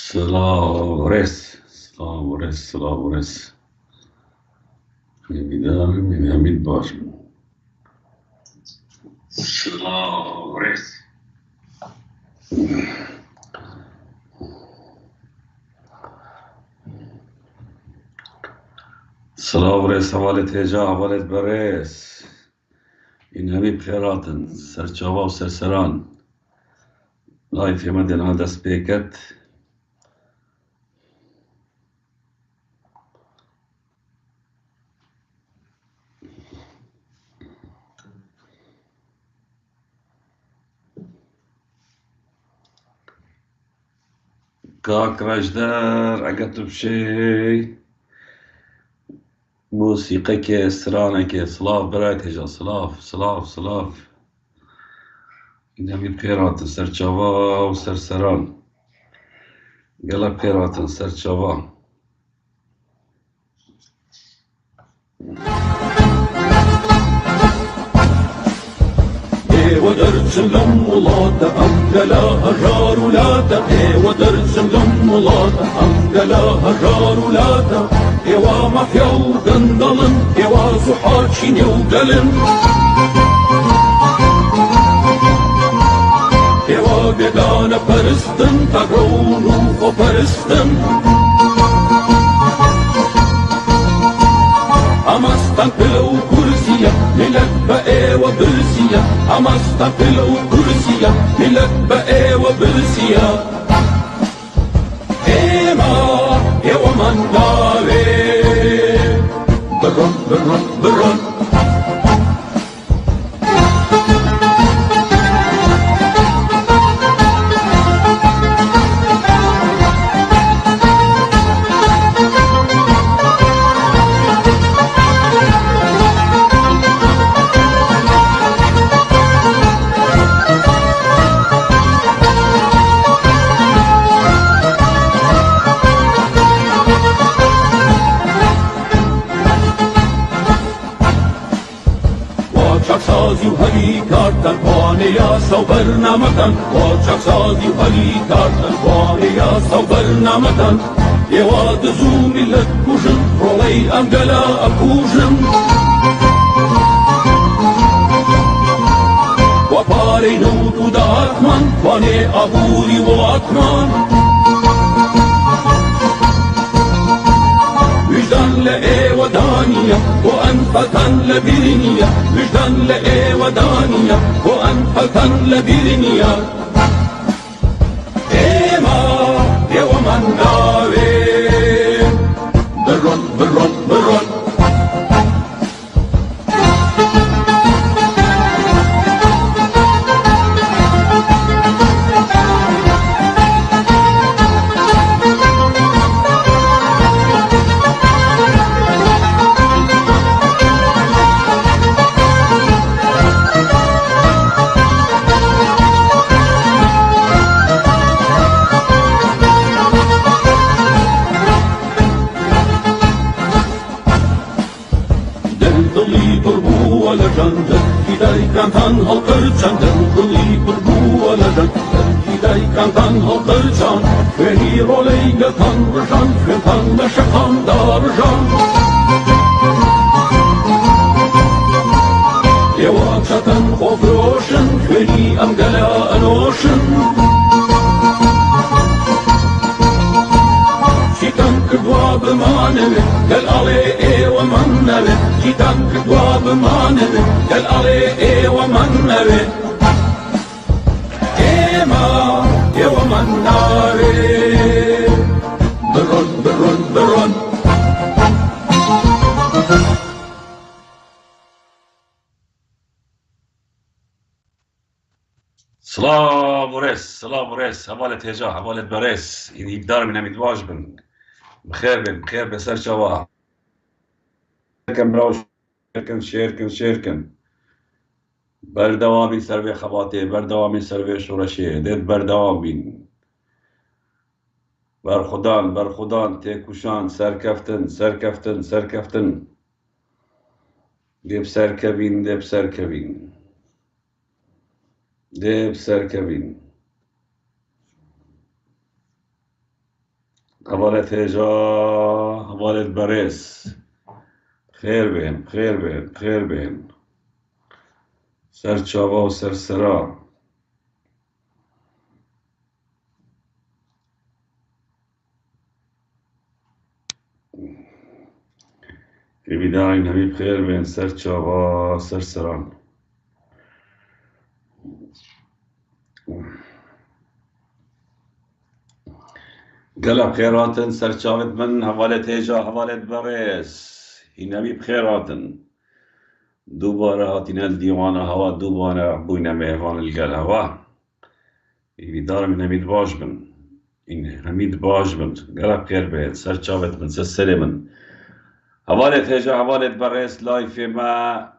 Slávores, slávores, slávores. Nevídám, Hamidbar. Slávores. Slávores, havalet heja, havalet beres. این همی بخیراتن سرچاوا و سرسران لای فیمدن ها دست پیکت كاك راجدار عقدت بشي موسيقى كي سرانة كي صلاف برات هجا صلاف صلاف صلاف إنها بخيرات سرچاوا و سرسران قلا بخيرات سرچاوا ودرسم لم ولاده أمدلا هجار ولاده ودرسم لم ولاده أمدلا هجار ولاده إيوا مافيا وقندلن إيوا زحاكين يوقلن إيوا بيدانا برستن تقرون وفرستن أمستن بلو كرسية ملبئة وبرسية أمستن بلو كرسية ملبئة وبرسية إيما يا من داري برن برن برن سازی و هلی کردن وانیا سو برنامه‌تن واچک سازی و هلی کردن وانیا سو برنامه‌تن یواد زو ملت کوشن رولی انگلا کوشن و پاری نوتو داتمان وانی ابوری و اتمان وجدان لئي ودانية وأنفة لبرنية وجدان لئي ودانية وأنفة لبرنية إيما يا ومن داوي برن برن برن Kantan halkırcan, dılgılı burgu alacan Giday kantan halkırcan, feni roleyga tanrıcan Fentanla şakan darıcan Yeva çatan hofroşun, feni amgala anoşun Citan kıdva bımanevi, gel ale ewa mannevi Citan kıdva bımanevi, gel ale ewa mannevi Ema ewa mannevi Bırın bırın bırın سلامورس سلامورس هواlet heja havalet beres این يقدر من امید واجبن بخير بخير بسر شوا شركن براو شركن بردوامی سروی خباته بردوامی سروی شورشه دید بردوامین برخودان تکوشان سرکفتن دب سرکوین حوالت هجا حوالت برس خير بين خير بين خير بين سر چاوا و سر سرا البداية نبي بخير بين سر چاوا سر سران قلب خيراتن سر چاوت من حوالت هجا حوالت برس هی نبی بخيراتن دوباره هاتين الديوان هوا دوباره بوينا مهوان القل هوا بیدار من حمید باش بن این حمید باش بن قلب خير بين سر چاوت من سر من حوالت هجا حوالت برس لايف ما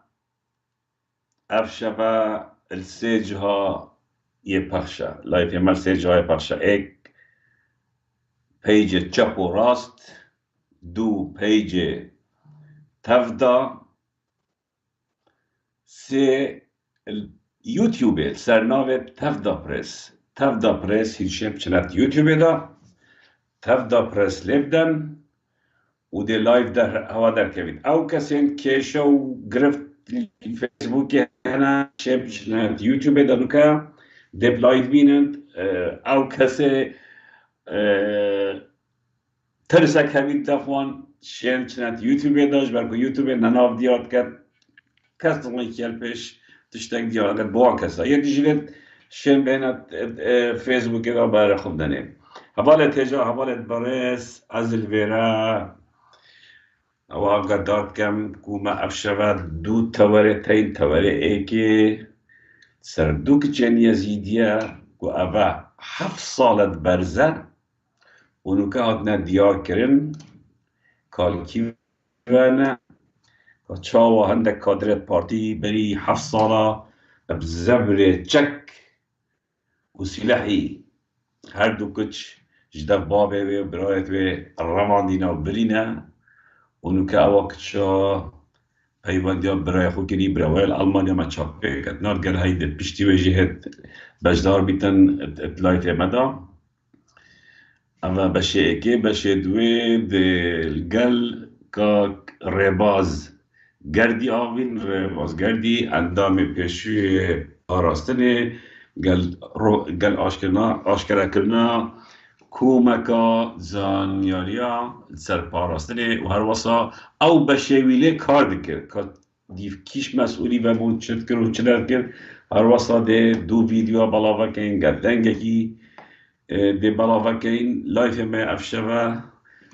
افشبه السيجها يبخشا لايف ما السيجها يبخشا ايك پیج چپ و راست دو پیج تفدا سه یوتیوب سرناو تفدا پرس هیچم چنت یوتیوب دا تفدا پرس لبدن و دی لایف در هوا در کوید او کسین که شو گرفت فیسبوک هنا شم چنت یوتیوب دا نوکا دب لایف بینند او کسی ترسک همین دفعان شن چنت یوتیوب داشت برکو یوتیوب نناف دیاد کرد کس دلنی کل پیش تشتک دیاد کرد با کسا یه دیجیلت شن بینت فیسبوک دا باره خوب دنه حوالت هجا حوالت برس از الویرا او آقا داد کم کوما افشوه دو توره تین توره ایکی سر دو کچن یزیدیه کو اوه 7 سالت برزه اونو که هاتنا دیار کرن کالکی ورنه و چاوا هندک کادرت پارتی بری 7 ساله بزبر چک و سلاحی هر دو کچ جدا بابه و برایت و رمان دینا و برینه اونو که اوا کچا ایوان دیا برای خود کنی برای آلمانیا ما چاپه کتنار گر هایده پشتی و جهت بجدار بیتن اطلاعیت مدا اما بشه اکی بشه دوی دلگل که رباز گردی آوین رباز گردی اندام پیشوی آراستنه گل آشکره کرنا کومکا زانیاریا سر پاراستنه و هر واسا او بشه ویله کار دکر که دیف کیش مسئولی و بود چد کر و چنر کر هر واسا ده دو ویدیو بلاوه که این گردنگه کی دی بلاوه که این لایف ما افشوه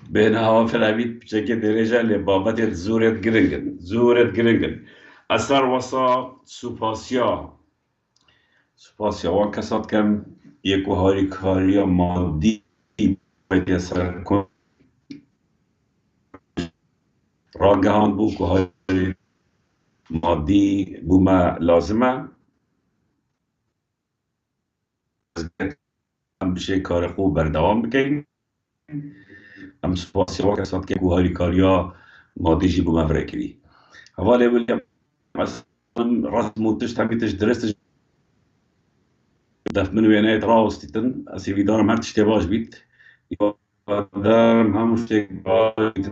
بین هوا فلوید بچه درجه لبابت زورت گرنگن اثر واسا سپاسیا وان کسات کم یکو هاری کاری مادی باید سر کن راگهان بو که هاری مادی بو ما لازمه هم بشه کار خوب بردوام بکنیم هم سپاسی ها کسات که گوهاری کاریا مادی جی بو ما فرکری حواله بولیم مثلا راست موتش تبیتش درستش دفت منو یعنی راستیتن اسی ویدارم هر تشتی باش بیت یادارم هموش تک باش بیت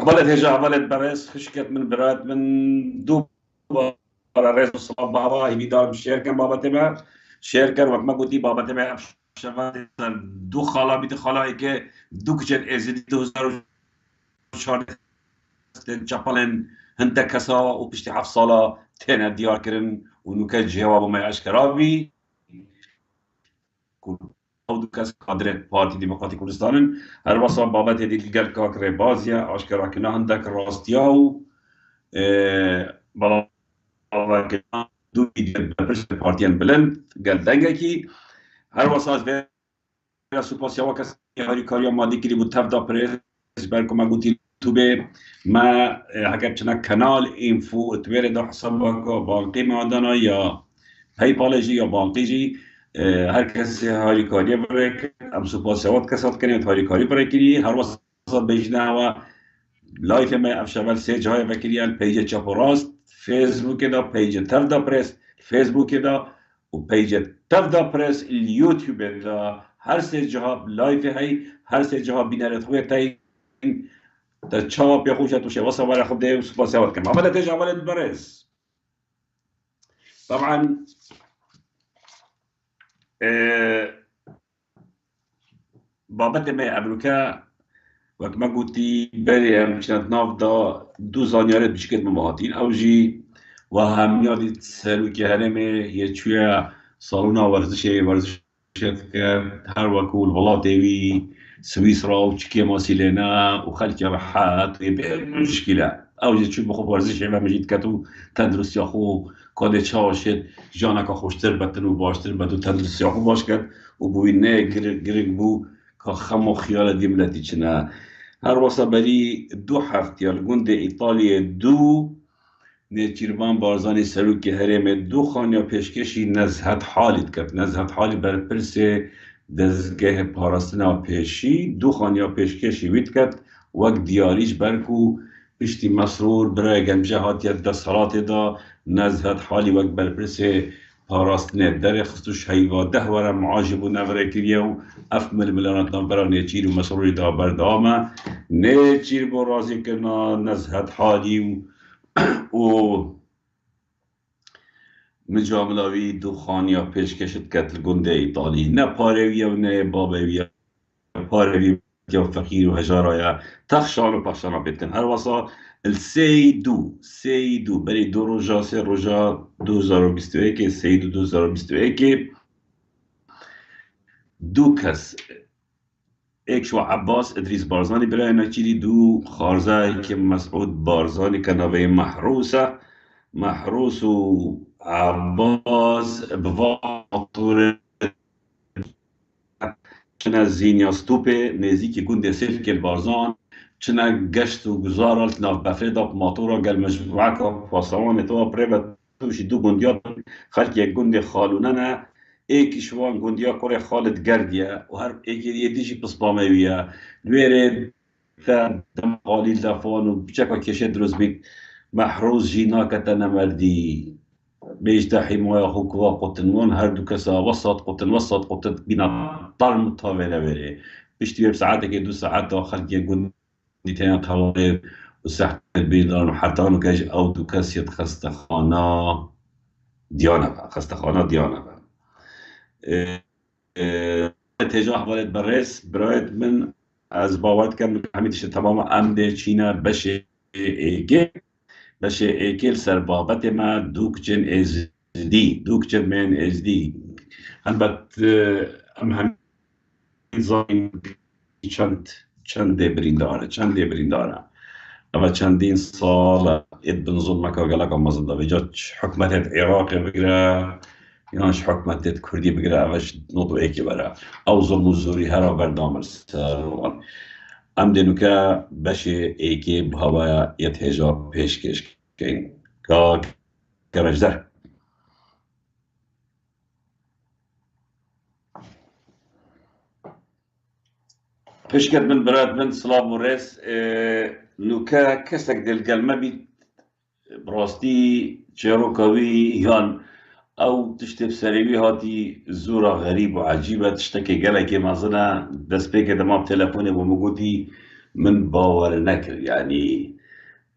حوالت هجا حوالت برس خشکت من برات من دو برا رئيس الصلاة بابا هيدار بشير كان بابا تبع شير كان وقت ما قلتي بابا تبع شفات دو خالا بيت خالا هيك دو كجت ازدي 2004 چپلن هنده کسا و پشتی 7 ساله تنه دیار کرن و نوکه جواب ما اشکرا بی او کس کادر پارتی دموکراتی کردستان هر واسه بابت دیگر کاکر بازیا آشکارا کنه هندک راستیا و بابا دو پرس پارتیان بلند گل دنگه کی هر واسه از به سپاس یا کس هری کاریا مادی کلی بود تفدا پرس برکو ما گوتی تو به ما اگر چنان کانال اینفو تویر دا حساب با بانقی مادانا یا پیپالجی یا بانقیجی هر کسی هاری کاری برای ام سپاسیات کسات کنید هاری کاری برای کنی هر واسه بیشتر و لایف ما افشار سه جای بکریال پیج چپ و راست فیسبوک دا پیج تفدا پرس فیسبوک دا و پیج تفدا پرس یوتیوب دا هر سه جها لایف هی هر سه جها بینرت خوی تای در چاپ یا خوشت توشه واسه ولی خب ده سپاسیات کنم اول تیج اول برس طبعا بابت ما امریکا وقت ما قلتي بري مشان نافدا دو زانيارات بشكل مماطين او جي وهم يادي تسالو كي هرمي يتشويا صالونا ورزش هر وكول ولاتيوي سويسرا وتشكي ماسيلينا وخلك راحات مشكلة او جي تشوف بخو ورزش ما مجيد كاتو تدرس يا خو كاد چاشد جانك خوشتر بتن و باشتر بدو تدرس يا خو باش كد و بوينه گرگ بو که خم و خیال دیملتی چنه هر واسه بری دو هفته یا گنده ایتالیا دو نیچیربان بارزانی سلوک هرم دو خانیا پیشکشی نزهت حالیت کرد نزهت حالی بر پرس دزگه پاراستنا پیشی دو خانیا پیشکشی وید کرد وقت دیاریش برکو پشتی مسرور برای گمجه هاتیت دا صلات دا نزهت حالی وقت بر پرس پاراستنه در خصوص هیوا ده ورا معاجب و نوره کریه و افمل ملانات نبرا نیچیر و مسروری دا بردامه نیچیر با رازی کرنا نزهت حالی و مجاملاوی دو خانیا پیش کشت کتل گنده ایتالی نه پارویه و نه بابویه پارویه و فقیر و هجارایا تخشان و پخشانا بیتن هر واسا سی دو برای دو روژا سه روژا 2021 سی دو 2021 دو کس ایک شو عباس ادریس بارزانی برای نچیری دو خارزه که مسعود بارزانی کنوه محروس و عباس بواطور چنه زینیا ستوپه نزیکی گنده سلکل بارزان چنه گشت و گزارالت ناف بفرد اپ ماتورا گل مجموعه که پاسوان تو پریبت توشی دو گندیات خلق یک گنده خالونه نه ایکی شوان گندیا کره خالد گردیه و هر ایکی یه دیجی پس بامویه دویره دم قالیل دفان و بچکا کشه دروز بید محروز جینا کتا نمردی بیشتر حمایه خوکوا قطنوان هر دو کسا قطن وسط قطن بینا طرم تاویله بره بشتی بیب ساعته که 2 ساعت تا خلق یک گندی تینا طواره و سحت بیدارن و حتانو کش او دو کسیت خستخانه دیانه تجاه والد برس برایت من از باورت کم همیتش تمام عمد چینه بشه ایگل سر بابت ما دوکچن من از دی البت هم زاین چند برینداره اما چندین سال ابن ظلمك وقالك مازن بجات حكمت العراق بقرا يانش حكمت الكردي بقرا اوش نوضو ايكي برا او ظلم الزوري هرا بردامر سروان ام دنوكا بشي ايكي بهوا يتهجا پیشکش کن که کرجدر پیشکت من برات من سلام و رس نوکا کسک دل گلمه بید براستی چروکاوی یان او تشتب سریوی هاتی زورا غریب و عجیبه تشتکی گلکی مازنه دست پیک دمام تلفونه و مگوتی من باور نکر یعنی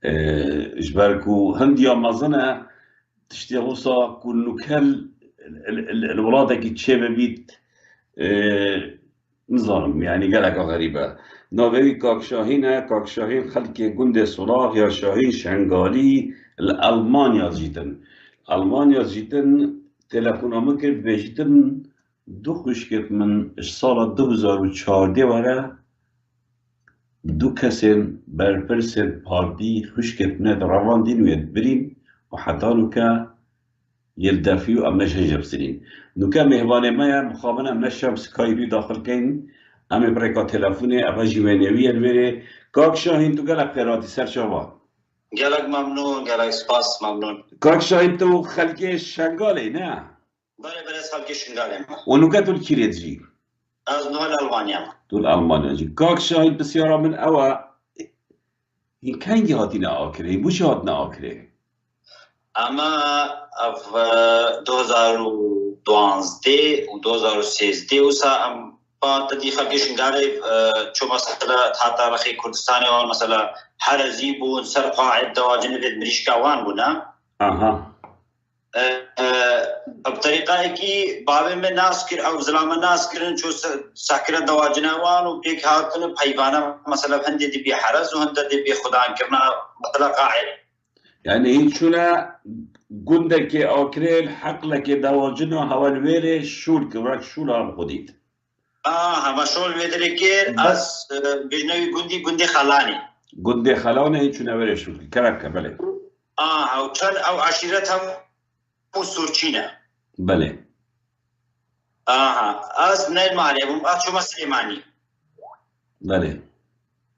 اجباركو هنديا مازنه تشتي غوصا كل نكال الولادة كي تشابه بيت نظام يعني قالك غريبة نوبي كاك شاهين خلقي جندي صلاح يا شاهين شنغالي الألمانيا جيتن تلفون ممكن بيجيتن دو خوشکت من سال 2014 وره دو کسین برپرسن پارتی خوشکت ند روان دین وید برین و حتی نوکا يلدفي وأم نشجب سنين نوكا مهواني ما مخابنا أم نشب سكايبي داخل كين أم بريكا تلفوني أبا جيوانيوية الويري كاك شاهين تو قلق قراتي سر شوا قلق ممنون قلق سپاس ممنون كاك شاهين تو خلقي شنغالي نا بله بله خلقي شنغالي ونوكا تو الكيريت جي از نوع ألمانيا تو الألمانيا جي كاك شاهين بسيارة من أوا هين كان جهاتنا آكري مش هاتنا آكري اما اف 2012 و 2013 وسا ام با تدی خلقي شنغالي چو مثلا تحت رخي كردستاني و مثلا حرزي بون سر قاعد دواجن بيد مريشكا وان بونا أها بطريقه كي باب में नास कर او زلام नास करन जो साकरा दवाजनावान و एक हातन भाईवाना مثلا हंदे दि बि हरज و हंदे दि बि खुदा करना मतलब قاعد يعني هين شولا قندك أكريل حقلك دواجنه هوا الويري شول كبرك شولا هم خديت هما شول ويدريكير از بجنوي قندي خلاني قندي خلانه هين شولا ويري شول كرك بله او چن او عشيرتهم مسورچينه بله از نيل معلم شو سليماني بله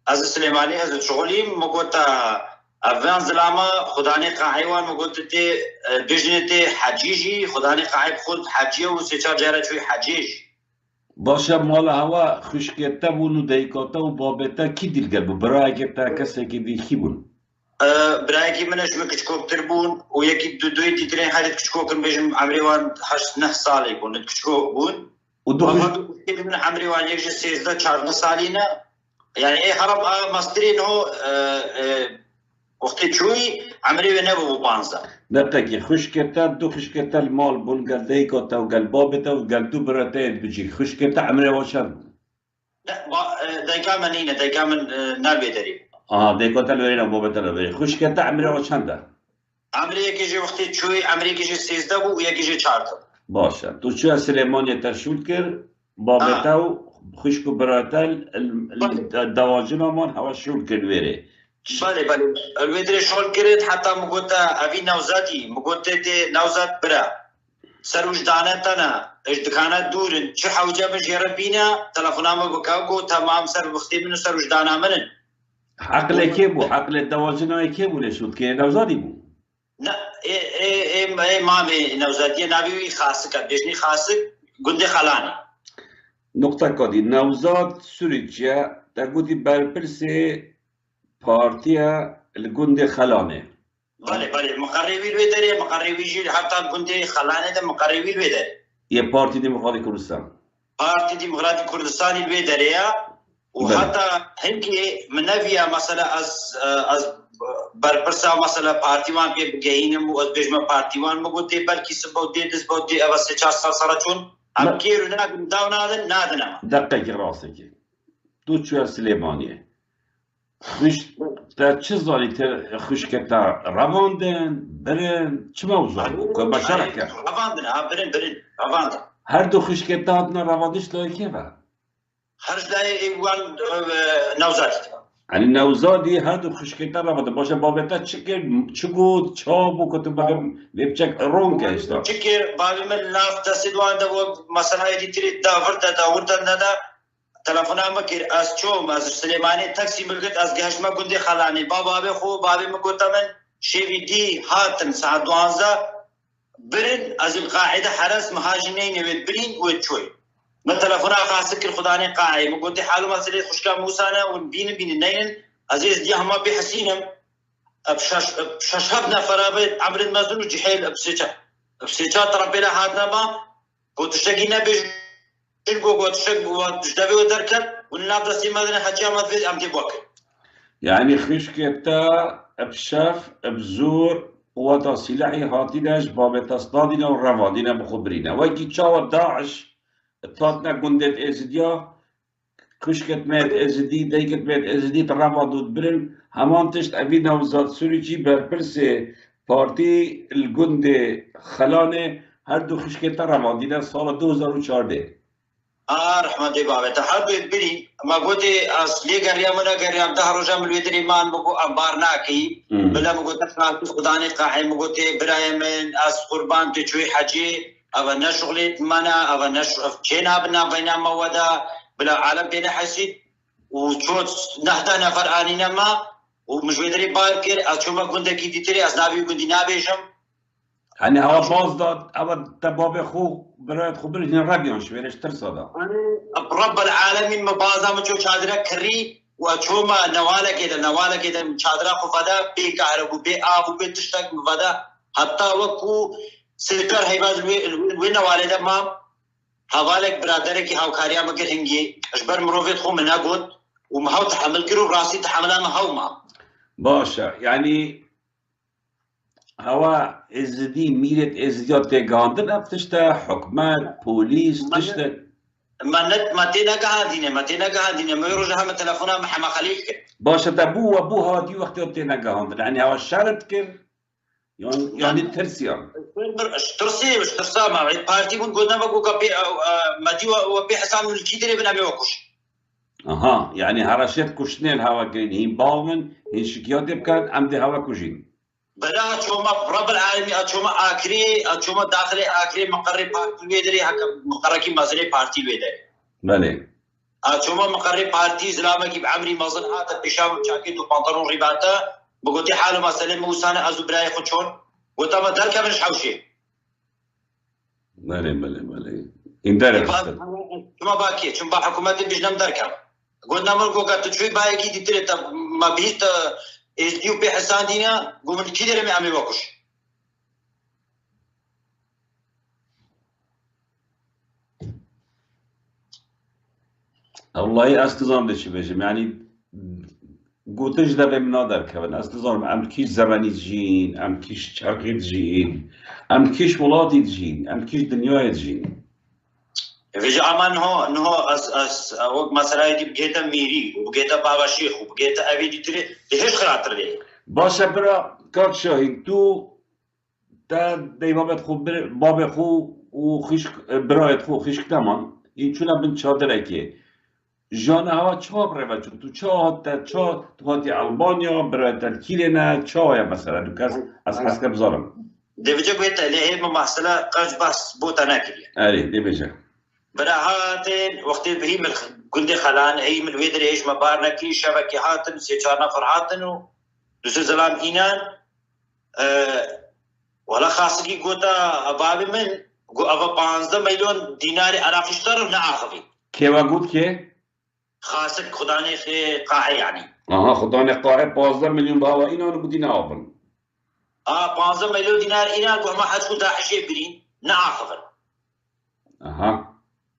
از سليماني از شغلي مقوتا افغان زلاما خداني قاعيوان مقوتتي بجنتي حجيجي خداني قاعد خود حجيه و سيچار جاره چوي حجيج باشه مال هوا خشکتا بونو دیکاتا و بابتا کی دیلگر برای گتا کسی که دی خی بون برای کی منش مکچکوکتر بون و یکی دوی تیترین حالت کچکوکن بجم عمریوان 8 سالی بون کچکوک بون و دو من عمریوان یک 13 14 سالینه يعني ايه هرب مصدرين هو وقتی چوی عمری و نبو بانزا نتاكي خشكتا دو خشكتا المال بون قال ديكوتا وقال بابتا وقال دو براتين بجي خشكتا عمري وشان لا دايكا منينة دايكا من نالبي دري ديكوتا لورينا بابتا لورينا خشكتا عمري وشان ده عمري يكيجي وقتی چوی عمري يكيجي 13 بو و يكيجي 14 باشا تو شو سليمانية ترشول كر بابتا و خشكو براتال الدواجنا مان هوا شول كر ويري بله بله الویدر شغل کرد حتی مگوتا اوی نوزادی مگوتا تی نوزاد برا سروش دانه تنا اش دکانه دورن چه حوجه بجیره بینا تلفونامو بکاو گو تمام سر بختی منو سروش دانه منن عقل کی بو عقل الدواجنه کی بو نشود که نوزادی بو نه ای مامي نوزادی ناوی خاصه کد بجنی خاصه گنده خلانی نقطه کدی نوزاد سوریچیا تا گوتی برپرسه بارتيا الجندي خلانه بله بله مقربي الويدري مقربي جي حتى الجندي خلانه ده مقربي الويدري هي بارتي ديمقراطي كردستان بارتي ديمقراطي كردستان الويدري وحتى هنكي من نفيا مثلا از برپرسا مثلا پارتیوان پی بگهینم و از بجمع پارتیوان مگوتی بلکی سبودی دز بودی اول 3-4 سال سرچون ام کیرو نگم داو نادن نما دقیق راسته که دو چوه سلیمانیه خوش تا چه زالی تر خوشکتا رواندن برن چه موضوع بود که بشارت کرد رواندن برن رواندن هر دو خوشکتا هاتنا رواندش لایکه با هرش لای ایوان نوزادی یعنی نوزادی هر دو خوشکتا رواندن باشه بابتا چه گود چابو کتو بگم لیبچک رون که اشتا چکر بابی من ناف تسیدوان دا و مثلا ایدی ترید دا ورده دا تلفنام بکر از چوم از سلیمانی تاکسی ملکت از گهشما گنده خلانی بابا خو بابی مگوتا من شوی دی هاتن ساعت 12 برن از القاعده حرس مهاجمين نوید برین و چوی من تلفنا خاص کر خدانی قاعده مگوتی حالو مسئله خوشکا موسانا و بین نین عزیز دی هما بحسینم بششهب نفرابه عمر المازون و جحيل بسيچا تربيلا هاتنا ما قوتشتاقينا بيش يعني خشكتا بشاف بزور قوات سلاحي هاتيناش باب تصطادنا والرفادنا بخبرينا وكي تشاور داعش طاتنا قندت ازديا خشكت مات ازدي ديكت مات ازدي ترفادو برن همان تشت ابينا وزاد سوريجي بربرسي بارتي القندي خلانه هر دو خشکت رواندین سال 2014. رحمت بابت هر دو بری ما گوتی از لیگریا منا گریم ده روزا ملویدری من بگو انبار ناکی بلا مگوتی خدا نه قاعد مگوتی برای من از قربان تجوی حجی او نشغلت منا او نشغل چینا بنا بین مودا بلا عالم بین حسید وشوت نهدا نفر آنینا ما ومجویدری بارکر اشوما گنده کی دیتری از نبی گندی نبیشم يعني هوا باز داد هوا تباب خو برایت خو برید ربیان شویرش ترسادا رب العالمين مبازا مچو چادرا کری و چوما نواله كده چادرا خو فدا بي كهربو بي آب بي تشتك مفدا حتى وكو سيكر هيباز وين والده ما حوالك برادرك هاو كاريا مگر هنگي اشبر مروفيت خو منا قد ومهاو تحمل كرو راسي تحملها مهاو ما باشا يعني هوا ازدي ميرت ازديات تيغاندن افتشتا حكمات بوليس تشتا ما تينا قاعدين ما يروج هم تلفونا محمد خليل باشا تبو ابو هادي وقت تينا قاندن يعني هوا شرط كر يعني ترسيا ترسي مش ترسا ما بارتي كون قلنا بقو كبي مدي وبي حسام الكيدري بنا بيوكش اها يعني هرشت كشنين هوا كين هين باومن هين شكيات بكان عمدي هوا كوجين بلا اشوما رب العالمين اشوما اشوما داخلي اكري مقري بارتي ويدري هكا مقركي مازري بارتي ويدري بله اشوما مقري بارتي زلامك بعمري مازن هذا بيشام جاكيت وبنطلون ريباتا بقولتي حاله ما سلم وسانه ازو براي خشون وتما دركه من حوشي بله اندرك ما باكي شو بحكومتي بيجنم دركه قلنا مرقو قالت شوي بايكي دي تريت ما بيت ازديو بحسان دينا قوم كيدري مي امي وكش والله استظام دشي بيجم يعني قوتش ده بمنادر كمان استظام ام كيش زماني تجين ام كيش شرقي تجين ام كيش ولادي تجين ام كيش دنياي تجين فيجا امان هو اس وقت مسألة دي بقيتها ميري وبقيتها بابا شيخ وبقيتها ابي دي تري ليش خاطر لي باشا برا كارت شاهين تو تا دي باب خو وخيش برايت خو خيش تمام این چون بن چادره که جان هوا چاب رو چون تو چا تو هاتی البانیا برای ترکیل نه چای مثلا دو کس از حسکه بذارم دیوجه باید تلیه مماثله قج بس بوتا نکریه آره دیوجه برای هاتن وقتی بهی من گنده خلان هی من ویدر ایش مبار نکی شبکی هاتن سی چار نفر هاتن و دوست زلام اینان ولا خاصگی گوتا بابی من گو اوا 15 میلیون دینار عراقیشتر نه آخوی که وگود که خاصك خداني في قاعي يعني خداني قاعي 15 مليون بابا اينا نبودي نعرفن 15 مليون دينار اينا وما حد كنت داحشي برين نعرفن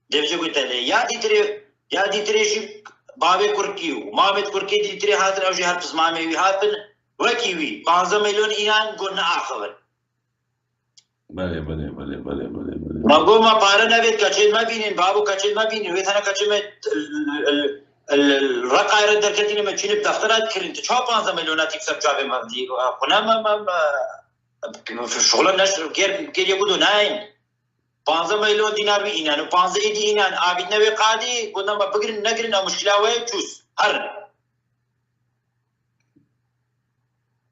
ديفجو قلت لي يا دي تري شي بابي كركيو مامت كركي دي تري هاتن او جهر تسمامي وي هاتن وكيوي 15 مليون اينا قلنا نعرفن بله مگو ما پاره نوید کچید ما بینین بابو کچید ما بینین ویتانا کچید الرقائر الدركتين ما تشيل بدفترات كرنت شو 15 مليونات يكسب جابي ما دي قلنا ما في شغل النشر كير يقولوا ناين 15 مليون دينار بينا 15 دينار عابد نبي قادي قلنا ما بقرن نقرن مشكله وين تشوز هر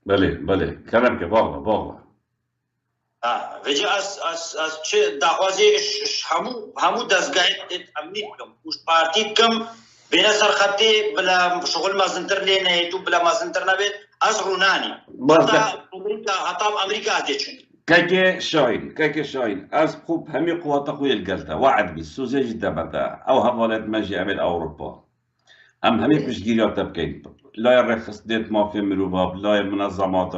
بله كلامك باغ ویجا از چه دعوازیش همو دستگاه امنی کم وش پارتی کم بین سرخطی بلا شغل مازنتر لینه تو بلا مازنتر نبید از رونانی حتی امریکا دیچن كاكي شاين از خوب همي قوات اخويا القلتا وعد بالسوزيج دبتا او هفالات ماجي عمل اوروبا همي بشجيريات تبكين لا يرخص ديت ما في مروباب لا المنظمات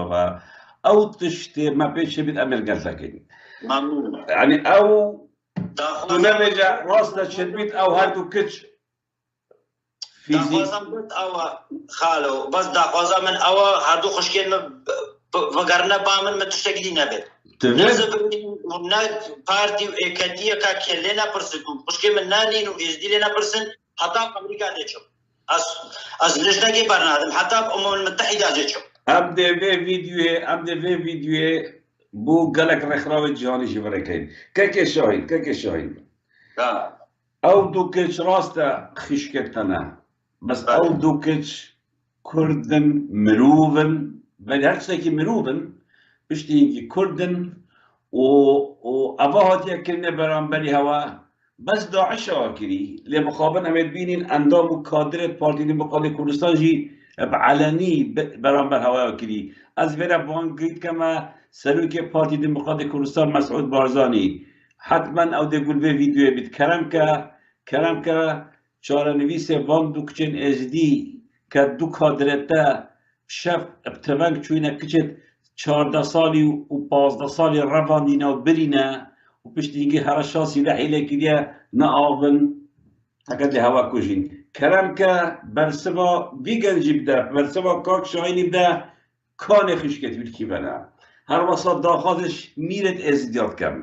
او تشتي ما بيش بيت امل قلتاكين ممنون يعني او تنرجع راسنا شدبيت او هادو كتش داخوازم بيت او خالو بس داخوازم من او هادو خشكين وقرنا بامن ما تشتكي نبت بارتي اكاديه كاكي لنا برسكم خشكين من نانين وازدي لنا برسن حتى امريكا ديشو از لجنه برنامج حتى الامم المتحده ديشو ام دي في فيديو بو قالك رخراوي جهاني شفركين كاكي شاهين ها او دوكش راستا خشكتنا بس او دوكش كردن مروفن ولی هر چیزی که مروفن بشتی که کردن و اوهات یک کلمه برانبری هوا بس داعش آکری لمقابل همه بینین اندام و کادر پارتی دموکراتی کردستان جی علنی برانبر هوا آکری از ویرا بانگید کما سروک پارتی دموکراتی کردستان مسعود بارزانی حتما او ده گلوه ویدیوی بید کرم که چارنویس وان دوکچن ازدی که دو کادرتا شف ابتبنگ چوینه کچت 14 سالی و 15 سالی رواندینا و برینه و پشت اینکه هر شاسی رحیله کریه نه آغن حکت لی هوا کشین کرم که برسوا ویگنجی بده برسوا کاک شاینی بده کان خشکتی بلکی بنا هر وسط داخازش میرت ازدیاد کم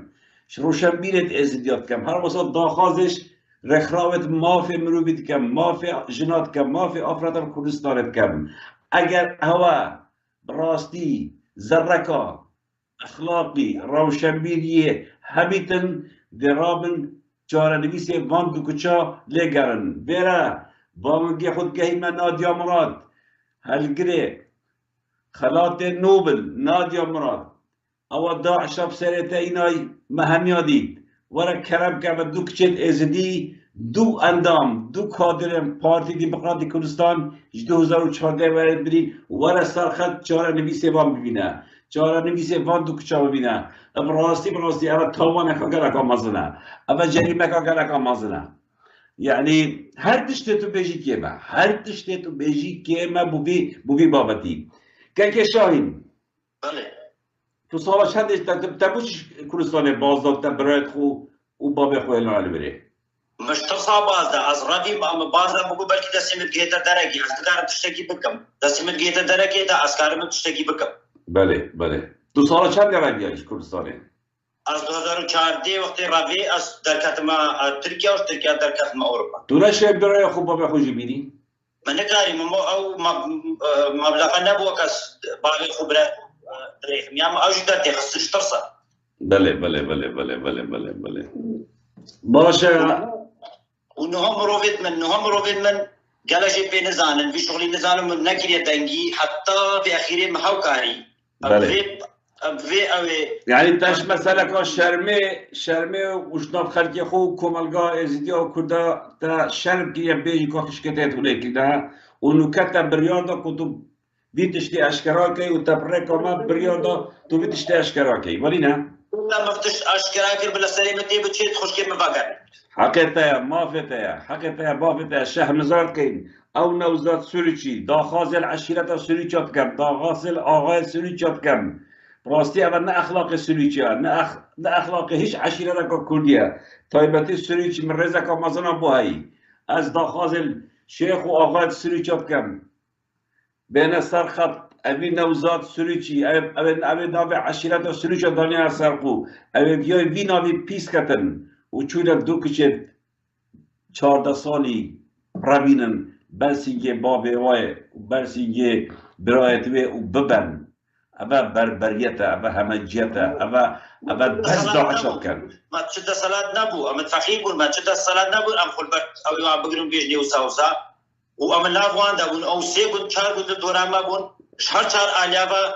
روشن میرت ازدیاد کم هر وسط داخازش رخراوت مافی مروبید کم مافی جنات کم مافی آفراد کردستانت کم اگر هوا براستی زرکا اخلاقی روشنبیری همیتن درابن چارنویس وان دوکچا لگرن بیره بامگی خودگهی من نادیا مراد هلگره خلات نوبل نادیا مراد او داعش بسرت اینای مهمیادید ورا کرم که و دوکچت ازدی دو اندام دو کادرم پارتی دموکراتی کردستان 2014 ورد برین ورا سرخط چارنویس وان ببینه چارنویس وان دوکچا ببینه براستی اما تاوان اکا مازنه اما جریمه اکا مازنه یعنی هر تشتی تو بیجی که ما بوی بابتی که شاهین بله تو سالا چندش تبوش کردستان بازداد تبرایت خو و باب خو الان بره مشترصا بازده از روی بازده بگو بلکه دستیمت گیتر درگی از کارم تشتکی بکم دستیمت گیتر درگی تا از کارم تشتکی بکم بله تو سالا چند روی کردستانه از 2014 وقتی روی از در کتما ترکیه و ترکیه در کتما اروپا تو نشه برای خوب باب خو جبینی من نکاری او مبلغ نبوه کس باقی خبره ريح ميام أوجدت يخصش ترصى بله باشا ونهم روفد من قال جي بي نزانن في شغلي نزانن من نكري دنجي حتى في أخير محوكاري بله يعني تاش مسألة كا شرمي وشناف خلقي خو كومالغا ازديا وكردا تا شرم كي يبيجي كا خشكتات هناك دا ونكتا بريادا كتب ویتشتی اشکرا کی و تبرک ما بریادا تو ویتشتی اشکرا کی ولی نه لا ما فتش اشکرا کر بلا سلامتی بچیت خوش کی مفاگر حقیقتا بافتا شهرمزار کین او نوزاد سوریچی داخاز العشیرت سوریچات کم داخاز آقای سوریچات کم راستی اول نه اخلاق سوریچی نه اخلاق هیچ عشیرت کا کردیه تایبتی سوریچی من رزق مازنا بوهی از داخاز شیخ و آقای سوریچات کم بین سرخط اوی نوزاد سروچی اوی ناوی عشیرت سروچ دانیار سرقو اوی بیای وی ناوی پیس کتن و چون دو کچه 14 سالی روینن برسینگه بابه وای برسینگه برایتوی و ببن اوه بربریته اوه همجیته اوه بس داعشت کن ما تشد صلاة نبو اما تفخیبون ما تشد صلاة نبو ام خلبت اوی ما بگرون بیجنی و ساوسا و ام نافوان دابون او سه گود چار گود دوران ما بون هر چار آلیابا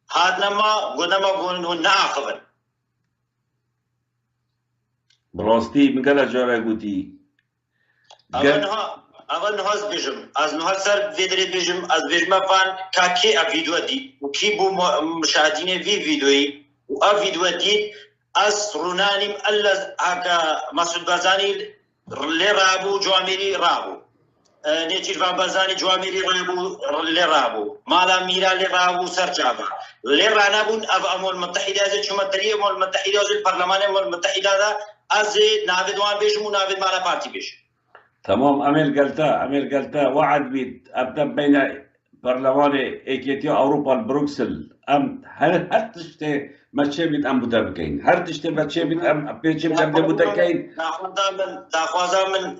هادنما گودما گون و ناقبن براستی مگلا جاره گوتی اول نهاز بیجم از نهاز سر ویدرید بیجم از بیجم فان کاکی ا ویدیو دی و کی بو مشاهدین ویدیویی و ا ویدیو دی از رونانیم الله هکا مسعود بارزانی لرابو جوامری رابو نيتشير فان بازاني جواميري رابو مالا ميرا لرابو سرجابا لرانابون أمم المتحدة زي شمترية أمم المتحدة زي البرلمان أمم المتحدة از نافذ وان بيجمو نافذ مالا بارتي بيج تمام أمير قلتا وعد بيت أبدا بين برلمان إيكيتيا أوروبا بروكسل أم هل تشتي ما تشبيت أم بودابكين هل تشتي ما تشبيت أم بيتشبيت أم بودابكين ناخذ من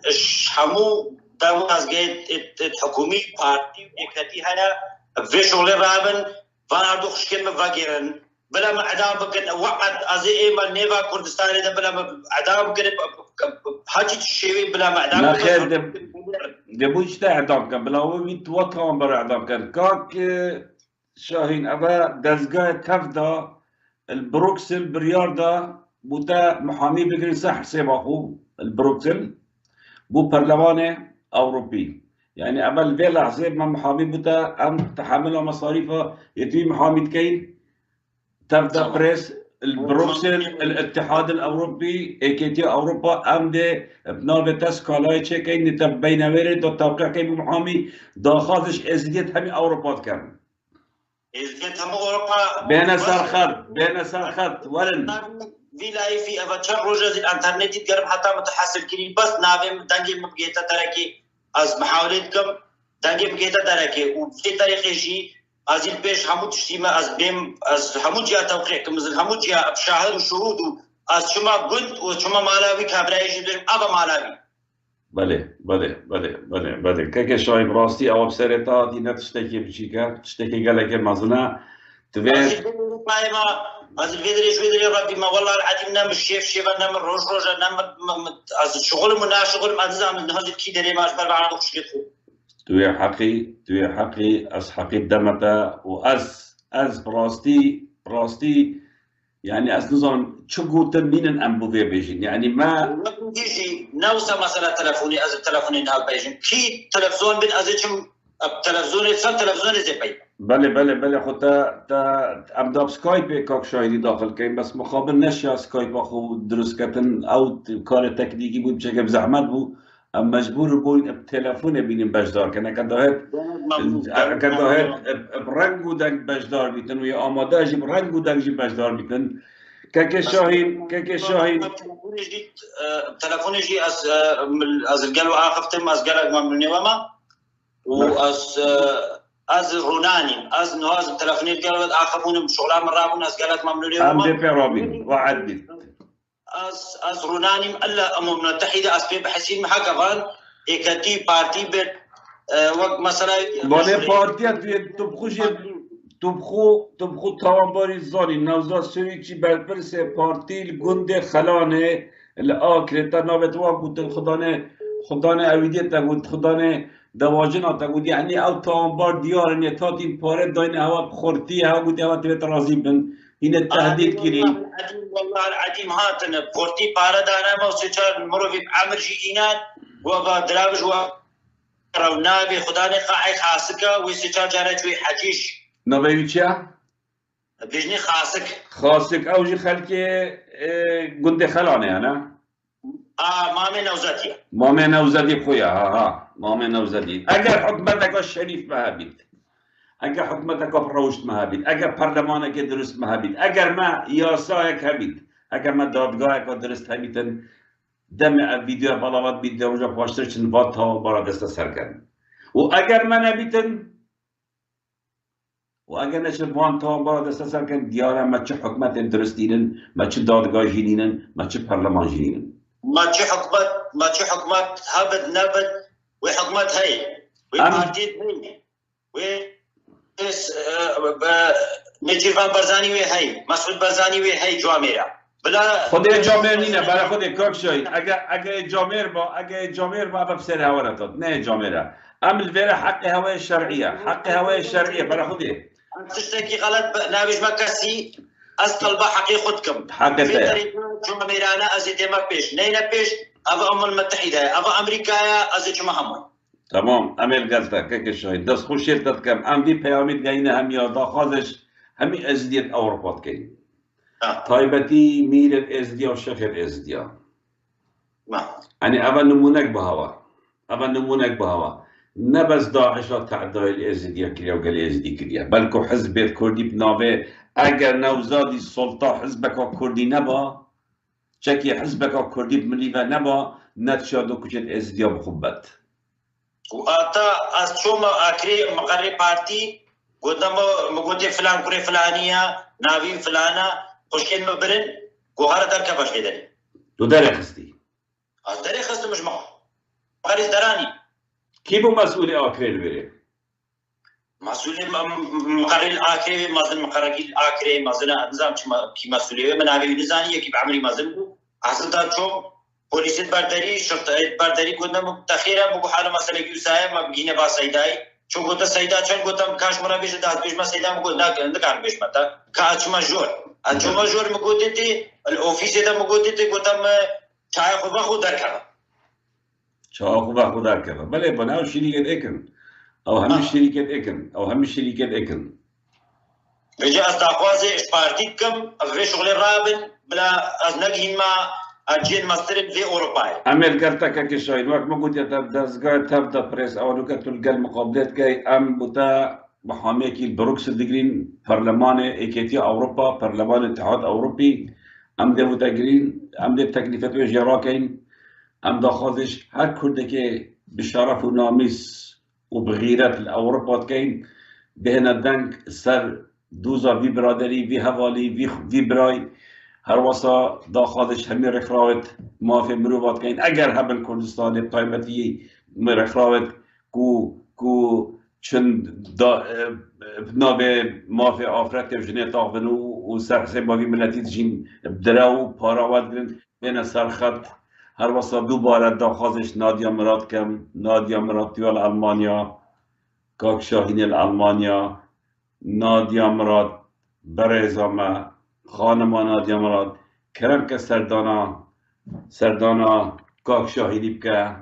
حمو داوز جيت الحكومي بارتي اكتي هنا في شغل رابن فانا دوخش كلمة فاجرن بلا ما اعدام بكن وعد ازي ايمن نيفا كردستان ده بلا ما اعدام بكن حاجه الشيء بلا ما اعدام لا خير دبوش تا اعدام كان بلا ويت وطن بر اعدام كان كاك شاهين ابا دزگاه تفدا البروكسل برياردا بوتا محامي بكري صح حساب اخو البروكسل بو برلمان اوروبي يعني ابا الفيلا حساب ما محامي بوتا ام تحملوا مصاريفها يتوي محامي كين تبدا بريس البروكسل الاتحاد الاوروبي اكيتي اوروبا ام دي بنالبتاس كالاي تشيكين نتبين ويري دو توقع كي محامي دا خاصش ازديت همي اوروبا كان ازديت هم اوروبا بين سرخط ولن فيلاي في افاتشار روجز الانترنت تقرب حتى متحسب كري بس نافم دنجي مبقيتا تركي از محاولتكم دنجي مبقيتا تركي وفي طريقه شيء از البيش همو تشتيما از بيم از همو جهه توقيعكم از همو جهه بشاهد وشهود از شما قلت وشما مالاوي كابراي جدر ابا مالاوي بله كيك شوي براستي او بسرتا دي نتشتكي بشيكا تشتكي قالك مازنا تبي از الفيدري ربي ما والله العظيم نام الشيف شيفا نام الروج نام از الشغل منا شغل ما تزعم هذا كي دري ماش بربع نخش كتخو توي حقي از حقي دمتا از براستي يعني از نظام شو تمين ام بوفي بيجين يعني ما يجي نوصل مثلا تلفوني از التلفوني نال بيجين كي تلفزيون بين ازيشم التلفزيون صار تلفزيون زي بي بله خو تا ابدا سكايب كاك شايدي داخل كاين بس مقابل نشيا سكايب اخو دروس كتن او كار تكنيكي بود بشكل زحمت بو ام مجبور بوين بتلفون بينم بجدار كان داهت برنگ و دنگ بجدار بیتن و یا آماده جی برنگ و دنگ جی بجدار بیتن که شاهین تلفون جی از القلو آخفتم از قلق ممنونی وما و از روناني از نواز التلفوني القلو آخفون بشغلان مرابون از قلق ممنوني وما ام دي بي رابين وعدي از روناني الا امم متحده از بي بحسين محاكفان ايكاتي بارتي بيت وقت مثلا بله پارتیت تبخو توانباری زانی نوزا سوی چی برپرسه پارتی گنده خلانه الآکره تا نابت وان بود خدانه اویدیت تا بود خدانه دواجنا تا بود یعنی او توانبار دیارن یا تا تین پاره داین هوا بخورتی هوا بود هوا تبت رازی بن این تهدید کری والله العظيم هاتن بورتي پاره دانا موسيقى مروفي عمر جي اينان وبا درابج و نابي خداني قاعي خاصك ويسيچا جارت وي حجيش نابي چيا بيجني خاصك او جي خلكي گنده خلانه انا مامي نوزاتي خويا مامي نوزاتي اگر حكمتك الشريف ما هبيت اگر حكمتك بروشت ما هبيت اگر برلمانك درست ما هبيت اگر ما ياسايك هبيت اگر ما دادگاهك درست هبيتن دم فيديو بلاوات بيت اونجا پاشتر چن وات ها برا دست سر کردن و اگر من نبیتن و اگر نشد وان تا برا دست سر کردن دیارم ما چه حکمت درست دینن ما چه دادگاه جینینن ما چه پرلمان جینینن ما چه حکمت هبد نبد و حکمت هی و پارتیت هی و نجیفان برزانی و هی مسعود برزانی و هی جواميرا خود جامعه نینه برای خود کاک شاید اگه جامعه با بسر هوا نداد نه جامعه عمل ویره حق هوای شرعیه برای خوده تشتكي غلط نابج مكسي از طلبه حقي خودكم حق في طريقه جمهوريانا ازيد ما بيش نينا بيش ابا المتحده ابا امريكا ازيد جمهور تمام امل قالتا كاك شاید دست خوش شرطت کم ام دی پیامید گاینه هم یادا خازش همی ازدیت اوروپا کن طيبتي ميل الازديا وشيخ الازديا يعني أبا نمونك بهوا نبز داعش تعداء الازديا كريا وقال الازدي كريا بلكو حزب الكردي بناوه اگر نوزادي السلطة حزبك كردي نبا شكي حزبك كردي بمليفة نبا نتشادو كجت ازديا بخبت وآتا از شوما اكري مقري بارتي قدام فلان كري فلانية ناوين فلانا خوشكين مبرن گوهر در که باشه داری تو داری خستی از داری خستو مش مقارز درانی کی بو مسئول آکریل بره مسئول مقرر آخری مازن مقرری آخری مازن نظام کی مسئولیه من آبی نزانی یکی بعمری مازن بود اصلا چون پلیس برداری شرطه برداری کدام تأخیره بگو حالا مسئله کی وسایه ما بگینه با سیدای چون گفت سیدا چون گفتم کاش مرا بیش داد بیش ما سیدا مگو نه کار بیش متا کاش ماجور انجام ماجور مگودیتی الاوفیس ده مگودیتی گفتم چای خوب خود درکم چای خوب خود درکم بله بناو شریکت اکن او هم شركة اكن او هم شركة اكن بيجي استاقوازي اشبارتيك كم في شغل رابن بلا ازنقهم ما اجين مسترد في اوروباي امل قرتك كشاين وقت ما قلت دزقاء تبدا بريس او لو كتل قال مقابلات كي ام بتا محاميكي البروكس الدقرين برلمان ايكيتي اوروبا برلمان الاتحاد اوروبي ام دي متاجرين ام دي تكلفة جراكين ام دا خاضش هر كردك بشرف وناميس وبغيرات الأوروبا كاين بهنا الدنك سر دوزا في برادري في هوالي في براي هروسا دا خادش همي رخراوت ما في مروبات كاين اگر هبن كردستان بطيبتي رخراوت كو چند دا بنابه ما في آفرت وجنه تاغبنو و سرحسين باقي ملتي تجين بدراو پاراوات بين سرخط هر واسه دوباره داخازش نادیا مراد کم نادیا مراد توی آلمانیا کاک شاهین آلمانیا نادیا مراد برزامه خانمان نادیا مراد کرم که سردانا کاک شاهینی بکه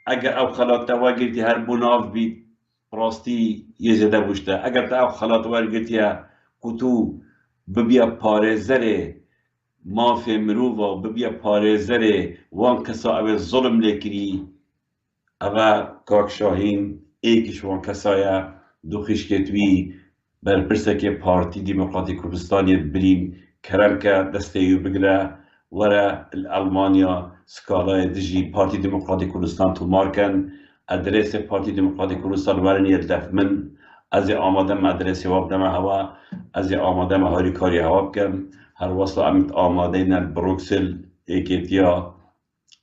اگر او خلات تواگرتی هر بناف بید راستی یه زده بوشته اگر تا او خلات تواگرتی کتو ببیا پارزره ما في مروفا ببيا باريزري وان كسا او ظلم لكري او كاك شاهين ايكش وان كسايا دوخيش كتوي برپرسك بارتي ديمقراطي كردستاني بريم كرمكا دستيو بقرا ورا الألمانيا سكالا دجي بارتي ديمقراطي كردستان تماركن ادرس بارتي ديمقراطي كردستان ورن يدف من از آمادم ادرس وابدم هوا از آمادم هاري كاري هوا بكم هر وصل امت آماده نر بروکسل ایکیتیا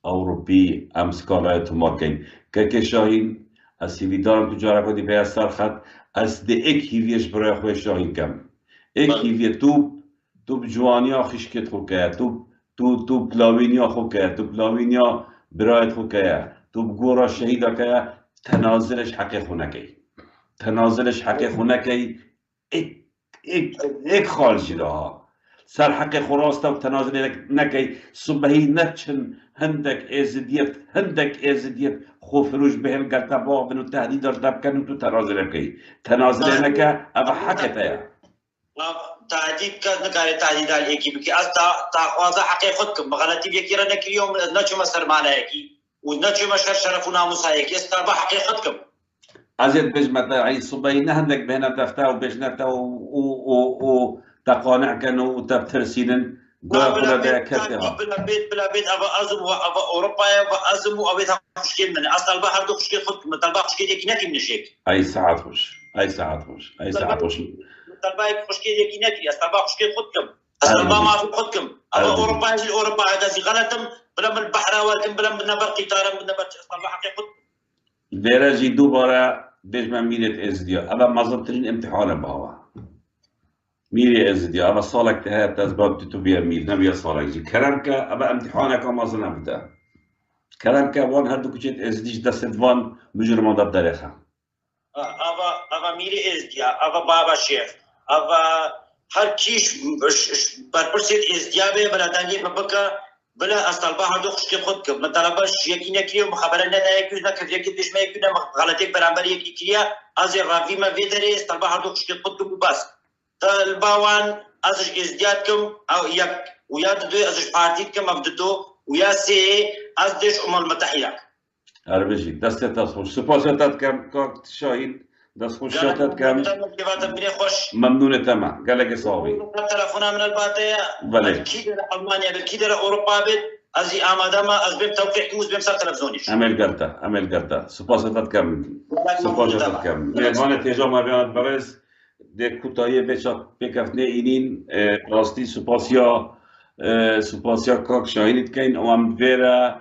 اوروپی امسکالای تمارکین که شاهین از سیویدارم تو جاره کدی به اثر خط از ده ایک هیویش برای خوی شاهین کم ایک هیوی تو بجوانیا خشکت خو که تو پلاوینیا خو که تو پلاوینیا برایت خو که تو بگورا شهیدا که تنازلش حقی خونه کی تنازلش حقی خونه کی ایک خالجی رها سر حق خراسته و تنازل نکی صبحی نچن هندک ازدیت خوفروش بهم قلتا باغ و تهدید داشت کن و تو تنازل نکی تنازل نکه اما حقته یا تهدید که نکاره تهدید هل یکی بکی از تاخوازه حقی خود کن بغلطی بیکی را نکری و نچو مستر مالا یکی و نچو مشهر شرف و ناموس ها یکی استر با حقی خود کن ازید بجمتا عی صبحی نهندک بهنا تفتا و بجنتا و تقانع كانوا وتبترسينن بلا بيت ابا ازم وابا اوروبا وابا ازم وابي مشكل من اصل البحر دو مشكل خد من طلبه مشكل يكنتي من الشيك اي ساعات خوش طلبه مشكل يكنتي اصل البحر مشكل خدكم اصل البحر ما في خدكم ابا اوروبا هذا زي غلطم بلا من البحر ولكن بلا من نبر قطار من نبر اصل البحر خد درجه دوباره بجمع ميله ازديا ابا مازلترين امتحان بهوا ميري ازدي أبا صالك تهات تزبط تبيا ميل نبيا صالك جي كرمك أبا امتحانك ما زلنا بدا كرمك وان هردو كشيت ازديش دست وان مجرم ضد درخه أبا ميري ازدي أبا بابا شيخ أبا هر كيش برپرسيت ازديابه بلا دانجي مبكا بلا أصل با هردو خشكي خودك مطلباش يكينا كريو مخابرة ندا يكيوز نكف يكي دش ما يكيونا غلطيك برانبر يكي كريا أزي رافي ما فيدري أصل با هردو خشكي خودك وباس الباوان ازش ازديادكم او يك ويا دو ازش بارتيكم افدتو ويا سي ازدش المتحية عربيجي دست تصوش سپاساتت كم كاك شاهين دست خوشاتت كم ممنون تمام قالك صاوي تلفونا من الباتية بله بالكيدر ألمانيا بالكيدر أوروبا بيت ازي آمادما از بيب توقيع كموز بيمسار تلفزونيش عمل قلتا سپاساتت كم مهربان تيجا مريان برز در کوتاهی بکفنه اینین راستی سپاسیا کاک شاهینید کن و هم ویره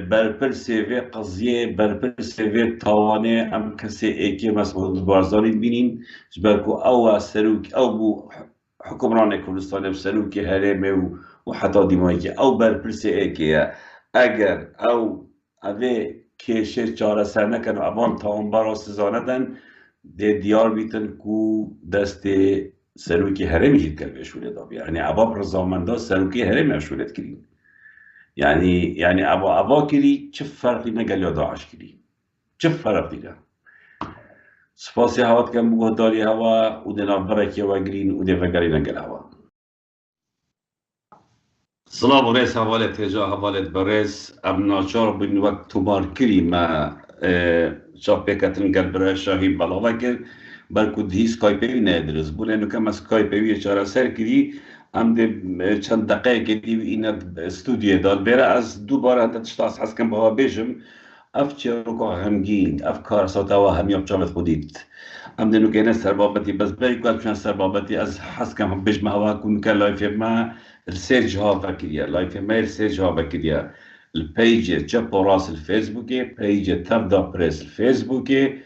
برپرسی و قضیه برپرسی و توانه ام کسی ایکی مسئول بارزانی بینین جبرکو او سروک او بو حکمران کردستان سروک هرمه و حتی دیمایی که او برپرسی ایکیه اگر او اوه کشه چاره سر نکن و اوان تاون برا سزانه دن ده دیار بیتن کو دست سروکی هرمی هید کر بشوله دابی یعنی اواب رضامنده سروکی هرمی اشولت کرین يعني ابا كلي شوف فرقي نقل يا داعش كلي شوف فرقي ده سپاسی هوات کم بگو داری هوا و دنا برکی و گرین و دیفگری نقل هوا سلام و رئیس حوالت تجا حوالت برئیس اب ناچار بین وقت تومار کری ما شاپ پیکتن گل برای شاهی بلاوه کرد برکو دی سکایپی ندرس بوله انو کم سکایپی چاره سر کری ام ده چند دقیقه کدی این استودیو داد بره از دوباره انت تشتاس حس کم بها بیشم اف چروکو همگین اف کار سوتا هم یاب چامت خودیت ام دنو که نسر بابتی بس بری که چون سر بابتی از حس کم بیش ما کن که لایف ما السيرج ها فكريا لايف ميل سيرج ها فكريا البيج جابو راس الفيسبوكي بيج تبدا بريس الفيسبوكي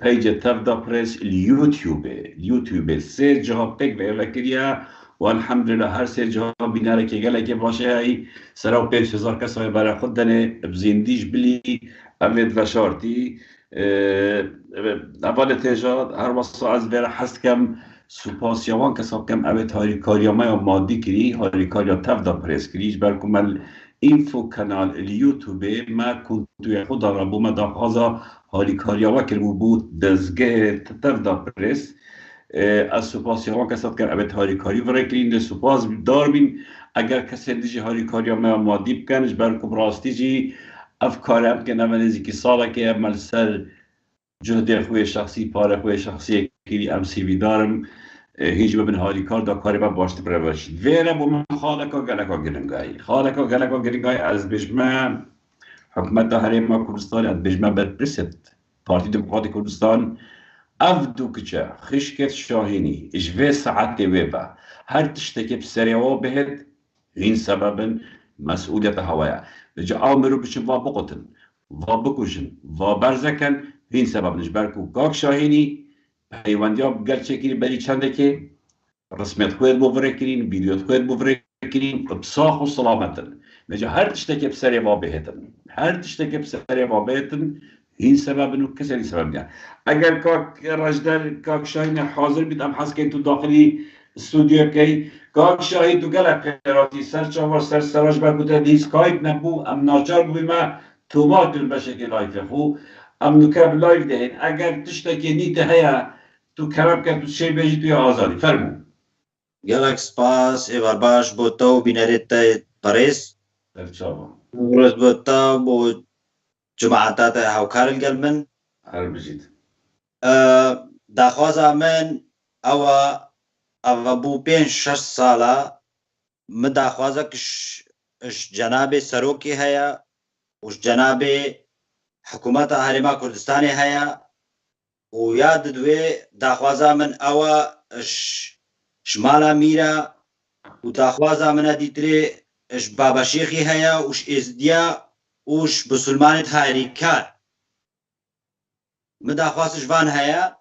بيج تبدا بريس اليوتيوب سيرج ها بيك فكريا والحمد لله هر سيرج ها بيناره كي قال لك باشه هاي سراو 5000 كسر برا خدنه بزنديش بلي امد وشارتي اول تجارت هر واسه از بر حس کم سپاسیوان کساب کم اوید هاریکاریا ما مادی کری هاریکاریا تفدا پرس کریش برکم الانفو کانال اليوتیوب ما کنتوی خود را بو ما داخازا هاریکاریا وکر بود دزگه تفدا پرس از سپاسیوان کساب کم اوید هاریکاری ورکرین سپاس دار بین اگر کسی دیجی هاریکاریا ما مادی بکنش برکم راستی جی افکارم که نمانیزی که ساله که عمل سر جهد خوی شخصی پاره خوی شخصی کلی ام سی وی دارم هیچ ببین حالی کار دا کاری با باشتی برای باشید ویره با من خالکا گلکا گرنگای از بجمع حکمت دا حریم ما کردستان از بجمع برپرست پارتی دموکراتی کردستان افدو کچه خشکت شاهینی اجوه ساعت ویبا هر تشتکی بسری و بهد این سبب مسئولیت هوایا بجا آمرو بچه و بقتن و بکشن و برزکن این سبب نجبرکو گاک شاهینی پیوندیا گرچه کری بری چنده که رسمیت خود بوره کرین ویدیوت خود بوره کرین بساخ و سلامتن بجا هر تشتکی بسری و بهتن این سبب نو کسی سبب نیا اگر کاک رجدر کاک شاهین حاضر بید ام حس که تو داخلی استودیو کی کاک شاهین تو گله پیراتی سر چاور سر سراج برکوته دی سکایپ نبو ام ناچار بوی ما توماتون بشکل لایف خو ام نکب لایف دهین اگر تشتکی نیت هیا تو کرب کرد تو شی بیجی توی آزادی فرمو گلک سپاس ایوار باش بوتاو بینریت پاریس برچاوا روز بوتاو بو جماعتات هاوکار الگلمن هر بجید داخوازا من او بو 5-6 سالا مداخوازا کش جناب سروکی هیا وش جناب حکومت هرما کردستانی هیا و یاد دوی داخوازا من او شمالا میرا و داخوازا من دیتری اش بابا شیخی هیا وش ازدیا وش بسلمانت هاریکار مداخواز جوان هیا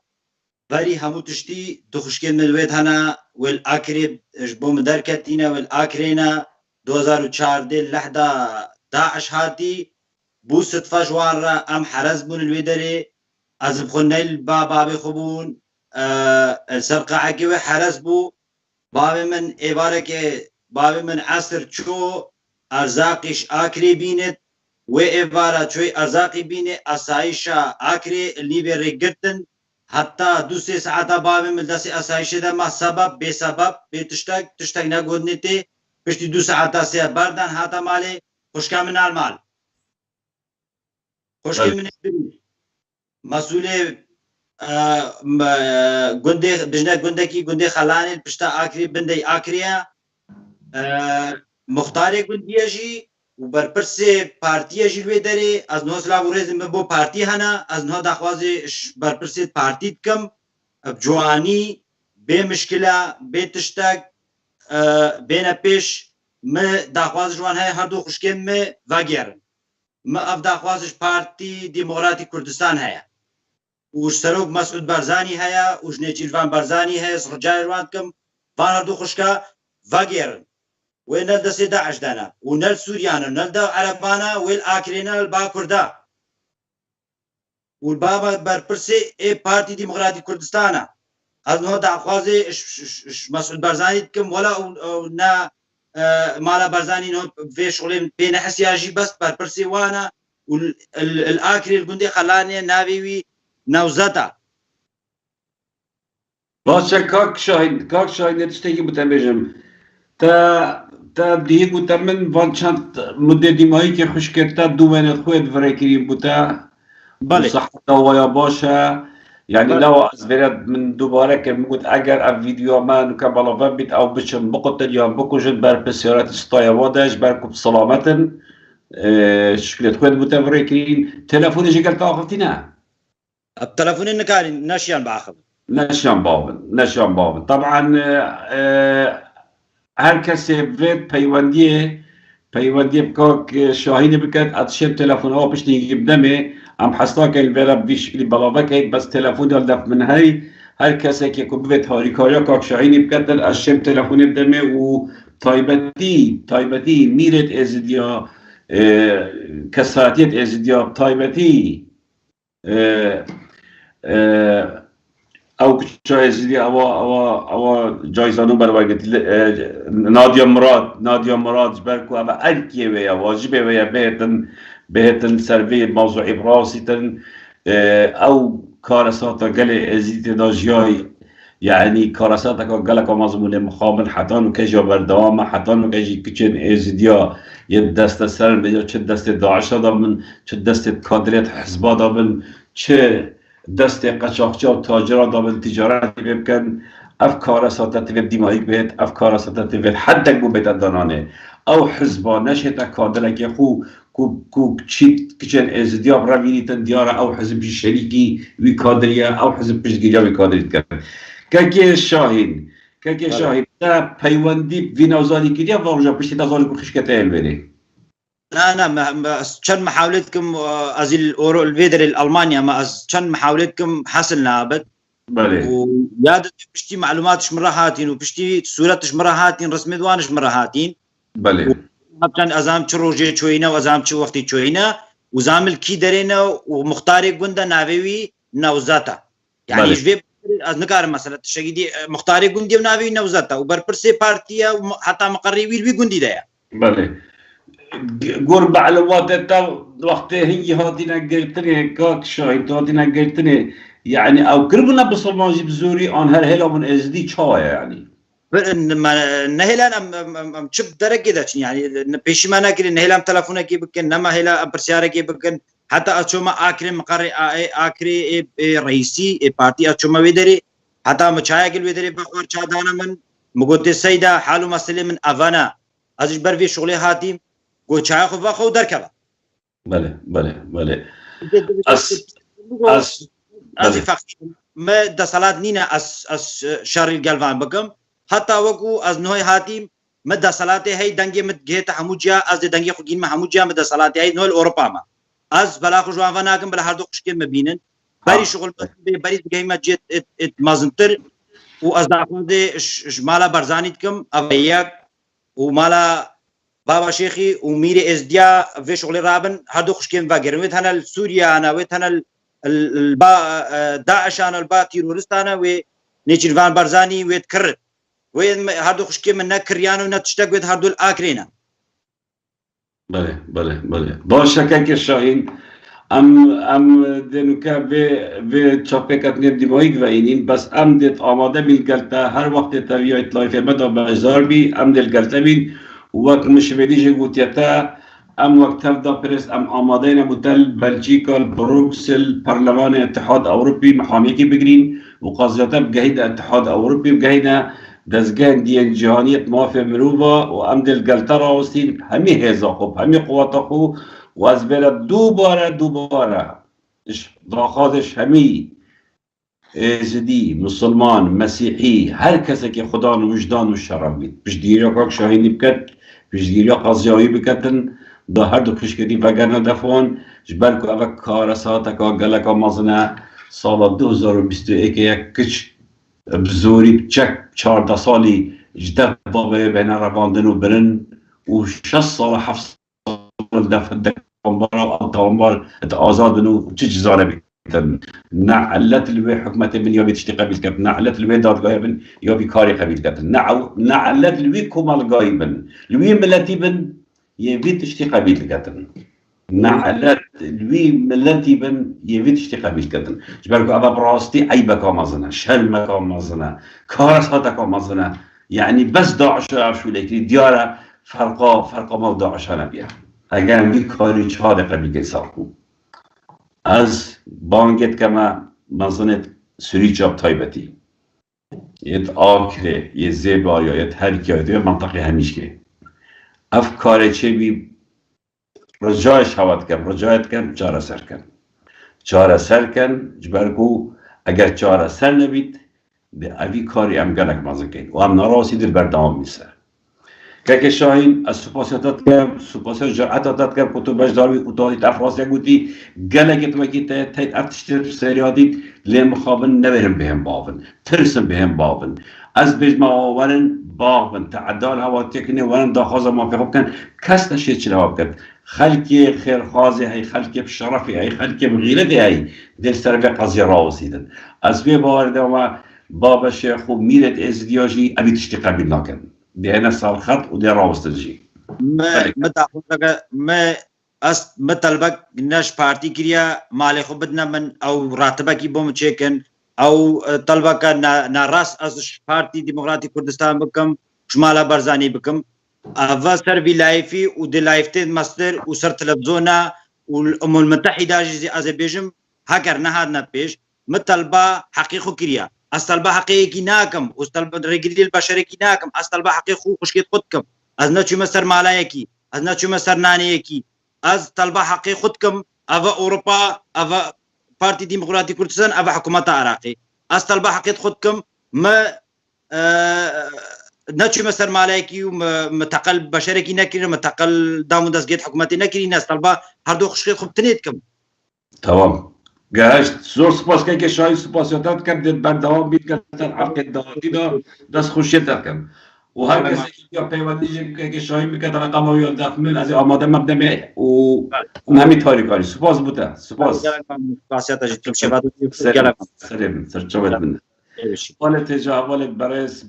بری همو تشتی دخشکن مدوید هنا والآکری بو مدرکتینا والآکرینا 2014 لحظة داعش هاتی بو صدفة جوان را ام حرز بون الویدری از بخونیل بابی خوبون سرقه عقیوه حرز بو بابی من ایواره که بابی من عصر چو ارزاقش آکری بیند و ایواره چوی ارزاقی بینه اسایشا آکری لیبی رگرتن حتی 2-3 ساعتا بابی من دست اسایشه ده ما سبب بی سبب بی تشتک نگودنیتی پشتی 2 ساعتا سیه بردن حتی مالی خوشکا من المال خوشکی من مسئول گنده بجنه گنده کی گنده خلانی پشتا آکری بنده آکریه مختار گندیه جی و برپرس پارتیه جلوه داره از نها سلاف و رزم بو پارتی هنه از نها دخواز برپرس پارتی کم بجوانی به مشکله به تشتک بین پیش ما داخواز جوان هاي هردو خشكين ما واجيرن ما أف داخوازش بارتي ديمقراطي كردستان هيا وش سروق مسعود بارزاني هيا وش نيتشيرفان بارزاني هيا سرجاي روانكم فان هردو خشكا واجيرن وين دسي داعش دانا ونل سوريانا ونل دا عربانا ويل آكرينا البا كردا والبابا بربرسي اي بارتي ديمقراطي كردستانا از نو داخوازي مسعود بارزاني كم ولا نا مالا بارزاني نو في شغلين بين حسياجي بس بربرسي وانا والآكري الجندي خلاني ناويوي نوزتا باشه كاك شاهين تشتكي متبجم تا دیه بوده من وان چند مدت دیمایی که خوش کرده دومن خود ورکریم بوده صحت دوایا باشه يعني لو أزبرت من دوباره که میگوید اگر اب ویدیو من که بالا بیت او بچم بقطع یا بکوشن بر پسیارت استای وادش بر کب سلامتن شکلت خود بوده ورکرین تلفونی جگل تا آخفتی نه التلفوني نكاري ناشيان باخذ نشان بابن طبعا هر کسی وید پیوندی بکاک شاهینی بکرد اتشب تلفون ها پشت نگیب دمه ام حسنا که این ویلا بیشکلی بلاوه که بس تلفون دال دف من هر کسی که بید هاریکاریا کاک شاهینی بکرد اتشب تلفونی بدمه و تایبتی میرد ازدیا کساتیت ازدیا تایبتی او جایزی او جایزانو برای نادیا مراد برکو اما ارکیه ویا واجبه ویا بهتن سروی موضوعی براسیتن او کارساتا گل ازیت داجیای يعني كارساتا قالك مضمون مخابن حتى نكجا بردوام حتى نكجي كچن ازديا يدست سر بيجا چه دست داعش دابن چه دست كادريت حزب دابن چه دست قاچاقچی و تاجرها دابل تجارت بکن افکار ساتت و دیمایی بید افکار ساتت و حد گو بیت دانانه او حزبا نشتا کادر که خو کو چیت کچن ازدیاب روینیتن دیاره او حزب شریکی وی کادریه او حزب پشتگیریا وی کادریت کرد که شاهین تا پیوندی وی نوزانی کریا واقعا پشتی تازانی کو خشکت ایل بری ما كان محاولتكم از الاورو الفيدر الالمانيا ما كان محاولتكم حصل نابت بله ويادت بشتي معلوماتش مره هاتين وبشتي صورتش مره هاتين رسمي دوانش مره هاتين بله كان ازام تشروجي تشوينا وازام تشو وقتي تشوينا وزامل كي درينا ومختاري غوندا نافيوي نوزاتا يعني جوي از نكار مثلا تشغيدي مختاري غوندي نافيوي نوزاتا وبربرسي بارتيا حتى مقري ويل غوندي دايا بله قرب معلومات تا وقت هي هاتينا قلتني كاك شاهد هاتينا قلتني يعني او قربنا بصماجي بزوري ان هر هلا من ازدي تشايا يعني نهلا ام شب درجه ده يعني بيش ما ناكل نهلا تلفونه كي بكن نما هلا برسياره كي بكن حتى اشوما اكرم مقر اكري رئيسي بارتي اشوما ويدري حتى مچايا كل ويدري بخور چادانا من مغوت السيده حالو مسلم من افانا ازش بروي شغله هاتيم گوچای خو واخو درکبه بله از فقط ما د صلات نینا از شر الگلوان بکم حتی وکو از نوع هاتیم ما د صلات هی دنگی مت گهت حموجا از دنگی خو گین ما حموجا ما د صلات هی نوع اروپا ما از بلا خو جوان وناکم بلا هر دو خشکل مبینن بری شغل بری گیمه جت مازنتر و از داخل مالا برزانیت کم اویاک و مالا بابا شيخي وميري ازديا في شغل رابن هادو خشكين فاجر ويتهنا سوريا انا ويتهنا داعش انا البا تيرورستانا ونيتشيرفان بارزاني ويتكرر وين هادو خشكين من كريانو نتشتاق ويت هادو الاكرينا بله باشه که شاهین ام دنوکا به چاپکت نبدیمایی گوینین بس ام دت آماده میلگلتا هر وقت تاویایت لایف مدا بازار بی ام دلگلتا بین وقت مشویدی جوتیتا ام وقت هفدا پرس ام آماده نبودل بلژیکا بروکسل پارلمان اتحاد اروپی محامی کی بگرین و قاضیاتا بگهید اتحاد اروپی بگهینا دزگان دیان جهانیت موافق مروبا و ام دلگلتا راوستین همی هزا خوب همی قواتا خوب و از بلا دوباره داخادش همی ازدی مسلمان مسیحی هر کسی که خدا و وجدان و شرف بید پیش دیگه کاک شاهینی بکرد پیشگیری قضایی بکتن دا هر دو پشکتی وگرنه دفعون جبر که اوه کار ساعت که گلکا مازنه سال 2021 یک کچ بزوری چک 14 سالی جده بابه بین رواندن و برن و 6 سال 7 سال دفعه دفعه آزاد بنو چه جزاره بکتن نه علت الوی حکمت من یا بیتشتی قبیل کتن نه علت الوی دادگاهی بن یا بی کاری قبیل کتن نه علت الوی کمالگاهی بن الوی ملتی بن یا بیتشتی قبیل کتن نه علت الوی ملتی بن یا بیتشتی قبیل کتن جبرکو ابا براستی عیبه کامازنه شرمه کامازنه کارساته کامازنه یعنی بس داعش عرشو لیکن دیاره فرقا ما داعش نبیه اگر می کاری چهار قبیل که ساخو از بانگت که ما مزنت سری جاب تایبتی یه آکره یه زیبا یا یه هرکی های منطقه همیش که اف کاره چه بی رجایش حواد کن رجایت کن چاره سر کن جبرگو اگر چاره سر نبید به اوی کاری هم گلک مزن کن و هم نراسی در بردام میسه که شاهین از سپاسیاتات کرد سپاسیات جرعتات کرد که تو بجداروی اتاقی افراس یکوتی گلگت وکی تایید افتشتر سریادید لیم خوابن نبرم بهم باون ترسم بهم باون از بجمع آورن باون تعدال هواتی کنی ورن داخواز ما فیخوب کن کس نشید چی نواب کرد خلکی خیرخوازی هی خلکی بشرفی هی خلکی بغیرتی هی دل سر به قضیه راوسیدن از بی باورده و بابا شیخو میرد ازدیاجی ابی تشتی قبیل نکن دهنا سال خط ودي راوستجي ما طلبك ناش بارتي كريا مالي خو بدنا من او راتبك بوم تشيكن او طلبك نا راس از بارتي ديمقراطي كردستان بكم شمال برزاني بكم افا سيرفي لايفي ودي لايفتين ماستر وسر تلفزيونا والامم المتحده جزي ازربيجان هاكر نهادنا بيش مطلبه حقيقه كريا استلبا حقيقي ناكم استلبا رجلي البشري ناكم استلبا حقيقي خشكيت خدكم از نچو مستر مالايكي از نچو مستر نانيكي از طلبا حقيقي خدكم افا اوروبا افا بارتي ديمقراطي كردستان افا حكومه عراقي از طلبا حقيقي خدكم ما نچو مستر مالايكي ومتقل بشري ناكري متقل دامو دزگيت حكومتي ناكري ناس طلبا هردو خشكيت خدتنيتكم تمام گشت زور سپاس که شاهی سپاسیاتات کرد بر دوام بید کردن حق دواتی دا دست خوشیت کردن و هر کسی یا پیوندی که شاهی میکرد رقم و یا دفمن از آماده مبنمه و همی تاریکاری سپاس بوده سپاس سرچوبت من والد تجاه والد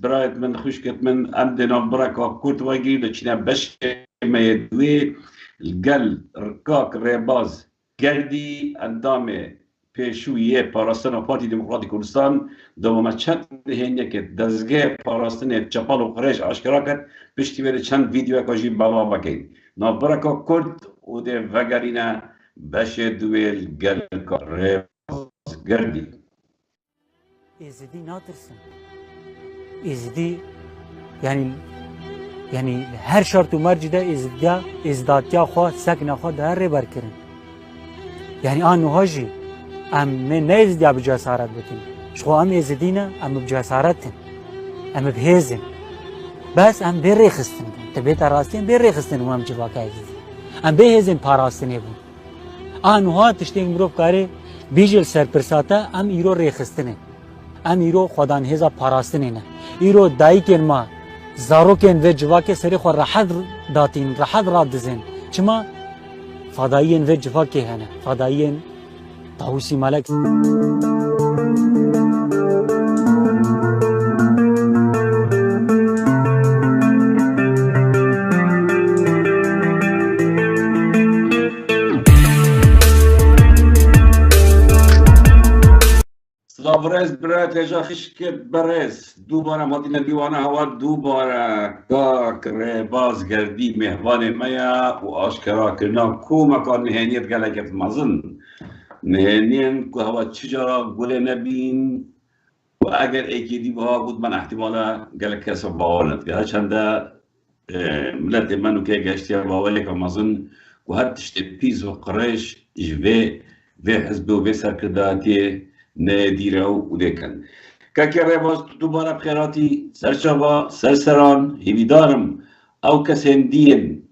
برایت من خوش کت من امدنا برکا کرد و گیر دچینه بشه میدوی الگل رکاک ریباز گردی اندامه پیشویی پاراستن پارتی دموکراتی کردستان دوم چند هنیه که دزگه پاراستن چپال و خریج آشکارا کرد پشتی بره چند ویدیو اکاجی بالا بکن نابرکا کرد و ده وگرینه بشه دویل گل کار گردی ازدی ناترسن ازدی یعنی هر شرط و مرج ده ازدادیا خواه سکن خواه ده هر بر کرن یعنی آن نهاجی ام نه ازدیا بجسارت بکن شخو ام ازدینه ام بجسارتن ام بهزن بس ام بریخستن تبیت راستین بریخستن و ام جواکا ازدی ام بهزن پاراستنه بون آن نها تشتینگ مروف کاری بیجل سرپرساته ام ایرو ریخستنه ام ایرو خودان هزا پاراستنه نه ایرو دایی کن ما زارو کن و جواکا سری خو راحت داتین راحت را دزن چما فضائيين في جفاكي هنا فضائيين طاووسي مالك برز برات اجا خشکت برز دوباره مدینه دیوانه هوا دوباره کاک باز گردی مهوان میا و آشکارا کرنا کو مکان نهانیت گلگت مزن نهانین که هوا چجا گله نبین و اگر ایکی دیوها بود من احتمالا گلگ کسا باورند که چنده ملت منو که گشتی باوری که مزن و هر تشت پیز و قرش جوه و حزب و سرکرداتی ندیره و دکن که که باز دوباره بخیراتی سرچاوا سرسران هیویدارم او کسین دین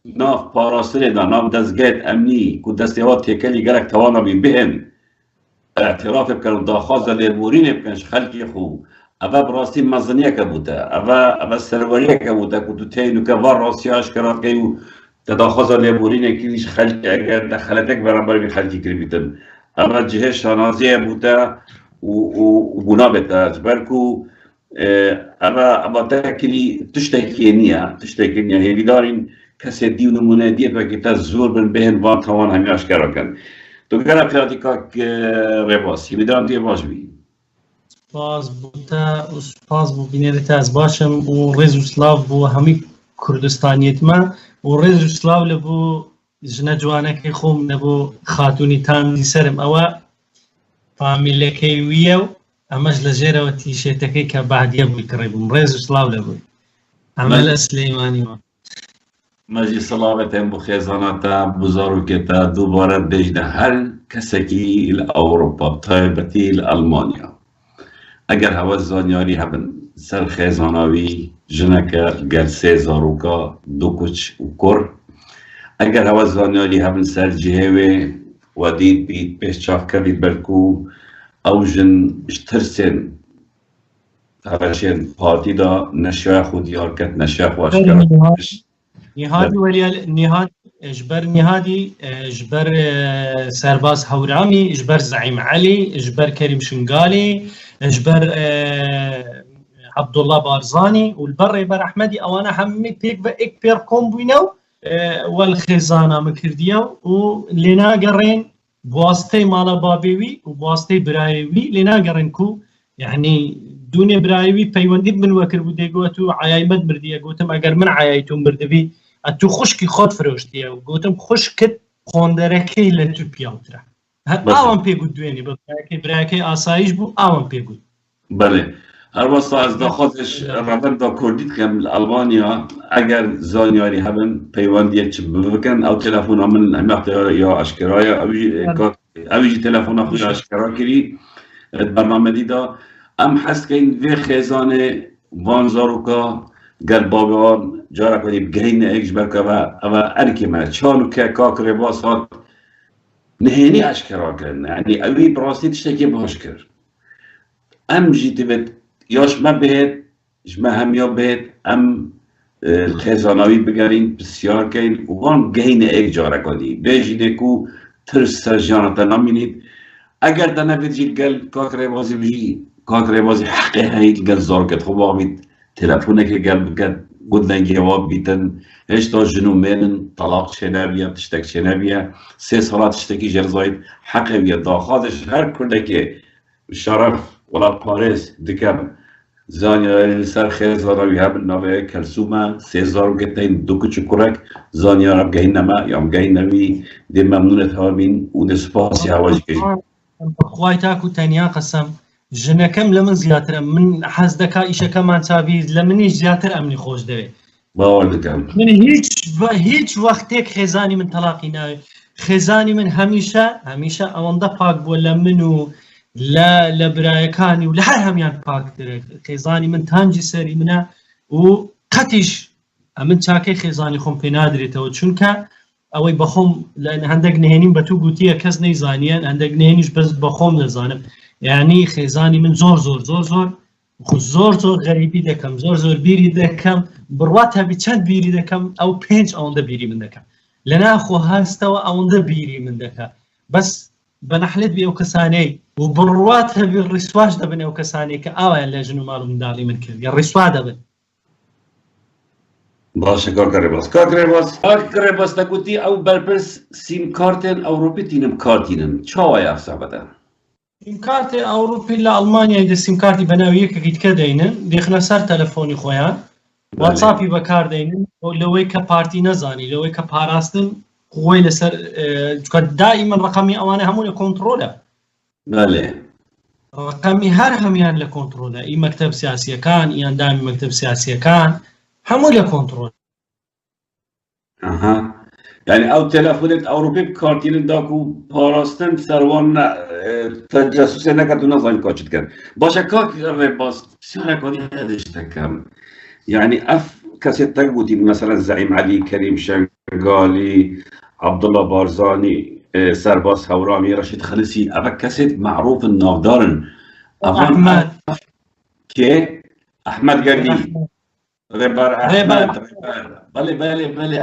ناف پاراستنی دا ناف دستگاه امنی که دستیوات تکلی گرک توانا بین بهن اعتراف بکن داخواست لیبورین بکنش خلقی خوب اول براستی مزنیه که بوده اول سروریه که بوده که تو تینو که وار راستی آشکرات که تداخواست لیبورین کیش خلقی اگر دخلتک برانبار بی خلقی کری بیتن اول جهه شانازیه بوده و بنا بده برکو اما تاكلي تشتكي نيا هي دارين كسدي ونمونه ديت وقت الزور بن بهن وان توان هم اشكرا كان تو غير بياتيكا ريباس يبدان دي باجبي باز بوتا باز بو بينيت از باشم و ريزوسلاف بو همي كردستانيت ما و ريزوسلاف لبو جنا جوانك خوم نبو خاتوني تام دي سرم او فاميلي كيويو اماش لجيرا وتيشيتكي كبعد يبوي قريب ريز سلاو لبوي عمل سليماني ماجي صلابتين بو خيزاناتا بزاروكتا دوباره بجده هر كسكي الاوروبا بطيبتي الالمانيا اگر هوا زانياري هبن سر خيزاناوي جنكا قل سيزاروكا دوكوش وكور اگر هوا زانياري هبن سر جهوي وديد بيت بيش شاف كبيد بركو او جن اشترسن هرشين بارتي دا نشاء خود ياركت نشاء خواشكرا نهادي ولي نهاد اجبر نهادي اجبر سرباز هورامي اجبر زعيم علي اجبر كريم شنقالي اجبر عبد الله بارزاني والبر يبر احمدي اوانا همي بيك باكبر كومبينو والخزانه مكرديو ولنا قرين بواسطه مالا بابيوي وبواسطه برايوي لنا قرنكو يعني دنيا برايوي بيوندي من وكر بودي قوتو عيايمد مرديه قوتم اگر من عيايتو مردبي اتو خشكي خود فروشتيه وقوتم خشكت خوندركي لتو بيوترا اوان بيقود دويني برايكي آسايش بو اوان بيقود بله هر واسطه از داخلش رابط دا کردید که البانیا اگر زانیاری هبن پیوندیه چه بکن او تلفون همون همه یا اشکرای اویجی تلفون خوش اشکرا کری برنامه دیدا ام حس که این وی خیزانه وانزاروکا گر بابیان جارا کنی بگهین ایکش برکه و ارکی من چانو که کاکره باس هات نهینی اشکرا کرن یعنی اوی براستی تشتکی باش کرد ام جیتی یاش ما بهت ما هم یا بهت ام خزانوی بگرین بسیار کن وان گهین ایک جاره کدی بیجیده کو ترس سرجانتا نمینید اگر دا نبید گل کاکره بازی بجی کاکره بازی حقی هایید گل زار کد خوب آمید تلفونه که گل بکد گودن جواب بیتن هشتا جنو میرن طلاق چنه بیا تشتک چنه بیا 3 سالات تشتکی جرزاید حقی بیا داخادش هر کرده که شرف ولا باريس دكاب زانيا سر خيزاروي هاب النوبه كلسوما سيزارو جتين دوكو تشكرك زانيا رب جهنما يوم جهنمي دي ممنونة هامين ودسباسي هواج كي خوايتاكو تانيا قسم جنكم لمن زياتر من حزدكا ايشا كمان تابيز لمن زياتر امني خوش دوي باوردكم من هيج وقتك خزاني من طلاقي ناوي خزاني من هميشه اوندا باك بولا منو لا لبرايكاني ولا هميان باكتر خيزاني من تانجي سري منا وقتش من تاكي خيزاني خم بنادري تو چونكا اوي بخوم لان عندك نهينين بتو قوتيه كز نيزانيان عندك نهينيش بس بخوم نزانم يعني خيزاني من زور زور زور زور زور زور غريبي دكم زور زور بيري دكم برواتها بچند بيري دكم او 5 اونده بيري من دكم لنا خو هاستوا اونده بيري من دكم بس بنحلت بيو كساني وبرواتها بالرسواج دبن او كساني كاوا اللي جنو مالو من دالي من كل الرسوا دبن باشه کار باس تکوتی او برپرس سیم کارتن اوروبیتینم کارتینم چاوای افسابده سیم کارت اوروبی لالمانيا اذا سیم کارتي بناويه كيت كدينن ديخنا سر تلفوني خويا واتسابي بكار دينن لو هيك بارتي نزاني لو هيك باراستن قوي لسر دائما رقمي اوانه همون كنترولا بله رقمي هر هميان لكنترولا اي مكتب سياسي كان اي اندامي مكتب سياسي كان همون لكنترول اها يعني او تلفونت اوروبي بكارتين داكو باراستن سروان تجسس نكدو نزان كاچت كان باشه كاك باس بسيار كوني هدش تكم يعني اف كاسيت تقبوتي مثلا الزعيم علي كريم شنقالي عبد الله بارزاني سرباس هورامي رشيد خليسي أبا كاسيت معروف النافدارن احمد كي أحمد قردي ريبر ريبر. أحمد ريبر بلي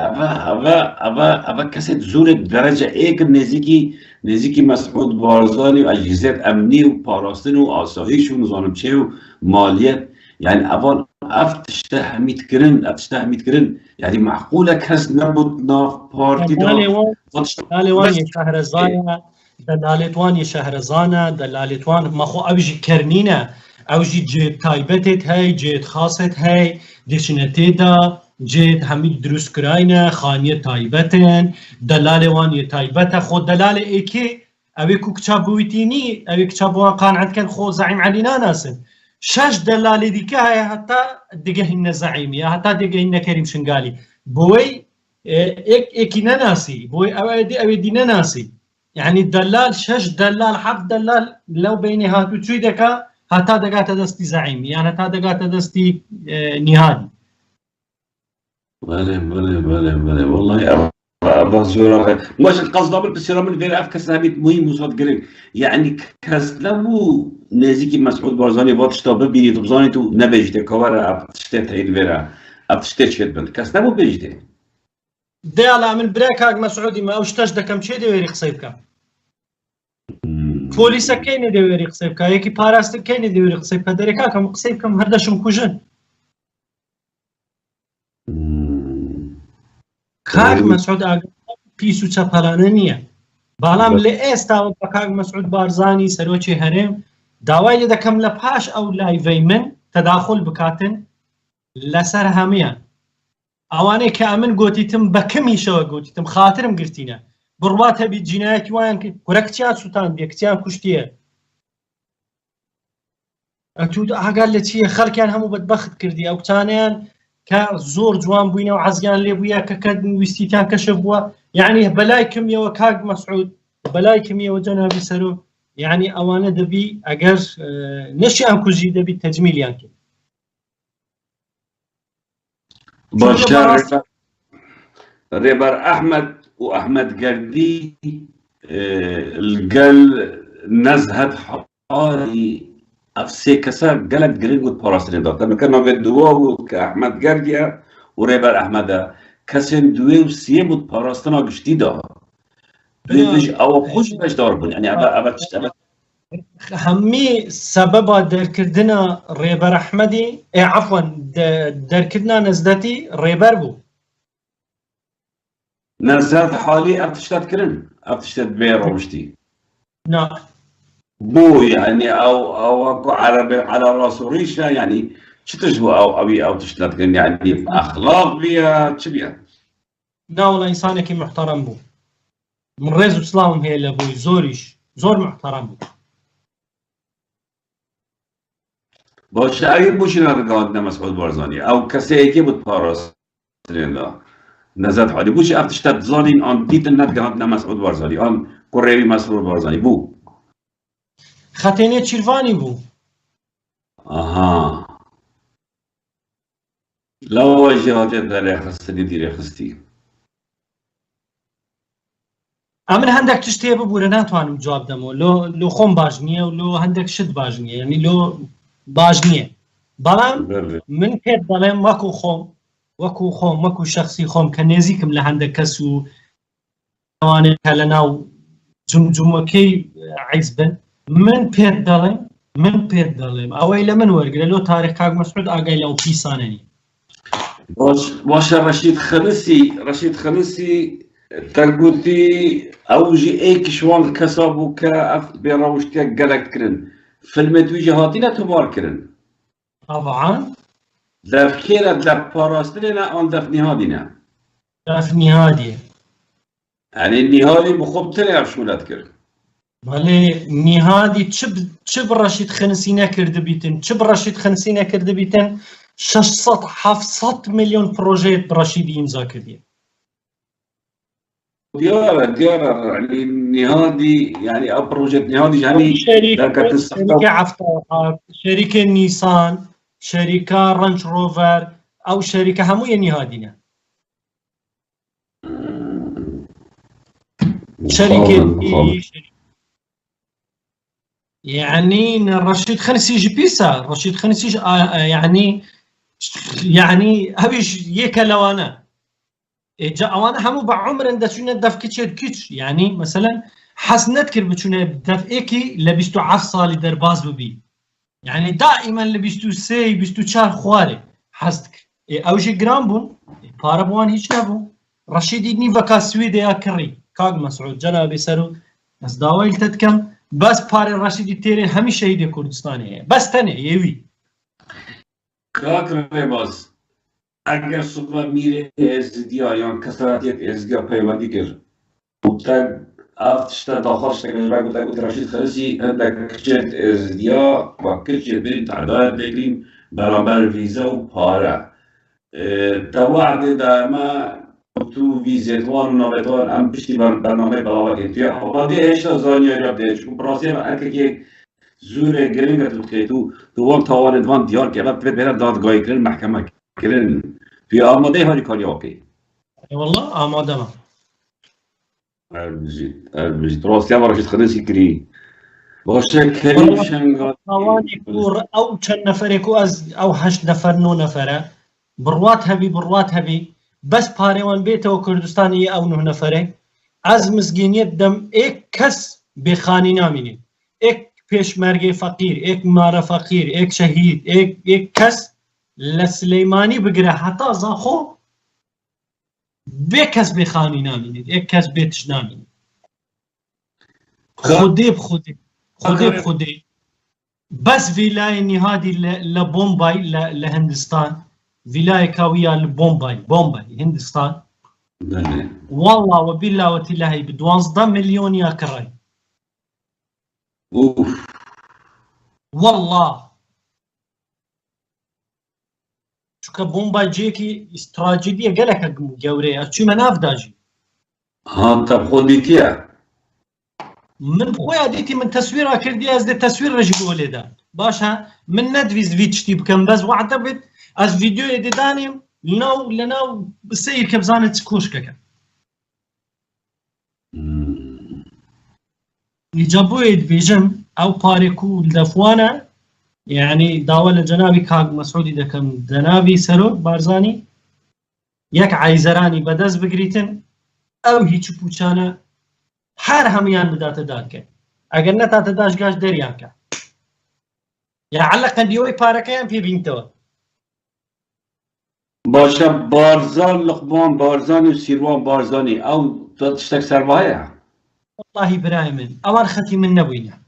أبا كاسيت زورت درجة إيك نزيكي مسعود بارزاني وأجهزات أمني وباراستن وآسایش ونظام چه وماليات يعني أبان أفتشته ميتكرن يعني معقولة كاس نبض ناف بارتي دالوان شهرزانه دلالتوان شهرزانه دلالتوان مخو اوجي كرنينه اوجي جيت تايبتت هاي جيت خاصت هاي ديشنتي دا جيت حميد دروس كراينه خانيه تايبتن دلالوان تايبته خود دلال ايكي اوي كوكتشابويتيني اوي كتشابوان قانعت كان خو زعيم علينا ناسن شاش دلالي ديك هاي حتى دقهن زعيمي حتى دقهن كريم شنقالي بوي ايكينا ناسي بوي اوي ناسي يعني الدلال شاش دلال حب دلال لو بيني هاتو تشوي دكا حتى دقات دستي زعيمي يعني حتى دقات دستي نهادي بله والله أبا زورا مش القصد قبل بس من غير أفكار ساميت مهم وصوت قريب يعني كسلمو نزيكي مسعود بارزاني باتشتا ببيني تبزاني تو نبجده كوارا أبتشتت عيد فيرا أبتشتت شد بند كسلمو بجده دي على من براكاك مسعودي ما أوشتاش دكم شي دي ويري قصيبكا بوليسا كيني دي ويري قصيبكا يكي باراست كيني دي ويري قصيبكا دريكاكم قصيبكم هردشم كوجن كاك مسعود آقا بيسو چپلانه بەڵام لە ئێستا بە کاک مەسعود بارزانی سەرۆکی هەرێم داوای لێ دەکەم لە پاش ئەو لایڤەی من تەداخل بکاتن لەسەر هەمویان ئەوانەی کە ئەمن گۆتیتم بە کەمیشەوە گۆتیتم خاترم گرتینە بڕواتە بیت جینایەتی وایان کرد کورە کچیان سووتاندیە کچیان کوشتیە ئەتوود ئاگال لە چییە خەڵکیان هەموو بەدبەخت کردی ئەو کچانیان کە زۆر جوان بووینە و حەزیان لێ بوویە کە ویستیتیان کەشف بووە يعني بلاي كمية وكاك مسعود بلاي كمية وجنابي سرو يعني أوانا دبي أجر نشي أم كوزي دبي تجميل يعني باشا ريبر أحمد وأحمد قردي القل نزهت حقاري أفسي كسر قلت قرين قد باراسترين دار طبعا كانوا بدوه كأحمد قردي وريبر أحمد کسیم دوی و سیه بود پاراستنا گشتی دا دویش او خوش بش دار بود یعنی اول همی سبب درکردن ریبر احمدی عفوا درکردن نزدتی ریبر بو نزدت حالی ارتشتت کرن ارتشتت بیر روشتی نه بو يعني او على راس ريشه يعني شتجبو او تشتت كن يعني اخلاق بيها تشبيها لا والله انسانك محترم بو من ريز اسلام هي لابوي زوريش زور محترم بو باشه اگه بوشی نرگاد مسعود بارزانی او کسی که بود پاراس نزد حالی بوشی افتشتت زانین آن دیدن نرگاد مسعود بارزانی آن قریبی مسعود بارزانی بو خطینه چیروانی بو آها لو وجهات داره خستی دیره خستی امن هندك تشتي ببوره ناتوانم جواب دمو لو خۆم باش نییە و لو هەندێک شت باش نییە یعنی لو باش نییە بەڵام من پێت دەڵێم وەکو خۆم وەکو شخصی خۆم کە نێزیکم لە هەندێک کەس و ئەوانەیە کە لە ناو جومجومەکەی عیز بن من پێت دەڵێم ئەوەی لە من وەرگرە لۆ تاریخ کاک مەسعود ئاگای لەو پیسانە نیە باشا رشيد خليسي تلقوتي اوجي ايك شوان كسابو كاف بيروشتك قلق كرن فيلم توجهاتينا تبار كرن طبعا دفكيرة دفاراستنا ان دفنهادينا دفنهادي يعني النهادي بخبتنا بشولات كرن مالي نهادي تشب رشيد خنسينا كرد بيتن 600-700 مليون بروجي برشيدي امضا كردي ديارة يعني نهادي يعني بروجي نهادي يعني شركة عفتاقات شركة نيسان شركة رانج روفر او شركه همو نهادينا شركه يعني رشيد خنسيج بيسا رشيد خنسيج يعني هبيش يك لوانا جا وانا همو بعمر اندسونا دف كيتش يعني مثلا حسنت كر بتشونا دف ايكي لبستو 10 صالي درباز ببي يعني دائما لبستو سي بستو چار خواري حسك او جي جرام بون باربوان هيش نبو رشيد ابني بكا سويدي اكري كاغ مسعود جنابي سرو بس داويل تتكم بس بار رشيد تيري همي شهيد كردستاني بس تنه يوي كاكري باز اگر صبح میره ازدیا یا کسرت یک ازدیا پیوندی کرد بودتگ افتشتا داخلش تکنش باید بودتگ بود رشید خلصی اندک کچت ازدیا و کچت بریم تعداد بگیریم برابر ویزا و پاره توعد دائما تو ویزیتوان و نویتوان هم پشتی برنامه بلاوه که توی حواده هشتا زانیا جاب دیگه چون پراسی هم اکر که زور گرینگ تو که تو وان تاوان وان دیار که بعد برد دادگاهی کرن محکمه کرن توی آماده هاری کاری اوکی والله آماده ما البجید راستی هم راشد خدنسی کری باشه کریم شنگاد توانی کور او چند نفره کو از او 8 نفر 9 نفره بروات هبی بس پاروان بیت و کردستانی او 9 نفره از مسگینیت دم ایک کس بخانی نامینی ایک پیشمرگ فقیر ایک مار فقیر ایک شهید ایک کس لسلیمانی بگره حتی زاخو بکس بخانی نامینید ایک کس بیتش نامینید خودی بس ویلای نهادی لبومبای لهندستان ویلای کاویا لبومبای هندستان والله وبالله وتالله ب 12 مليون يا كراي والله شو بومبا جيكي استراتيجيه قالك جوري شو مناف داجي ها طب خوديتيا من خويا ديتي من تصويرها كردي از تصوير رجل ولدا باشا من ندفيز فيتشتي بكم بس واعتبت از فيديو يداني لناو بسير كبزانه تكوشكك يجابوي ديفيجن او باريكو لفوانا يعني داول جنابي كاغ مسعودي دكم جنابي سرو بارزاني يك عايزراني بدز بقريتن او هيچ پوچانا هر هميان بدات داك اگر نتا تداش گاش درياكا يا علق ديوي باركيان في بنتو باشه بارزان لقمان بارزاني وسيروان بارزاني او تشتك سروايا والله برايمن اوان ختي من نبوينا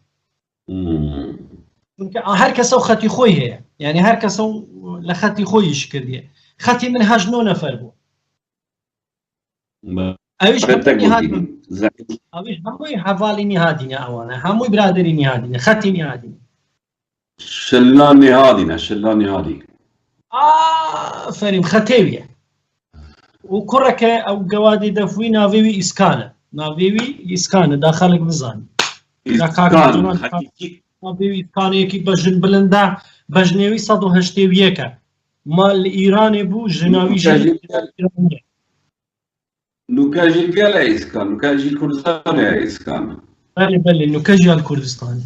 هر کسو خطی خوی هست یعنی هر کسو لخطی خویش کردیه خطی من هجنو نفر بو اویش هموی حوالی نهادینه اوانه هموی برادری نهادینه خطی نهادینه شلان نهادی فریم خطیویه و کرکه او قوادی دفوی ناویوی اسکانه داخلك بزانی اسکان حقیقی كانيكي بجن بلندا بجنوي 181 مال ايراني بو جناوي نوكاجي قال اسكان نوكاجي الكردستان اسكان بل نوكاجي الكردستان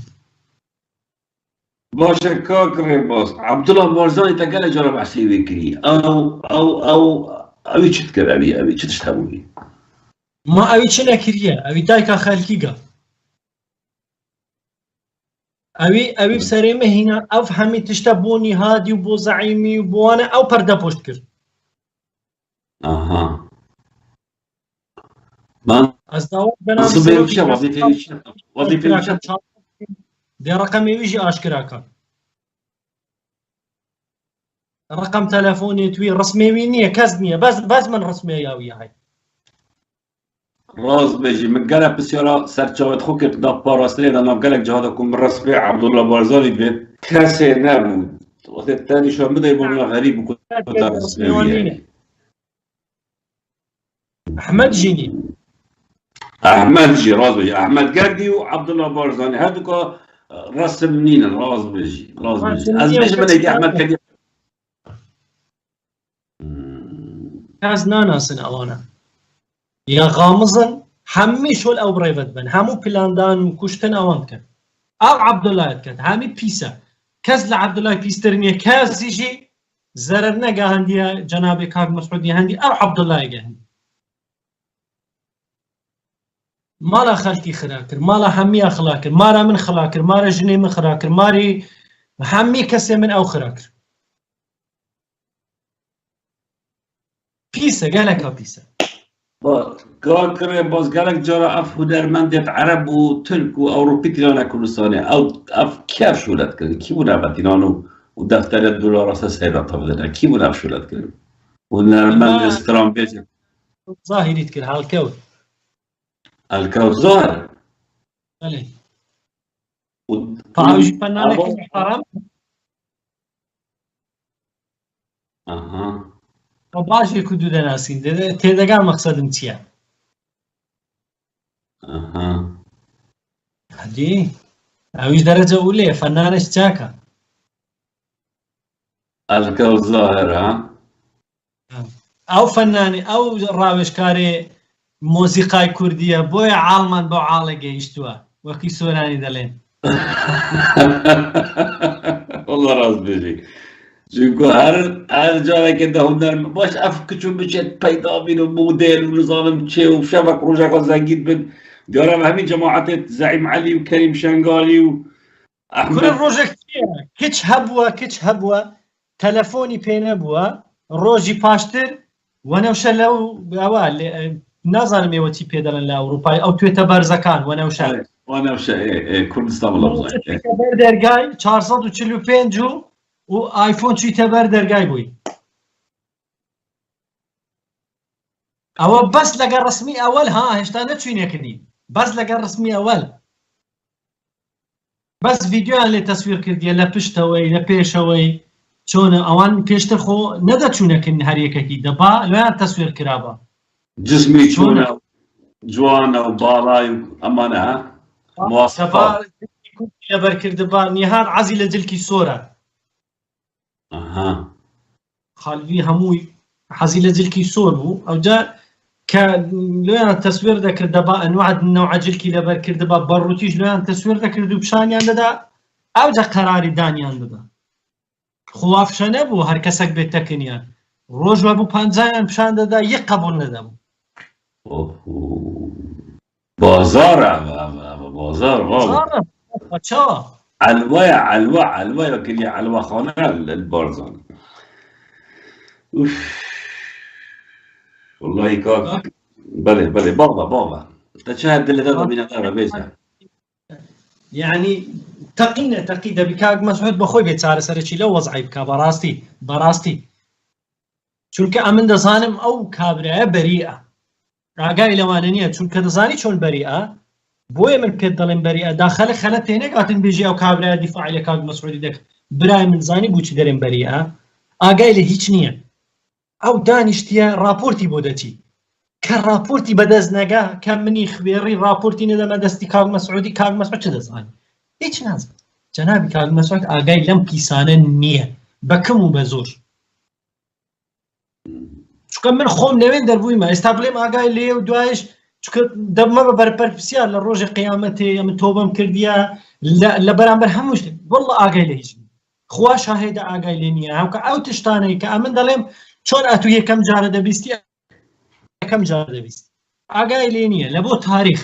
باشا كاكري باص عبد الله بارزاني تقال جرب عسيري كري او ابي تشتكر ابي تشتهوي ما ابي تشنكريا ابي تايكا خالكيغا اوی بسرمه هنا افهمی تشتبوني هادي وبو زعيمي وبوانا او بردا بوشت كر اها من از داوت بنا وظيفه دي رقمي ويجي اشكرا كان رقم تلفوني توي رسمي وينيه كزنيه بس من رسمي ياوي هاي راز بيجي مقالة بسيارة سرچاوت خوك دا باراستري دا نبقالك جهادكم رسبي عبد الله بارزاني بيت كاسي نابود وقت الثاني شو بدا يبون غريب وكنت رسمي احمد جيني احمد جي راز بيجي احمد قردي وعبد الله بارزاني هذوك رسم منين راز بيجي از بيجي من يدي احمد كدي کەس ناناسن ئەوانە یا غامزن هەمیشۆل ئەو بڕێڤەت بن هەموو پلاندان و کوشتن ئەوان کرد ئەو عەبدوڵایەت کرد هەمی پیسە کەس لە عەبدوڵای پیستر نییە کەسیشی زەرەر نەگا هەندیە جەنابێ کاک مەسعودی هەندی ئەو عەبدوڵای گەهەندی مالا خەڵکی خرا کرد مالا هەمیە خلا کرد مارە من خلا کرد مارە ژنێ من خرا کرد ماری هەمی کەسێ من ئەو خرا کرد پیسە گەلێکە پیسە كاكر باز قالك جرى اف هنرمندت عرب وترك واوروبي تلانا كردستاني او اف كيف شولت كده كي بنا بتينانو ودفتر الدولار اساس هيدا طبعا كي بنا شولت كده هنرمند استرامبيج ظاهري تكل هالكوت الكوت ظاهر بله طاوش فنانك محترم اها باشی کدو دەناسین تێدەگا مەقسەدم چییە هەدی ئەویش دەرەجە و لێ فەنانش چاکە الكوت ظاهر ئەو فەنانی ئەو ڕاوێژکارێ مۆزیقای کوردیە بۆیە عاڵمان بۆ عاڵە گەیشتووە وەکی سۆرانی دەڵێن والله راس بيجي چونکو هر جایی که ده هنر باش اف کچون بچه پیدا بین و مدل و نظام چه و شبک روژه که زنگید بین دیارم همین جماعت زعیم علی و کریم شنگالی و احمد روژه کچ هبوه تلفونی پی نبوه روژی پاشتر ونوشه لو اول نظرم ایوتی پیدلن لأوروپای او تویتا برزکان ونوشه کردستان الله بزنید درگای 445 و آیفون چی تبر درگای بوی او بس لقى رسمي اول ها هشتا نتشوين يكدي بس لقى رسمي اول بس فيديو اللي تصوير كردي لا بشتوي لا بيشوي شون اوان بيشتر خو ندا تشونكن هريككي دبا لا تصوير كرابا جسمي تشونه جوانا وبالاي امانه مواصفات لبر كردبا نهار عزيله جلكي صوره خالوی هەمووی حەزی لە جلکی سۆر بوو ئەوجا کە لۆیان تەسوێر دەکرد دەبا ئەنواع نەوع جلکی لەبەر کردبا بەڕووتیش لۆیان تەسوێر دەکرد و پیشانیان دەدا ئەوجا قەراری دانیان دەدا خوافشە نەبوو هەر کەسێک بێت تەکنیان ڕۆژ بوو پانجایان پیشان دەدا یەک قبول نەدەبوو بازار چاوە علوة وكل علوة خانة البارزان والله كاك بله بابا تشاهد اللي هذا من هذا بيسا يعني تقي دبي كاك مسعود بخوي بيت سارة سرتشي لو وضعي بكا براستي چونك امن دزانم او كابرا بريئة راقاي لوانانية چونك دزاني چون بريئة بوي من پێت دەڵێن بەریئە داخەلە خەلە تێنێک هاتن بێژی ئەو کابرایە دیفاعی لە کاک مەسعودی دەکرد برای من زانی بووچی دەرێن بەریئە ئاگای لە هیچ نییە ئەو دانیشتیە راپۆرتی بۆ دەچی کە راپۆرتی بەدەست نەگا کە منی خوێڕی راپۆرتی نەدەمە دەستی کاک مەسعودی کاک مەسعود چ دەزانی هیچ نازانێت جەنابی کاک مەسعود ئاگای لەم پیسانە نییە بەکەم و بە زۆر چونکە من خۆم لەوێن دەربوویمە ئێستا بڵێم ئاگای لێ و دوایش چونکە دەبمە بە بەرپەرپرسیار لە ڕۆژی قیامەتێ من تۆبەم کردیە لە بەرامبەر هەموو شتێک وەڵڵا ئاگای لە هیچ خوا شاهێدە ئاگای لێ نییە هەوکە ئەو تشتانەی کە ئەمن دەڵێم چۆن ئەتوو یەکەم جارە دەبیستی یەکەم جارە دەبیست ئاگای لێ نییە لە بۆ تاریخ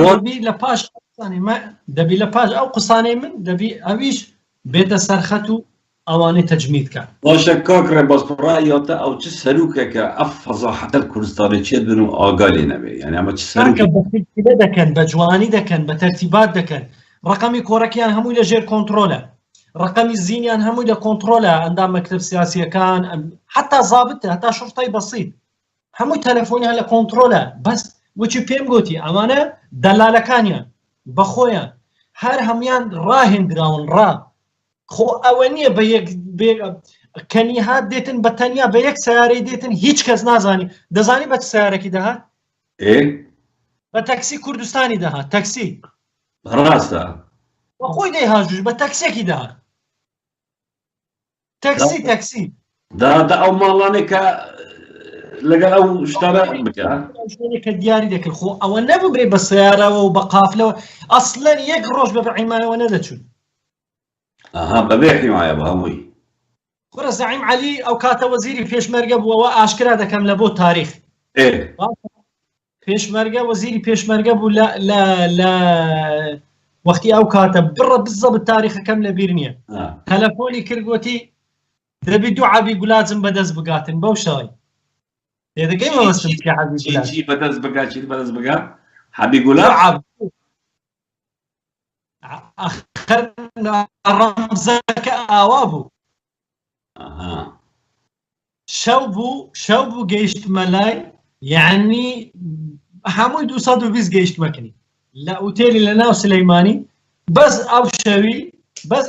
دەبی لە پاش دەبی لە پاش ئەو قسانەی من دەبی ئەویش بێتە سەرخەت و اواني تجميد كان باشا كاكرا بس براياته او تش سلوكك افضل حتى الكردستاني تشد بنو اقالي نبي يعني اما تش سلوك ده كان بجواني ده كان بترتيبات ده كان رقمي كوركيان همو الى جير كنترولا رقمي الزينيان همو الى كنترولا عندما مكتب سياسي كان حتى ضابط حتى شرطي بسيط همو تلفوني على كنترولا بس وچی پێم گوتی ئەمانە دەلالەکانیان بەخۆیان هەر هەمویان ڕاهێنراون ڕا خۆ ئەوە نییە بە یەک کەنیهات دێتن بە تەنیا بە یەک سیارەی دێتن هیچ کەس نازانی دەزانی بە چ سیارێکی دەهات بە تەکسی کوردستانی دەهات تەکسی ڕاستە بە خۆی دەیهاژوش بە تەکسێکی دەهات تەکسی دا او مالانك لقى او اشترى بك شوونێکە دیاری دەکرد خۆ ئەوە نەببرێ بە سیارەوە و بە قافلەوە ئەسڵەن یەک ڕۆژ بە عیمایەوە نەدەچوون. اها ببيحي معايا بهموي خۆرە زەعیم عەلی ئەو کاتە وەزیری پێشمەرگە بووەوە ئاشکرا دەکەم لە بۆ تاریخ. ايه پێشمەرگە وەزیری پێشمەرگە بوو لە وەختی ئەو کاتە بڕە بزەبت تاریخەکەم لە بیر نییە. تەلەفۆنی کردگوتی دەبی دوو عەبی گولاجم بەدەست بگاتن بەو شەوەی. دەگەی مەوەستم کە عەبی گولاج. چی بەدەست بگا چی بەدەست بگا؟ حەبی گولاج؟ ئەخەر ڕەمزەکە ئاوا بوو. شەو بوو گەیشتمە لای یعنی هەمووی 220 گەیشتمەکنی لە ئوتێلی لە ناو سلەیمانی بەس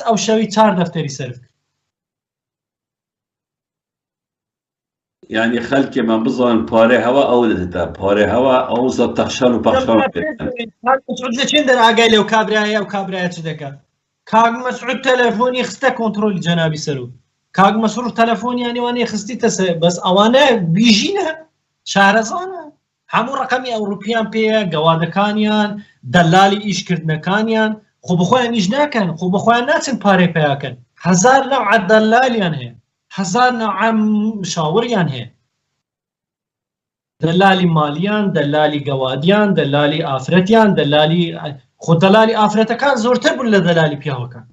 ئەو شەوی 4 دەفتەری سەرف. يعني خلكي ما بظن باري هوا او دتا باري هوا او زت تخشل وبخشل مسعود لچین در ئاگای لەو کابرایە ئەو کابرایە چ دەکات؟ کاک مەسعود تەلەفۆنی خستە کۆنتڕۆلی جەنابی سەرۆک. کاک مەسعود تەلەفۆنیانی وانەیە خستیتە سەر بەس ئەوانە بیژینە شارەزانە هەموو ڕقەمی ئەوروپیان پێیە گەوادەکانیان دەلالی ئیشکردنەکانیان خۆ بخۆیان نیش ناکەن خۆ بخۆیان ناچن پارەی پێیاکەن 1000 نەوع دەلالیان هەیە 1000 نەوع مشاوریان هەیە دەلالی مالیان دەلالی گەوادیان دەلالی ئافرەتیان دەلالی خۆ دەلالی ئافرەتەکان زۆرتر بوون لە دەلالی پیاوەکان.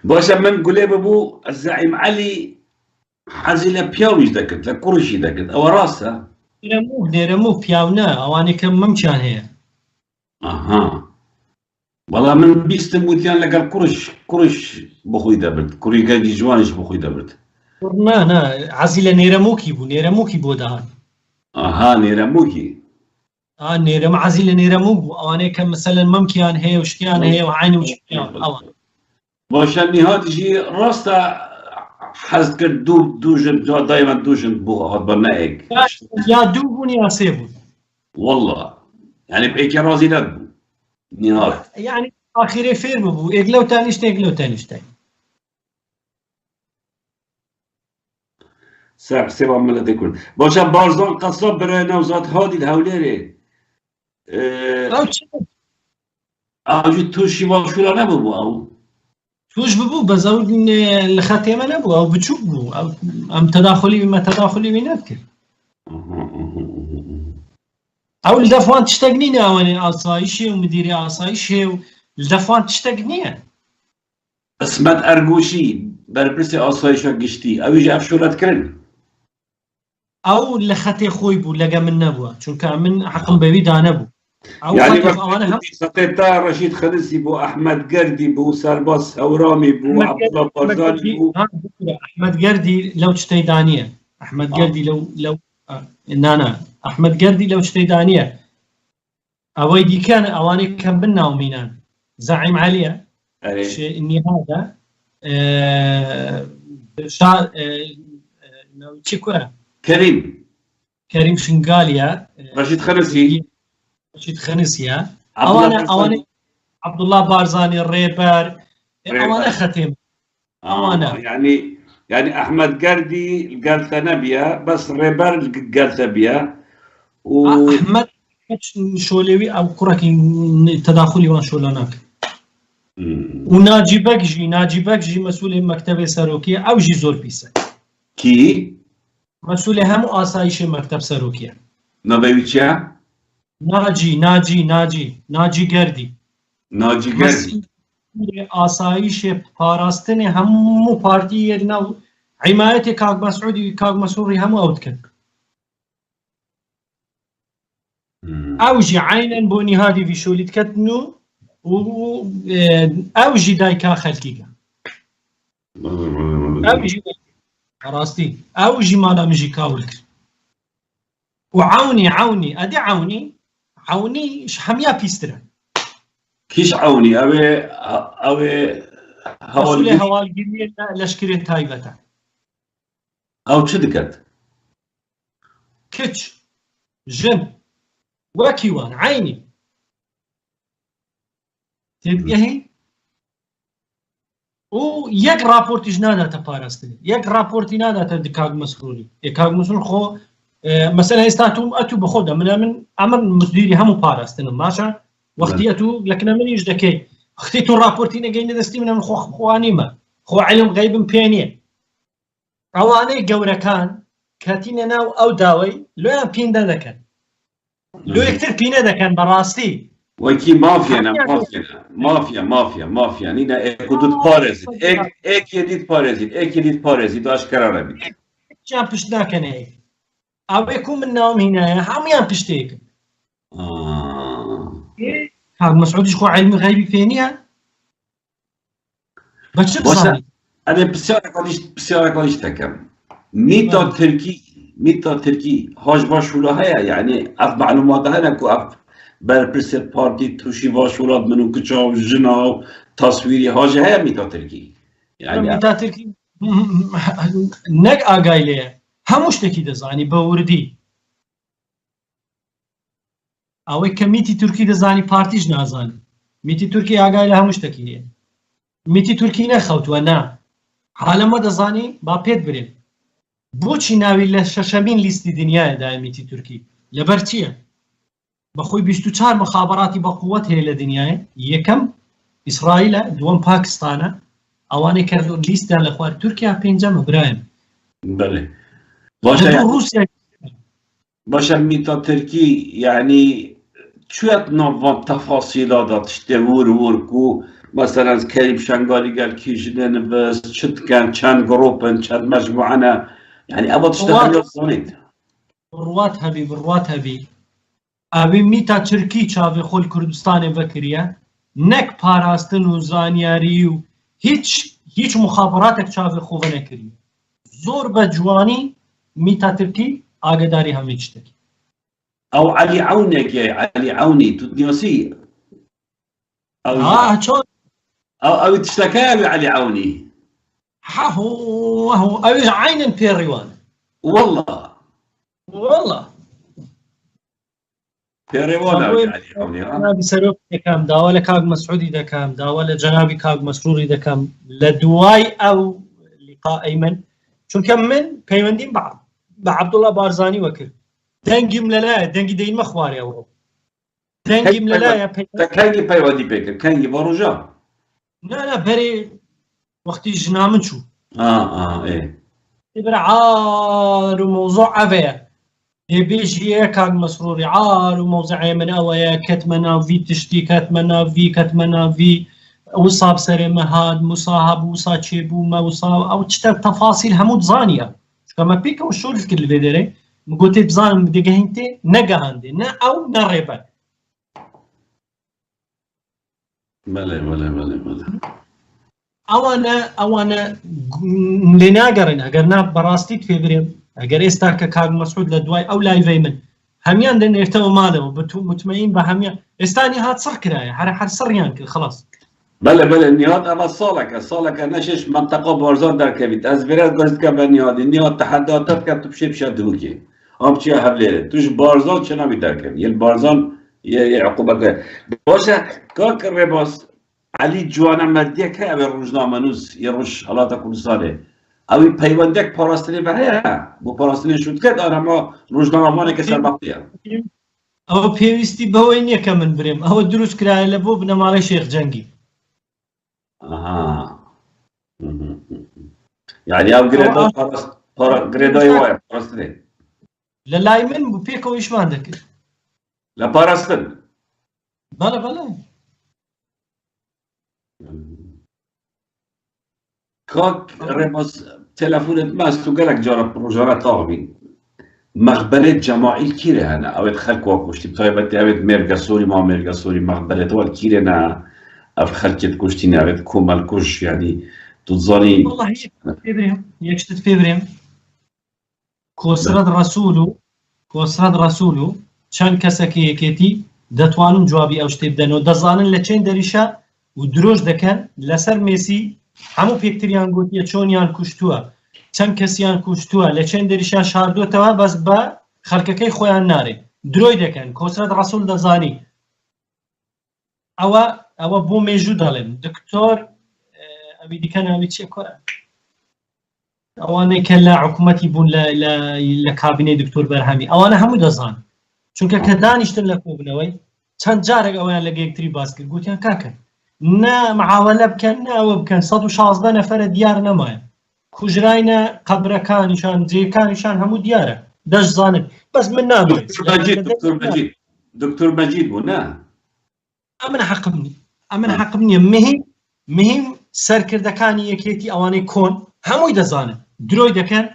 باشە من گولێ ببوو الزعيم علي حەزی لە پیاویش دەکرد لە کوڕیشی دەکرد ئەوە ڕاستە؟ نێرەموو پیاو نە ئەوانەی کە مەمچیان هەیە. بەڵام من بیستم وتیان لەگەڵ کوڕش بخۆی دەبرد کوڕیگەری جوانیش بخۆی دەبرد. نا حەزی لە نێرەمووکی بوو نێرەمووکی بۆ داهات. نێرەمووکی نێرەمە حەزی لە نێرەموو بوو ئەوانەیە کە مەسەلەن مەمکیان هەیە و شتیان هەیە و عینی وشتیان ئەوان. باشە نهاتیژی ڕاستە حەز کرد دووژن دایما دووژن بوو هات بە نایەک یا دوو بوون یا سێ بوون. والله يعني بێکی ڕازی نەبوو نهات يعني ئاخیرێ فێر ببوو ئێک لەو تانیشتە ئێک لەو تانیشتە. سێبا مەلە دەکرد باشە بارزان قەساب بەرای نەوزاد هادی هەولێرێ ئاژی تووشی باشوورە نەبوو ئەو توش ببوو بەس ئەو لە خەتێمە نەبوو ئەو بچووک بوو ئەم تەداخلی وی نەکرد. ئەو لە دەفوان تشتێک نینە ئەوانێ ئاسایشێ و مدیری ئاسایشێ و لە دەفوان تشتێک نییە. ئەسمەت ئەرگوشی بەرپرسی ئاسایشە گشتی ئەویش ئەفشۆرەتکردن. ئەو لە خەتێ خۆی بوو لەگە من نەبووە چونکە من حەقم بەوی دا نەبوو. يعني سقيتا رشيد خليسي بو احمد قردي بو سرباس هورامي بو عبد الله بارزاني بو احمد قردي لو تشتي دانيه احمد قردي لو نانا احمد قردي لو تشتي دانيه اويدي كان اواني كان بنا ومينان زعيم عليا شيء اني هذا كريم شنقاليا رشيد خليسي رشيد خنسيا أوانا عبد الله بارزاني الريبر أوانا ختم أوانا يعني أحمد قردي قالت نبيا بس الريبر قالت بيا أحمد شولوي أو كركي تداخلي وان شولاناك وناجي بكجي مسؤول مكتب ساروكيا أو جي زور بيسا كي مسؤول هم آسايش مكتب ساروكيا نبيوتشا ناجی گردی آسایش پاراستن همو پارتی نو حمایت کاک مسعودی کاک مسعودی همو اوت کرد اوجی عینا بو نهادی وی شولید کتنو و اوجی دایکا خلقیگا اوجی راستی اوجی مالا مجی کاول کرد وعوني ادي عوني هميا بيسترا كيش عوني اوي هوالگیری لشکری تایبتا او چه دكت كتش جن وكيوان عيني تبقى هي و یەک راپۆرتیش ناداتە پاراستنی یەک راپۆرتی ناداتە کاک مەسرووری کاک مەسروور خۆ مەسەلا ئێستا ئەتوو بەخۆدا من ئەمن مدیری هەموو پاراستنم باشە وەختی ئەتوو لەکنە منیش دەکەی وەختی تۆ راپۆرتی نەگەینە دەستی منە من خۆوانیمە خۆ عیلم غەیبم پێ نییە ئەوانەی گەورەکان کاتینە ناو ئەو داوای لۆیان پیندە دەکەن لۆ یەکتر پینە دەکەن بەڕاستی وەکی مافیا نینە ئێکودت پارێزیت ئێکێدیت پارێزیت ئێکێدیت پارێزیت ئاشکرا بیت چیان پشت ناکەنێ ئەوێک و من ناوم هینایە هەمویان پشتێکن کاک مەسعودیش خۆ عیلمی غەیبی پێ نییە بە چ بزانیت ئەبێ پرسیارێکیش دەکەم میتا ترکی هاش باشوورە هەیە یعنی ئەف معلوماتە هەنە کو ئەف بەرپرسێت پارتی تووشی باشوورات من و کچا و ژنا و تاسویری هاژە هەیە میتا ترکی میتا ترکی نەک ئاگای لێیە هەموو شتێکی دەزانی بە وردی ئەوەی کە میتی تورکی دەزانی پارتیش نازانی میتی تورکی ئاگای لە هەموو شتێکی هەیە میتی تورکی نەخەوتووە نا حالەمە دەزانی با پێت برێن بۆچی ناوی لە شەشەمین لیستی دنیایەدای میتی تورکی لەبەر چییە بەخۆی 24 مخابراتی بەقووەت هەیە لە دنیایە یەکەم ئیسرائیلە دووەم پاکستانە ئەوانەی کە لیستیان لە خوار تورکیا پێنجەمە برایم رووسیا باشە میتا ترکی یعنی چوێت ناوان تەفاسیلادا تشتێ ور و مثلا کەریب شەنگالی گەل کیژنێ نبست چتکەن چەند گڕۆپن چەند مەجموعەنە يعني أبغى تشتغل صنيت بڕوات هەبی ئەوێ میتا تورکی چاوێ خۆی کوردستانی بەکریە نەک پاراستن و زانیاری و هیچ مخابراتێک چاوێ خۆڤە نەکردی زۆر بە جوانی میتا تورکی ئاگداری هەموو شتێکی ئەو عەلی عەونێکێ عەلی عەونی توتنیۆسی ئەو تشتەکەی ئەوێ عەلی عەونی هو ئەوێ عینن پێڕیوان والله جنابی سەرۆک دەکەم داوا لە کاک مەسعودی دەکەم داوا لە جەنابی کاک مەسرووری دەکەم لە دوای ئەو لیقائی من چونکە من پەیوەندیم بە عەبدوڵڵا بارزانی وەکرد دەنگیم لەلایە دەنگی دەینمە خوارێ ئەوڕۆ دەنگیم لەلایە کەنگی پەیوەندی پێکرد کەنگی بە ڕۆژە نا بەرێ وەختی ژنا من چوو برە عار و مۆزوع ئەوەیە بێژیە کاک مەسرووری عار و مۆزعێ من ئەوەیە کەتمە ناوی تشتی کەتمە ناوی وسا بسەرێ مەهات موسا هەبوو وسا چێبوو مەوسا ئەو چتە تەفاسیل هەموو دزانیە چکەمە پێکەوە شۆرت کرد لەوێ دەرێ گوتێ بزانم دەگەهێنتێ نەگەهاندێ نە ئەو نەڕێبەر ئەوانە لێ ناگەڕێن ئەگەر نا بەڕاستیت پێ برێم ئەگەر ئێستا کە کاک مەسعود لە دوای ئەو لایڤەی من هەمیان دەنێرتەوە ماڵەوە متمەین بە هەمیان ئێستانی هات سڕ کرایە هەر سڕیان کرد خلاص بله نياد أما صالك نشش منطقة بارزان در كبيت از برد قصد که به نياد تحدياتات که تو بشه بشه دوكي هم چیه حبلیه توش بارزان چنا بی در كبيت یه بارزان یه عقوبت که باشه کار کرده باز علی جوانا مردیه که اوی روزنامه نوز یه روش حالات کردستانه اوی پیوندک پاراستنی به هیا بو پاراستنی شد که داره ما روزنامه مانه که سر بقیه او پیوستی بهوی نیه که من بریم او دروس کرایه لبو بنماله شیخ جنگی يعني او گریدای وای پاراستنی للای من بو پیکو ایشمان دکر لپاراستن بله كاك رمز تلفونت ماستو قالك جارة بروجارة طاغبين مغبرة جماعي الكيرة هنا اويد خلق واكوشتي بطيبتي اويد ميرغا سوري ما ميرغا سوري مغبرة وال كيرة نا اف خلقت كوشتيني اويد كومال كوش يعني تظاني والله يكشتت فيبريم كوسرد رسولو چند کەسێکی یەکێتی دەتوانن جوابی ئەو شتێ بدەنەوە دەزانن لە چەند دەریشە و درۆژ دەکەن لەسەر مێسی هەموو پێکتریان گوتیە چۆنیان کوشتووە چەند کەسیان کوشتووە لە چەند دەریشە شاردووەتەوە بەس بە خەڵکەکەی خۆیان نارێ درۆی دەکەن کۆسرەت ڕەسوول ئەوە بۆ مێژوو دەڵێن دکتۆر ئەوی دیکە ناوی چیە کۆرە ئەوانەی کە لە حکوومەتی بوون لە کابینەی دکتۆر بەرهەمی ئەوانە هەموو دەزان چونکە کە دانیشتن لە کۆبنەوەی چەند جارێک ئەویان لە یەکتری باس کرد گوتیان کاکە نا معاوەلە بکەن ناوە بکەن 116 نەفەرە دیار نەمایە کوژراینە قەبرەکانیشان جێکانیشان هەموو دیارە دەشزانن بەس من نابێت دکتۆر مەجید بوو نا ئەمن حەقم نییە مهم سەرکردەکانی یەکێتی ئەوانەی کۆن هەمووی دەزانن درۆی دەکەن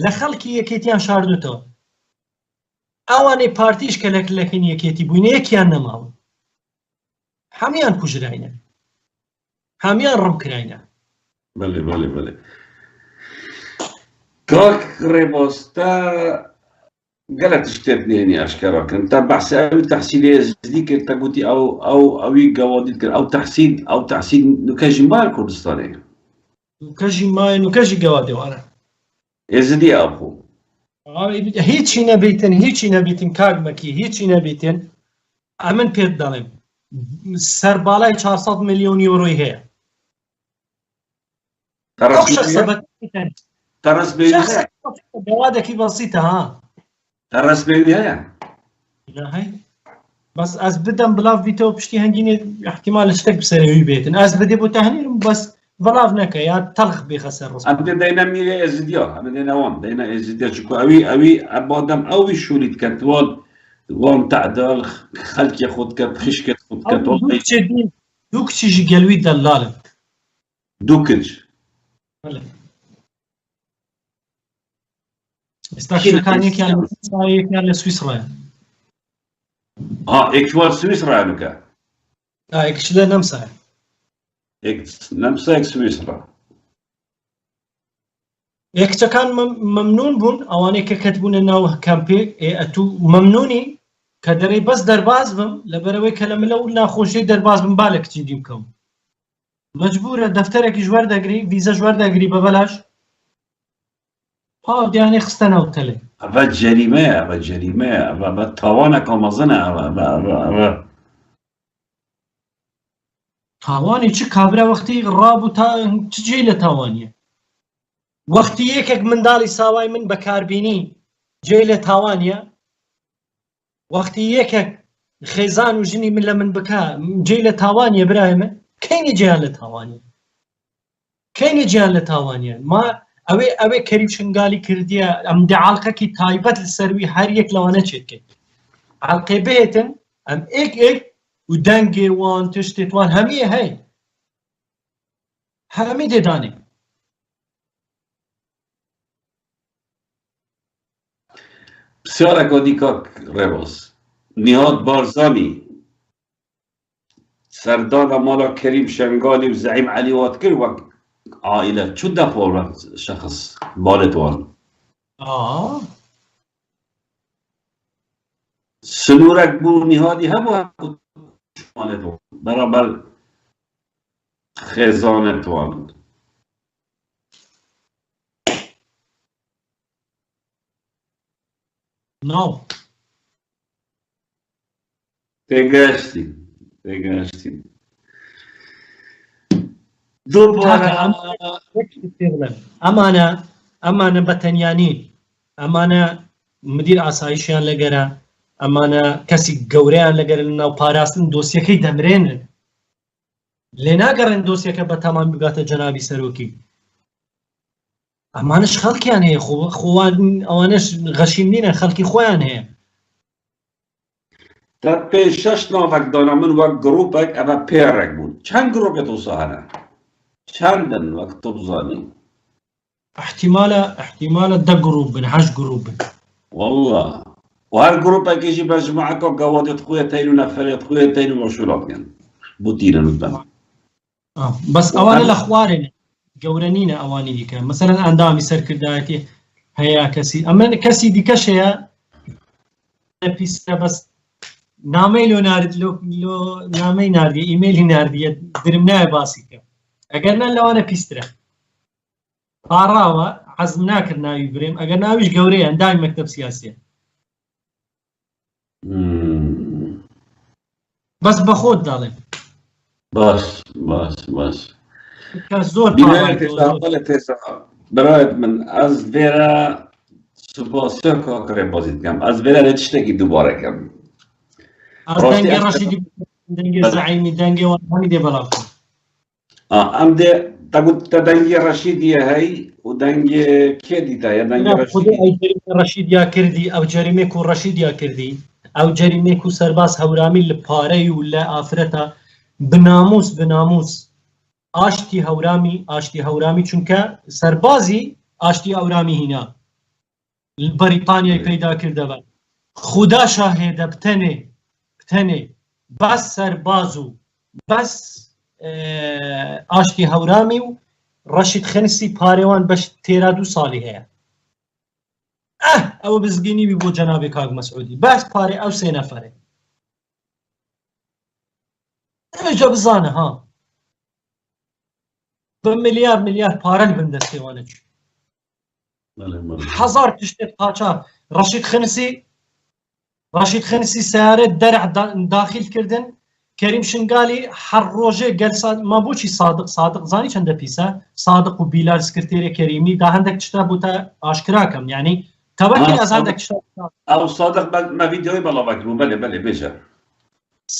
لە خەڵکی یەکێتیان شاردوتەوە ئەوانەی پارتیش کە لەکن یەکێتی بووینە یەکیان نەماوە هەمیان کوژراینە هەمیان ڕمکراینە بەڵێ کاک ڕێباز تا گەلە تشتێت نێنی ئاشکراکەن تا بەحسی ئەوی تەحسیلی ێزدی کرد تا گوتی ئەوی گەوادیت کرد ئەو تەحسیل نوکەژی مال کوردستانێ نوکەژی مایە نوکەژی گەوادێوانە ێزدی ئابوو هیچی نەبیتن کاگمەکی هیچی نەبیتن ئەمن پێت دەڵێم سەرباڵای 400 ملیۆن یۆرۆی هەیە گەوادێکی بەسیتە ها تەڕەسبێنی هەیە بەس ئەس بدەم بڵاو بیتەوە پشتی هەنگینێ احتیمال شتێک بسەرەوی بێتن ئەس بدێ بۆ تەهنیرم بەس بەڵاو نەکە یا تەڵخ بێخە سەر ڕست ئەم دەینا میرە ئێزدیا ئەمە دێنەوەم دەینا ئێزدیا چکو ئەوی ئەبادەم ئەوی شوریت کرد وان تعدال خەلکی خۆت کرد خشکت خۆت کرد دوو کچیژی گەلوی دەلالن دوو کچ ئێستا کچەکانێکیان لە سویسڕایە ئێکوار سویسڕایەکە ئەکش لە نەمسایە نەمسایەک سویسڕە یەکچەکان مەمنون بوون ئەوانەی کە کەت بوونە ناو کەمپێک ئەتوو مەمنونی کە دەرەی بەس دەرباز بم لەبەرەوەی کە لە ملە و ناخۆشیی دەرباز بم با لە کچی دی بکەم مەجبورە دەفتەرێکی ژوەردەگری ڤیزە ژوەردەگری بە بەلاش دیانەی خستەنەوە تەلێ ئەvە جەریمەیە ئەvە بە تاوانێکە مەزنە ئەوە تاوانی چ کابرا وەختی ڕابوو تا چ جێی لە تاوانیە وەختی یەکێک منداڵی ساوای من بەکاربینی جێی لە تاوانیە وەختی یەکێک خێزان و ژنی من لە من بکە جێی لە تاوانیە برای من کەینی جیان لە تاوانیە ما ئەوێ کەریب شنگالی کردیە ئەم دەعاڵقەکی تایبەت لە سەروی هەر یەک لەوانە چێتکەین عەڵقێ بێتن ئەم ئێک و دەنگێ وان تشتێتوان هەمیە هەی هەمی دێدانێ پرسیارێکە دیکاک ڕێباز نیهاد بارزانی سەردادا ماڵا کەریم شنگالی و زەعیم عەلی وات کرد وەک عائلە چون دەپۆڕە شەخص بالێتوان سنوورێک بوو نیهادی هەبوو بەرامبەر خێزانێتوان تێگەشتین ئەمانە بەتەنیانی ئەمانە مدیر ئاسایشیان لەگەرە ئەمانە کەسی گەورەیان لەگەر ناو پاراستن دۆسیەکەی دەمرێنن لێ ناگەڕێن دۆسیەکە بە تامان بگاتە جەنابی سەرۆکی ئەمانش خەڵکیان هەیە خۆوان ئەوانش غەشیم نینە خەڵکی خۆیان هەیە تا پێ 6 ناوەک دانا من وەک گرۆپێک ئەمە پێڕێک بوون چەند گرۆپێت وسانە چەندن وەک تۆ بزانی احتیمالە 10 گروپ بن 8 گروپ بن والله وهر گروپێکیشی بەجموعەکە گەوادێت خۆیەتین و نەفەرێت خۆیەتین و مەشوڵاتیان بوتینە نوتبەن بەس ئەوانە لە خوارێن گەورە نینە ئەوانی دیکە مەسەلەن ئەندامی سەرکردایەتی هەیە کەسی ئەمە کەسی دیکەش هەیە پیسە بەس نامەی لۆ نامەی ناردی ئیمێلی ناردیە درم نایە باسی کە ئەگەر نە لەوانە پیسترە پاڕاوە حەزم ناکرد ناوی برێم ئەگەر ناویش گەورەیە ئەندامی مەکتەب سیاسیە بەس بە خۆت داڵێ باش زۆر بینایەتی پاڵایەوە، زۆر. ساڵە تێسا برایەت من ئەس vێرە سوپاسیۆ کاکڕێ بازیت کەم ئەس vێرە لە تشتێکی دووبارەکەم ئەس دەنگی ڕەشیدی دەنگی زەعیمی دەنگی وەڵامی دێ بەڵاو کە. ئەم دێ تە دەنگی ڕەشیدیە هەی و دەنگی کێ دیتە یا دەنگی خودی ڕەشیدی ئەو ڕەشیدیا کردی، ئەو جەریمێک و ڕەشیدیا کردی، ئەو جەریمێک و سەرباز هەورامی لە پارەی و لە ئافرەتە بناموس ئاشتی هەورامی چونکە سەربازی ئاشتی هەورامی هینا بەریتانیای پەیدا کردەوە. خوددا شاهێدە بتەنێ بەس سەرباز و بەس ئاشتی هەورامی و ڕەشید خەنسی پارێوان بەش تێرا 2 ساڵی هەیە. ئەوە بزگینی بۆ جەنابی کاک مەسعودی بەس پارێ ئەو 3 نەفەرێ ئەجا بزانە ها بە ملیار پارە لە بن دەستێوانە چوو. 1000 تشتێک قاچاق ڕەشید خەنسی سیارەت دەرع داخل کردن کەریم شنگالی هەر ڕۆژێ گەلسان ما بۆچی سادق زانی چەندە پیسە سادق و بیلال سکرتێرە کەریمی دا هەندێک تشتا بۆ تا ئاشکراکەم یعنی تەوەکی ئەز هەندێک تشتا ئەو سادق ما ڤیدیۆی بەڵاوەکر بوو بەلێ بێژە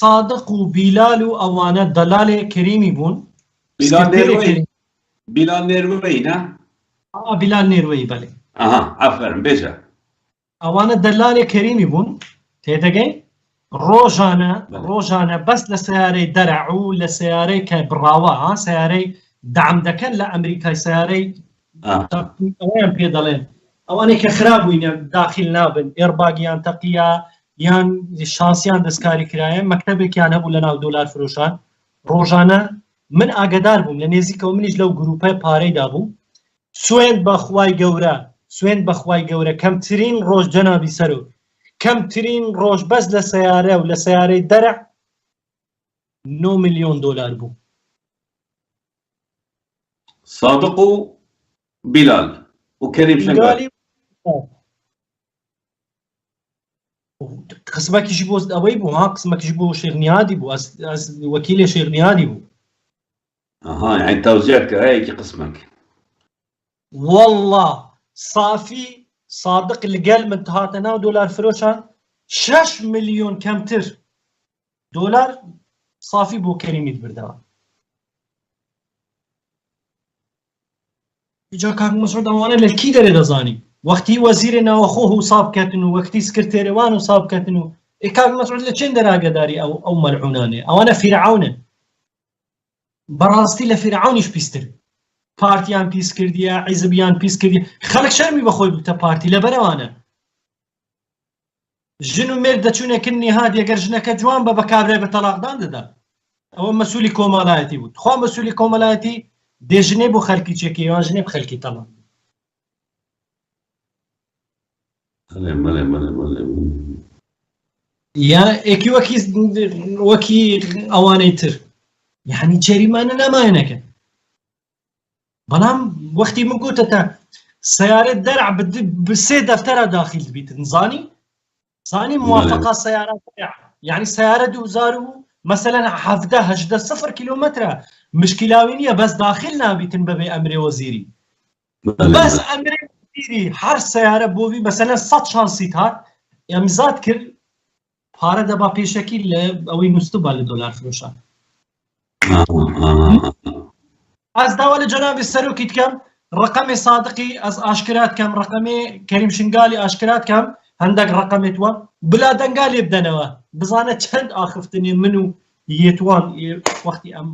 سادق و بیلال و ئەوانە دەلالێ کەریمی بوون. بیلال نێروەی نە؟ بیلال نێروەی بەڵێ ئافەرم بێژە ئەوانە دەلالێ کەریمی بوون تێدەگەی ڕۆژانە بەس لە سیارەی دەرع و لە سیارەی کە بڕاوە سیارەی دام دەکەن لە ئەمریکای سیارەی ئەویان پێ دەڵێن ئەوانەی کە خراپبووینە داخل نابن ئێرباگیان تەقیە یان شانسیان دەستکاری کرایە مەکتەبێکیان هەبوو لە ناو دۆلار فرۆشان ڕۆژانە من ئاگدار بووم لە نێزیکەوە منیش لەو گروپە پارەیدا بوو سوێن بەخوای گەورە کەمترین ڕۆژ جەنابی سەرۆ کەمترین ڕۆژ بەس لە سیارە و لە سیارەی دەرع 9 ملیۆن دۆلار بوو. صادق و بیلال و کەریم شنگالی قسمەکیشی بۆ ئەوەی بوو ها قسمەکیش بۆ شێرنیادی بوو وەکیلێ شێرنیادی بوو یعنی تەوزیات کە هەیەکی قسمەک والله صافی صادق لەگەل من هاتە ناو دۆلار فرۆشان 6 ملیۆن کەمتر دۆلار صافی بۆ کەریمیت بردەوە. ئیجا کاک مەسعود ئەوانە لە کی دەرێ دەزانی وەختی وەزیرە ناوەخۆ حساب کەتن و وەختی سکرتێرەوان حساب کەتن و کاک مەسعود لە چێن دەراگەداری ئەو مەلعونانێ ئەوانە فیرعونن بەڕاستی لە فیرعونیش پیستر پارتیان پیس کردیە حیزبیان پیس کردی خەڵک شەرمی بەخۆی بتە پارتی لەبەرەوانە ژن و مێرد دەچوونێکردنی هات ئەگەر ژنەکە جوان بە بەکابرای بە تەلاقدان دەدا ئەوە مەسوولی کۆمەڵایەتی بوو خوا مەسوولی کۆمەڵایەتی دێژنێ بۆ خەلکی چێکیوان ژنێ بە خەلکی تەلاق یا ئێکی وەکی ئەوانەی تر یعنی جەریمانە نامایەنەکەن بەڵام وەختی من گوتە سیارەت دەرع بسێ دەفتەرە داخل بیتن زانی موافقە سیارەت یعنی سیارە 2000 و مثلا 17 0 کیلومترە مشکلاوی نییە بەس داخل نابیتن بەبێ ئەمرێ وەزیری بەس ئەمرێ وەزیری هەر سیارە بۆوی مثلا 100 شانسیت هات ئەمزاد کرد پارە دەبا پێشەکی لە ئەوەی نووسبا لە دۆلار فرۆشان. ئەس داوا لە جەنابی سەرۆکی کەم ڕقەمی صادقی ئەس ئاشکرات کەم ڕقەمی کەریم شنگالی ئاشکرات کەم هەندێک ڕقەمێت وە بلا دەنگالێ بدەنەوە بزانە چەند ئاخفتنی من و یەتوان وەختی ئەم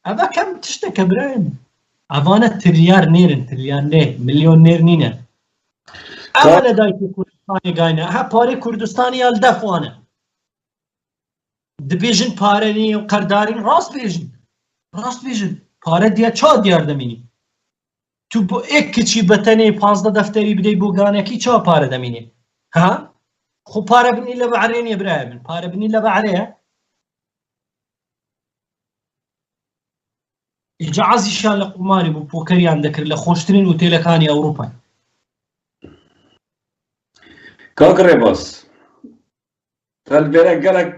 ئەوە کەم تشتێکە برایم ئەوانە تریار نێرن تریار نێ ملیۆن نێر نینە ئەوە لە دایکی کوردستانی گاینە هە پارەی کوردستانی هەڵ دەفوانە دەبێژن پارەنی و قەردارین ڕاست بێژن پارە دیە چا دیار دەمینی تو بۆ ئێک کچی بەتەنێ 15 دەفتەری بدەی بۆ گانێکی چا پارە دەمینێ ها خۆ پارە بنی لە بەعرێنیە برای من پارە بنی لە بەعرەیە ئیجا عەزیشان لە قوماری بوو پۆکەریان دەکرد لە خۆشترین ئوتێلەکانی ئەوروپا. کاک ڕێباز تەلڤێرە گەلێک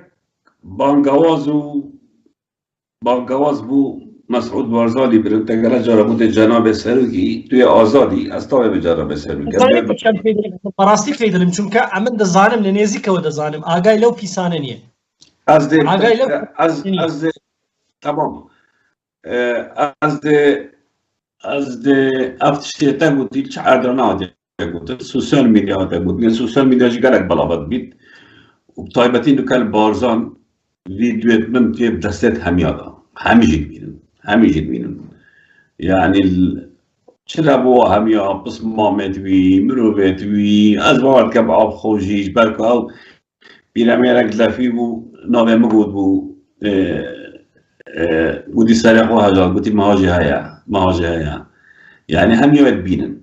بانگەواز بوو مسعود بارزانی بریم تگرا جرابوت جناب سروکی توی آزادی از تاوی به جناب سروکی بەڕاستی پێی دەڵێم چونکە ئەمن دەزانم لە نێزیکەوە دەزانم ئاگای لەو پیسانە نییە از تمام از افتشتیتا گوتی چه اردنا گوتی سوسیال میدیا گوتی سوسیال میدیا جگرک بلاوت بید و طایبتی نکل بارزان ویدیویت من توی دستت همیادا همیشه بینن یعنی چرا بو همیا بس مامت وی مروت وی از وارد کب آب خوشیش برکه او بیرمیرک لفی بو ناوه مگود بو بودی سر خو هجا گوتی مهاجه هیا يعني هم يبينن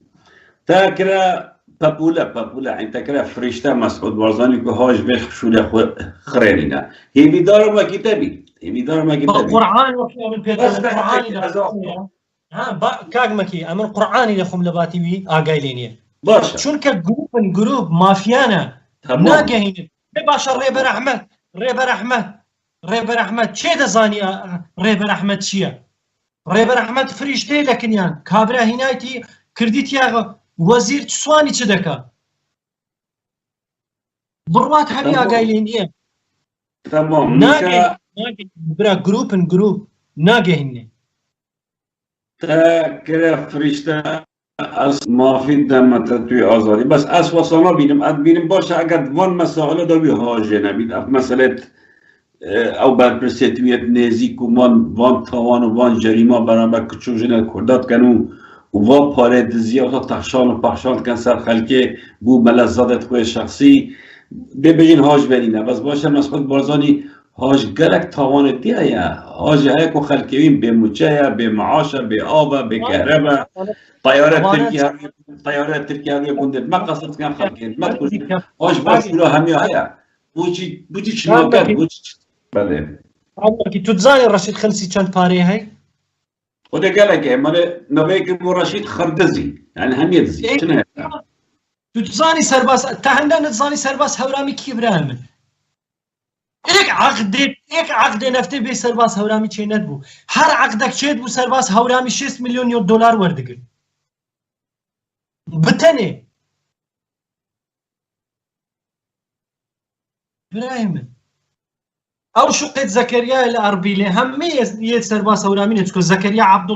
تاكرا بابولا يعني تاكرا فريشتا مسعود بارزاني كهاج بيخ شو خريرينا هي بيدار ما كتابي القرآن وفي من القرآن كاغمكي امر قرآني لخم لباتي وي اغايلينيه باشا چونك جروب مافيانا ناگهين باشا ريبر احمد چه دزاني ريبر احمد چيه ريبر احمد فريشتي لكن يعني كابرا هنايتي كرديتيا وزير تسواني چه دكا بروات هبي اغايلينيه تمام ناگهين برا جروب ناگهين تاكرا فريشتا از مافی دمت توی آزادی بس از واسانا بینم باشه اگر وان مسائل دا بی حاجه نبید مسئله او برپرسیتویت نزیک و وان تاوان و وان جریما برنامه کچو جنه کردات کنو و وان پاره دزی و تخشان و پخشان کن سر خلکه بو ملزادت خوی شخصی ببین حاج برینه بس باشه مسعود بارزانی حاج گلک تاوان دیه یا حاج های که خلکوین به مچه به معاشه به آب به کهربا طيارات تركيا هي كنت ما قصدت كان خلقين ما تقول واش باشولا هميا هيا بوجي شنو كان بوجي بعدين كي تتزاني رشيد خلسي كان باري هاي وده قال لك ما نبيك ابو رشيد خردزي يعني هم يدزي شنو تتزاني سرباس تهندان تزاني سرباس هورامي كي ابراهيم ایک عقد نفتی به سرباس هورامي چه ند بو هر عقدك چه بو سرباس هورامي 6 مليون دلار وردگل بتنه ابراهيم او شقه زكريا الاربيلي هم يد سرباس هورامي نتكو زكريا عبد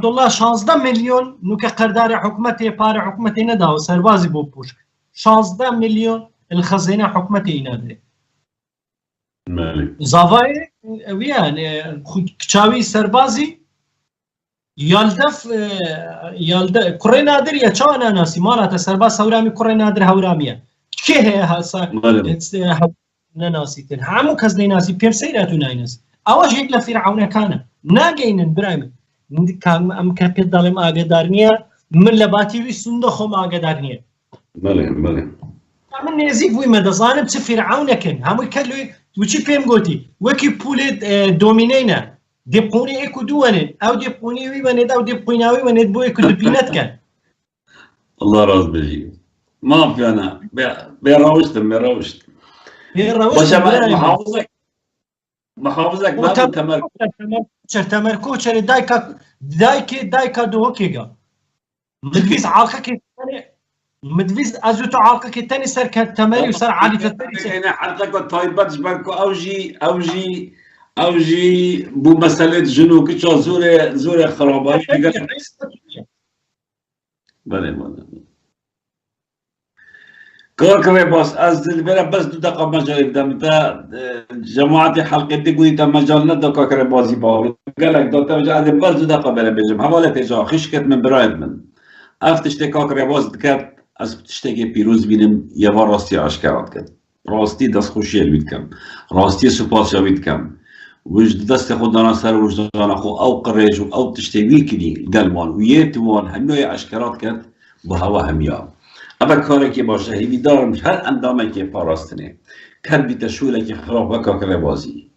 الله 16 مليون نوك قردار حكومتي بار حكومتي ندا سربازي بو بوش 16 مليون الخزينه حكومتي نادري زاوای ویان کچاوی سربازی یالده کره نادر یا چا ناناسی مالات سرباز هورامی کره نادر هورامیه که هسا ناناسی تن همو کس ناناسی پیم سیراتو نایناس اواج یک لفرعون کانه ناگینن برایم کام ام کپی دالم آگدارنیه من لباتی وی سنده خم آگدارنیه بله من نزیک وی مدزانم چه فرعون کن همو کلوی وچی پیم گوتی وکی پول دومینینا دیپونی اکو دوانن او دیپونی وی ونید او دیپوناوی ونید بو اکو دبینت کن الله راز بجي ما في انا بيروشت محافظك ما تمركو چر دايكا دوكيغا مدفيز عالقك مدفيز ازوتو عالقك الثاني سر كتمري وسر عالي تتري انا حلقك طيبات جبالكو اوجي بو مسألة جنوكي چو زور خرابات بله کار کنه باز از دل بره بس 2 دقیقه مجال بدم تا جماعت حلقه دیگه تا مجال ندا کار کنه بازی با گلک داتا وجه بس 2 دقیقه بره بجم حواله تجا خشکت من براید من افتش کار کنه باز دکت از تشتگی پیروز بینم یه بار راستی آشکارات کرد راستی دست خوشی الوید کم راستی سپاس یابید کم وجد دست خود دانا سر وجدان خو او قریج او تشتگی کنی دلوان و یه توان همه آشکارات کرد با هوا همیا اما کاری که باشه هیوی دارم هر اندامه که پاراستنه کد بیت شوله که خراب وکا کره بازی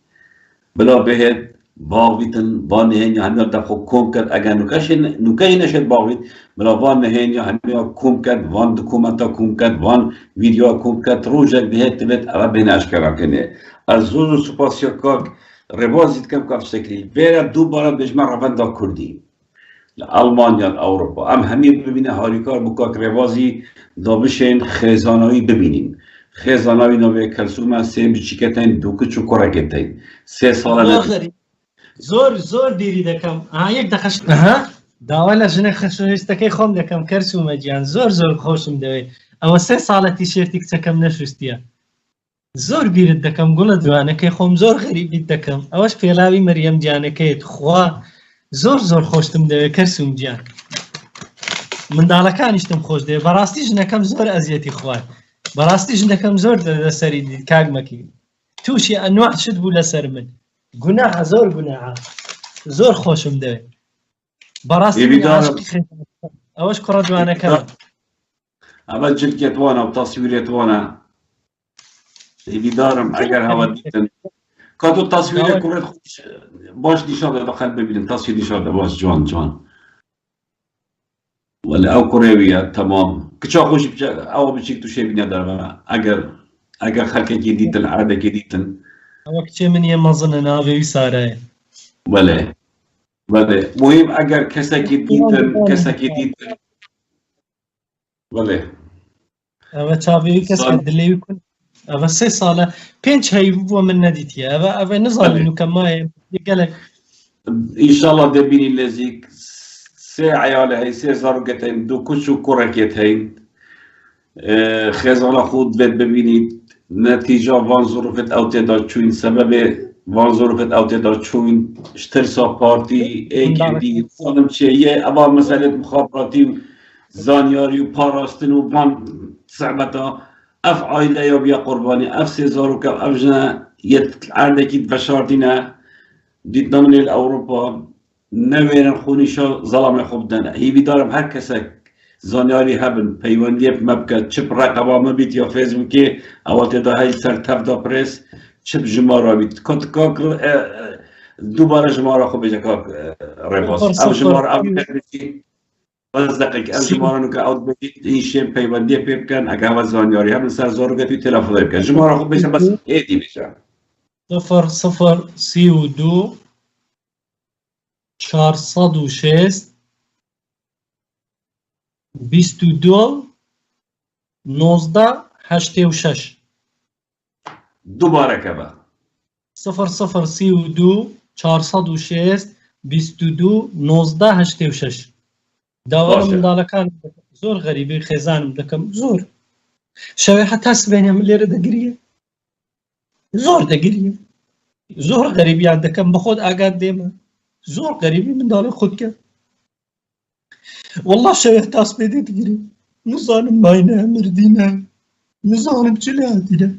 بلا بهت باقیتن با نهین یا همیار دفعه کم کرد اگر نکهی نشد باقیت بلا با نهین یا همیار کم کرد وان دکومنتا کم کرد وان ویدیو کم کرد روژک بهت تبت اما بین اشکرا کنه از زور و سپاسیا کاک ربازی کم کاف شکلی بیره دوباره بجمع رفنده کردی لألمانیا لأوروبا ام همین ببینه هاریکار بکاک ربازی دابشین خزانایی ببینیم خزانایی نوی کلسوم سه بچیکتین دوکه چو کرکتین 3 سال زۆر دیری دەکەم یەک دەخش داوا لە ژنە خەشویستەکەی خۆم دەکەم کەرسومە گیان زۆر خۆشم دەوێت ئەوە 3 ساڵە تیشێرتی کچەکەم نەشوستیە زۆر بیرت دەکەم گوڵە جوانەکەی خۆم زۆر غەریبیت دەکەم ئەوەش پێڵاوی مەریەم گیانەکەیت خوا زۆر خۆشتم دەوێت کەرسوم گیان منداڵەکانیشتم خۆش دەوێت بەڕاستی ژنەکەم زۆر ئەزیەتی خوارد بەڕاستی ژنەکەم زۆر لەسەری دیت کاگمەکی تووشی ئەنواع شت بوو لەسەر من گوناحە زۆر گوناحە زۆر خۆشم دەوێت بەڕاستی ئەوەش کوڕە جوانەکەم ئەمە جلکێت وانە و تەسویرێت وانە هیویدارم ئەگەر هەوە دیتن کاتۆ تەسویرێ کوڕێت باش نیشان دە بەخەل ببینن تەسویر نیشان دە باش جوان وەلا ئەو کوڕێویە تەمام کچا خۆشی ئەوە بچیک تووشێ بینە دەربە ئەگەر خەڵکێکی دیتن عادێکی دیتن ئەوە کچێ من یە مەزنە ناوێوی سارایە بەڵێ مهم ئەگەر کەسێکی دیتن بەڵێ ئەوە چاوێوی کەس دلێوی کون ئەوە 3 ساڵە 5 هەی بووە من نەدیتیە ئەوە نزانین و کەمایە گەلێک ئینشاڵڵا دەبینی نزیک 3 عیالە هەی 3 زارۆکەت هەین 2 کوچ و کوڕێکێت هەین خێزانە خۆت بێت ببینیت نەتیجا وان زۆرفت ئەو تێدا چوین سەبەبێ وان زۆرفت ئەو تێدا چوین شترسا پارتی ئێکێدی ساڵم چێیە ئەوا مەسەلێت مخابراتی و زانیاری و پاراستن و وان سەحبەتا ئەف عایلەیە بیا قوربانی ئەف 3 زارۆکە ئەف ژنە یەت عەردێکی بەشاردینە دیتنە منێ لە ئەوروپا نەوێرن خۆنیشە زەڵامێ خۆ بدەن هیویدارم هەر کەسێک زانیاری هەبن پەیوەندیە مەبکە چپ ڕقەبا مەبیت یا فێسبووکێ ئەوە تێدا هەی سەر تەفدا پرێس چپ ژمارە بیت کاک دووبارە ژمارە خۆ بێژە کاک ڕێباز ئەو ژمارە بەس دقیقە ئەم ژمارەنوکە ئەو بێت هیچ شێم پەیوەندیە پێ بکەن ئەگەوە زانیاری هەبن سەر زۆرگەتی تەلەفۆنی بکەن ژمارە خۆ بێژە بەس ئێدی بێژە 0032 406 22 19 86 دووبارەکە بە 0032 406 22 19 86 داوام منداڵەکان زۆر غەریبی خێزانم دەکەم زۆر شەوێ هەتا سبێنێم لێرە دەگریە زۆر دەگریە زۆر غەریبیان دەکەم بە خۆت ئاگات دێمە زۆر غەریبی منداڵی خۆتکە والله شەوێ تاس پێ دەگری نزانم ماینە مردینە نزانم چ لە هاتیرە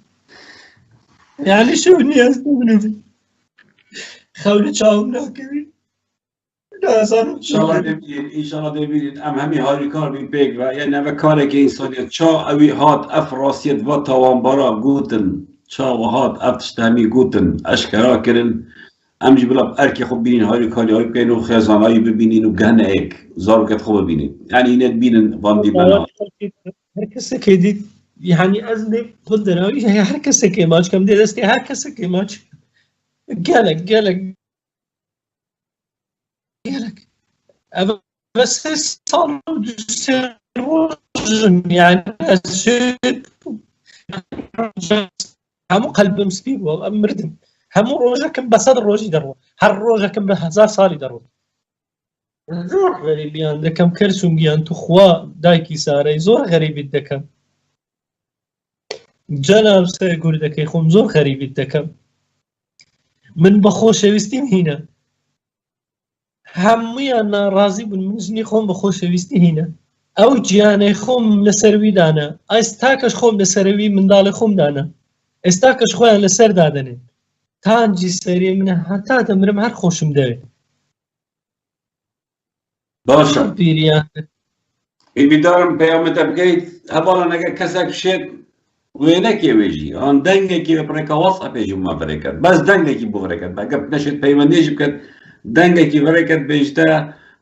یعنی شەو نیاز دەبنەبی خەو لە چاوم ناکەوی ئینشاڵڵا دەبینێت ئەم هەمی هاریکار بین پێکرا یعنی ئەمە کارێکی ئینسانیەت چا ئەوی هات ئەف ڕاستیەت وا تاوانبەرا گوتن چاوە هات ئەف تشتە هەمی گوتن ئەشکەراکردن ئەمجی بڵا ئەرکی خۆ بینین هاریکاریایی بکەین و خێزانایی ببینین و گەنەیەک زارۆکەت خۆ ببینین یعنی نێت بینن باندی بەنا هەر کەسێکی دیت یعنی ئەز لێ بڵدەراوی هەیە هەر کەسێکی ماچکەم دێ دەستی هەر کەسێکی ماچ گەلک ئەوە 3 ساڵ و 2 ڕۆژم یعنی هەموو قەلبم سپی بووە ئەم مردم هەموو ڕۆژەکەم بە 100 ڕۆژی دەڕوە هەر ڕۆژەکەم بە 1000 ساڵی دەڕوە زۆر غەریبیان دەکەم کەرسوم گیان تو خوا دایکی سارەی زۆر غەریبیت دەکەم جەناب سەر گوردەکەی خۆم زۆر غەریبیت دەکەم من بە خۆشەویستیم هینە هەموویان ناڕازی بوون من ژنی خۆم بە خۆشەویستی هینە ئەو گیانەی خۆم لەسەرویدانە ئێستاکەش خۆم لەسەروی منداڵی خۆمدانە ئێستاکەش خۆیان لەسەر دادەنێن تانجی سەری منە هەتا دەمرم هەر خۆشم دەوێت باشە پیریان هیویدارم پەیامەتە بکەیت هەواڵە نەگەر کەسێک بشێت وێنەکێ وێژی ئەوان دەنگێکی بەپڕێکە وەسە پێژی ما بڕێکەت بەس دەنگێکی بۆ بڕێکەت بەگە نەشێت پەیوەندێژی بکەت دەنگێکی بڕێکەت بێژتە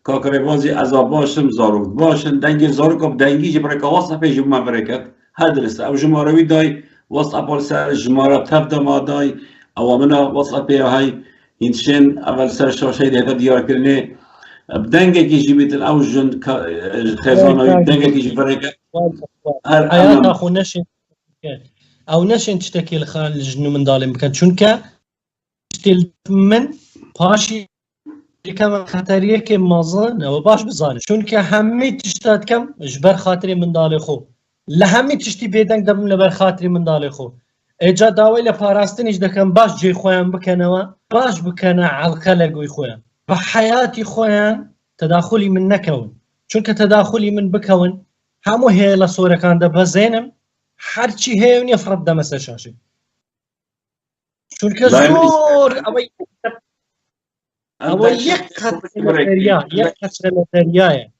کاکڕێبازی ئەزا باشم زارۆک باشن دەنگی زارۆکە دەنگیژی بڕێکە وەسە پێژی ما بڕێکەت هەر درستە ئەو ژمارەوی دای وەسە پۆل سەر ژمارە تەف دەمادای ئەوە منە وەسە پێ هەی هینشین اول سر شاشهی دیده دیار کرنه بدنگه کی جیبیت الاوجن خزانه بدنگه کی جیبره هر حياة امام أخو نشن أو نشن تشتكي الخان الجنو من ظالم بكن شونك تشتل من باشي كم خطرية كم مازن أو باش بزانه شونك همي تشتات كم جبر خاطري من دالي خو لهمي تشتي بيدنك دبم لبر خاطري من دالي خو اجا داوي لپاراستنش دكم باش جي خويان بكنوا باش بكنا علقه لقوي خويان بحياتي خويان تداخلي من نكون چونك تداخلي من بكون همو هي لصورة كان دبا زينم هرچي هي ونفرد دمسه شاشي چونك زور او يك قتل الدريا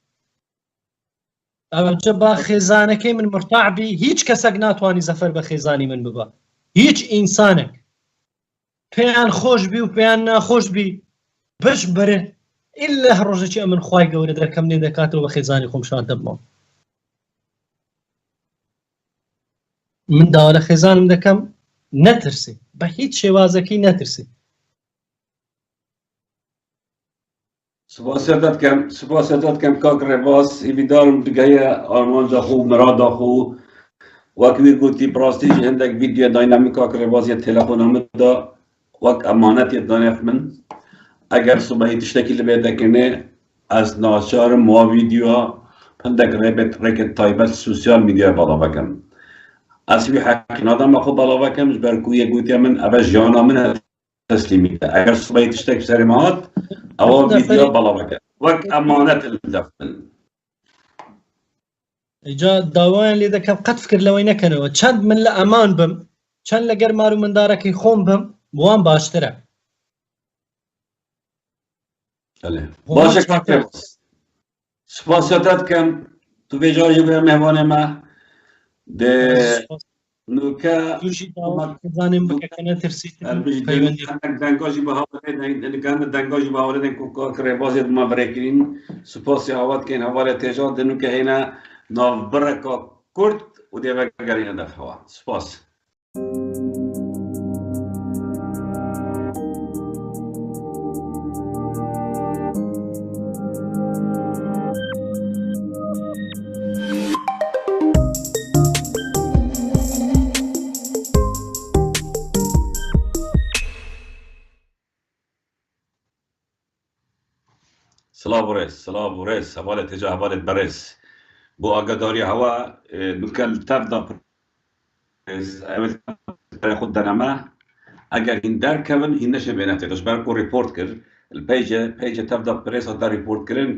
او جبا خزانكي من مرتعبي هيج كسك ناتواني زفر بخزاني من ببا هیچ ئینسانێک پێیان خۆش بی و پێیان ناخۆش بی بەش بەرێ ئیلا ڕۆژێکی ئەمن خوای گەورە دەکەم لێ دەکاتەوە بە خێزانی خۆم شاد دەبمەوە من داوا لە خێزانم دەکەم نەترسی بە هیچ شێوازەکی نەترسی سپاسێتات کەم کاک ڕێباز هیویدارم بگەیە ئارمانجا خۆ مرادا خۆ وەک ویر گوتی پڕاستیش هەندێک ڤیدیۆ داینامی کاک ڕێبازیە تێلەفۆنەمەدا وەک ئەمانەتێت دانێخ من ئەگەر سوبەهی تشتێکی لەبێ دەکردێ ئەس ناچارم وا ڤیدیۆ هەندێک ڕێکت تایبەت سوسیال میدیا بەڵا بکەم ئەسوی حەقینادەمە خۆ بەڵا بکەم ژبەر کو یەکگوتیە من ئەبە ژیانە منە تەسلیمیتە ئەگەر سوبەهی تشتێک سەرم هات ئەوە ڤیدیۆ بەڵا بکەم وەک ئەمانەت دەفن ئیجا داوایان لێ دەکەم قەت فکر لەوەی نەکەنەوە چەند من لە ئەمان بم چەند لەگەر مار و مندارەکەی خۆم بم بۆوان باشترە باشە کاک ڕێباز سپاسێتات کەم تو بێجاژی بێ مێوانێمە نوکە زانم بکە نەترسیت دەنگاژی دەنگاژی باوەڕێدەن کاک ڕێبازێت ما بەرێکردین سوپاسی هاواتکەین هەوارە تێژا دەنوکە هێنە ناوبڕێکا کورد و دێڤەگەرینە دەفەوە سپاس سلاو ڕێز هەواڵێت تێجا هەواڵێت بەڕێز بۆ ئاگاداری هەوا دوکەل تەفدا خود دەنەما ئەگەر هین دەرکەون هین نەشە بێنێتێتش بەر بۆ ریپۆرت کرد پیجە تەفدا پرێس هەتا ریپۆرتکردن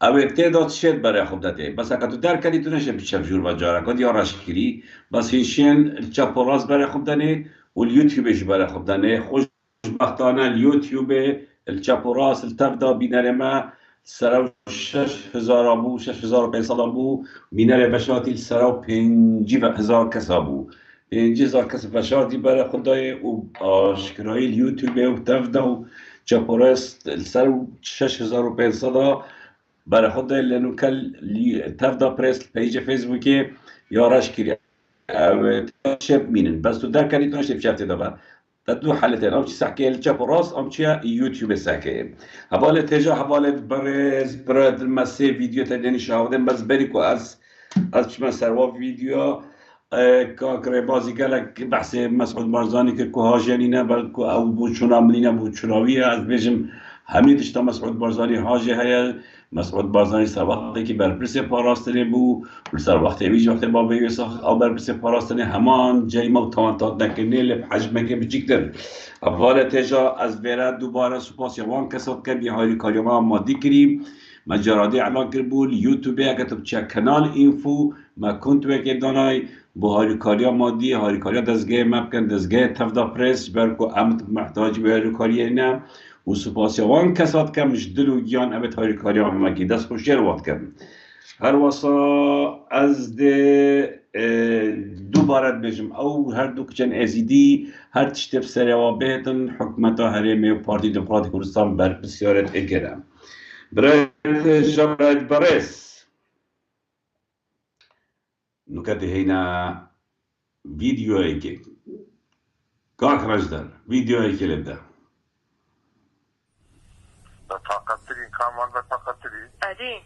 ئەوێ تێدا شێت بەرێ خوب دەتێ بەسەکە تو دەرکەی تو نەشە بچەف ژوور بە جارەکە یا ڕاشکری بەس هیچێن چەپ و ڕاست بەرێ خوب دەنێ و اليوتیوبێش بەرێ خوب دەنێ خۆشبەختانە اليوتیوبێ الچەپ و ڕاست تەفدا بینەرێمە سەرە 6,000 بوو 6,500 بوو بینەرێ بەشاتی سەرە 5,000 کەسا بوو 5,000 کەس بەشاتی بەرە خوددایێ و ئاشکرایی اليوتیوبێ و تەفدا و چەپ و ڕاست سەر 6,500 بەرە خوددای لە نوکەل تەفدا پرێس پیجە فێسبووکێ یا ڕاشکری شێ بینن بەس تو دەرکەنی تۆ شێ بچێت تێدەبە دو حالتين او ساكي الجاب راس او تشيا يوتيوب ساكي هبالة تجا هبالة برز برد مسي فيديو تدني شاودن بس بريكو از شما سروا فيديو كاك ريبازي قالك بحث مسعود بارزاني كو هاجينا بلكو او بوچونا عملينا بوچوناويه از بيجم همين تشتا مسعود بارزاني هاجي هيا مسعود بارزاني سر وقتی که برپرس پاراستنی بو سر وقتی ویج وقتی با بیوساخ او برپرس پاراستنی همان جایما و توانتات نکنه لب حجمه که بچیکتر اول تجا از بیره دوباره سپاس یوان کسات که بی هایلی کاریوما مادی کریم مجرادی اعلان کرد بود یوتیوب اگه تو بچه کانال اینفو ما کنت وکی دانای با هایلی کاریا مادی هایلی کاریا دزگه مبکن دزگه تفدا پرس برکو امت محتاج به هایلی کاریه نه و سپاسیوان کسات کم جدل و گیان ابد هایری کاری هم مکی دست خوشیر واد کم هر واسا از ده دوباره بجم او هر دو کچن ازیدی هر تشتف سریا بهتن حکمتا هریمه و پارتی دموکراتیک کردستان بر بسیارت اگرم برای جمعیت برس نکته هینا ویدیو ایکی کاک رجدن ویدیو ایکی لبده كمان بتقتلي عادي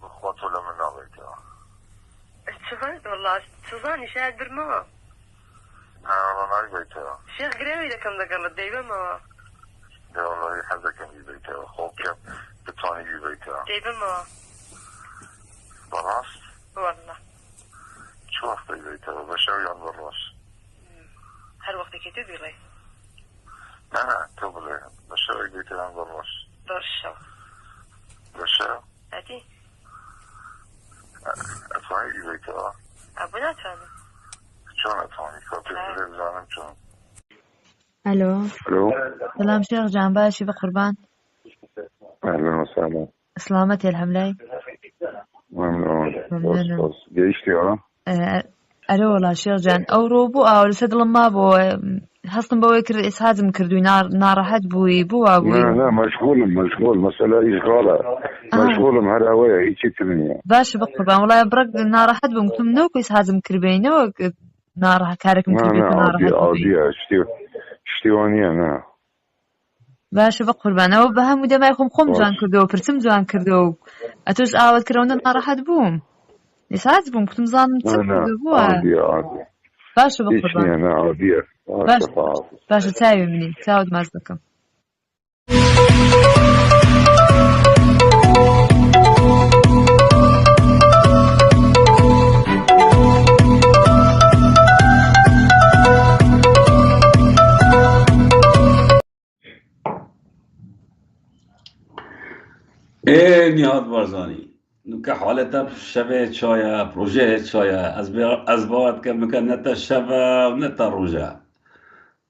بخوات ولا من ناويتها شوفان والله شوفاني شاهد برما أنا ما بيتها شيخ قريبي لكم ذكر الديبة ما لا والله حدا كان بيتها خوك بتواني بيتها ديبة ما براس والله شو وقت بيتها بشوي عن براس هل وقت كتب لي لا تبلي بشوي بيتها عن براس دور الشو بشوي عادي أتواني بيتها أبونا تفهم شلون أتواني كنت بلي زعلان شلون الو ألو سلام شيخ جان باشي بقربان أهلا وسهلا سلامتي الحملاي ممنون ممنون. بس جيشتي ها الو والله شيخ جان او روبو او لسد لما بو هستن بو يكر اسهازم كردوي نار حد بوي بو ابوي لا مشغول مسألة إشغالة مشغول مهراوية إيشي تبنية باشي بقربان والله برق نار حد بو مكتم نوك اسهازم كربينو نار كارك مكربينو نار حد بوي عادية شتيوانية نا باشي بقربان او بهم ودا ما يخم خم جان كردو برسم جان كردو اتوش اوت كرونا نار حد بوم اسهاز بو مكتم ظالم تسم كردو بو عادية باشي إيش بقربان أنا عادية باشا تاوي مني تاود مازدكم ايه نهاد بارزاني نوكا حالتا شبه شايا بروجه شايا ازبات كم كان نتا شبه ونتا روجا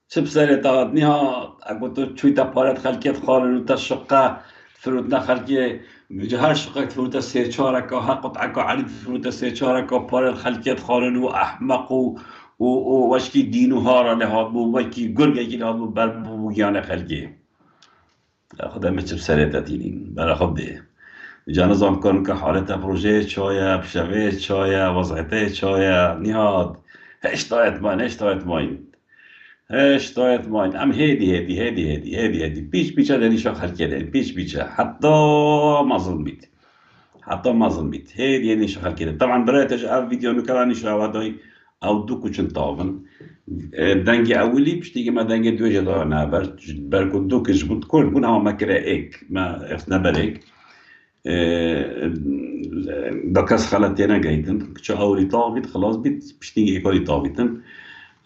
شب سرتا نهاد اگه تو چویتا پارت خلقیت خالن و تا شقه فروتنا خلقی جهر شقه فروتا سه چارکا حقت عکا علی فروتا سه چارکا پارت خلقیت خالن و احمق و وشکی دینو هارا لهاد بو وکی گرگه کی لهاد بو بر بو گیانه خلقی خدا مچب سرتا تینین برا خب ده جا نظام کن که حالتا پروژه چایا بشوه چایا وضعیته چایا نهاد هشتایت ماین ام هیدی پیچه دنیشا خلقه دن پیچه حتی مظلم بید هیدی دنیشا خلقه دن طبعا برای تجعب فيديو نکرانی شاوادای او دو کچن طاون دنگ اولی بشتیگه ما دنگ دو جدا نابر برکو دو کش بود کل بون اما مکره ایک ما افتنا بريك دكاس خلتنا جايدن كش أولي طابت خلاص بشتيجي إيكولي طابتن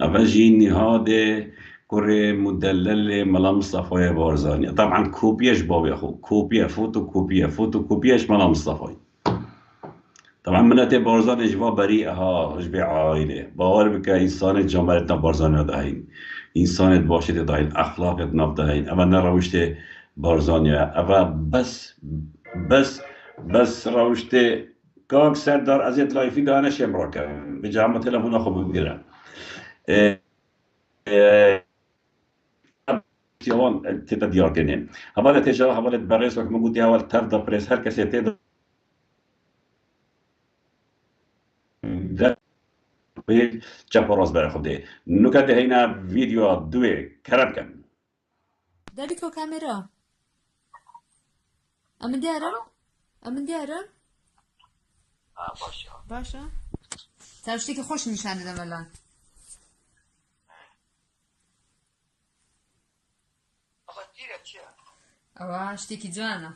أفجيني هذا كوري مدلل ملا مصطفى بارزاني طبعا كوبيش بابي أخو كوبيا فوتوكوبيش ملا مصطفى طبعا منات بارزاني جوا بريئها جبي عائلة باور بك إنسان جمالتنا بارزاني داين إنسان باشد داين أخلاق نافداين أما نروشته بارزاني أما بس روشته كاك سردار ازيت لایفی دانش امراکه به جامعه تلفن خوب بگیرن يوان تيتا ديار كنين هبالة تجاه هبالة بريس وكما قلت يا أول تفضى بريس هر كسي تيدا ده بيل جاب راس برا خده نكده هنا فيديو دوي كرم كم داريكو كاميرا أمن ديارم باشا تاشتيكي خوش نشانه ده ملان أوه شتيكي جوانا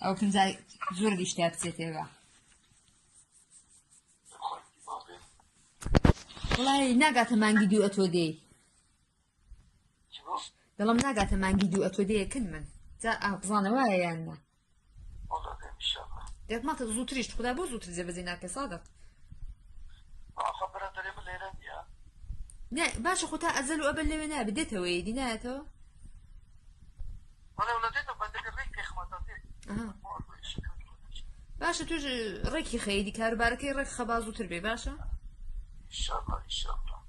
أو كن زي زور اللي اشتهى بسيتي بقى والله ناقات مانجي دو أتودي دلم ناقات مانجي دو أتودي كن من زا بزانه واه يعني والله ده إن شاء الله ديك ما تزوتريش تخدا بو زوتري زي بزيناك صادق خبرت لي بالليل يا لا باشا خوتا أزلوا قبل لي منها بديتها ويدي ناتو أنا ولديته بدك الريك يا إخواتي باشا توجي ريكي خيدي كارباركي ريك خبازو تربي باشا إن شاء الله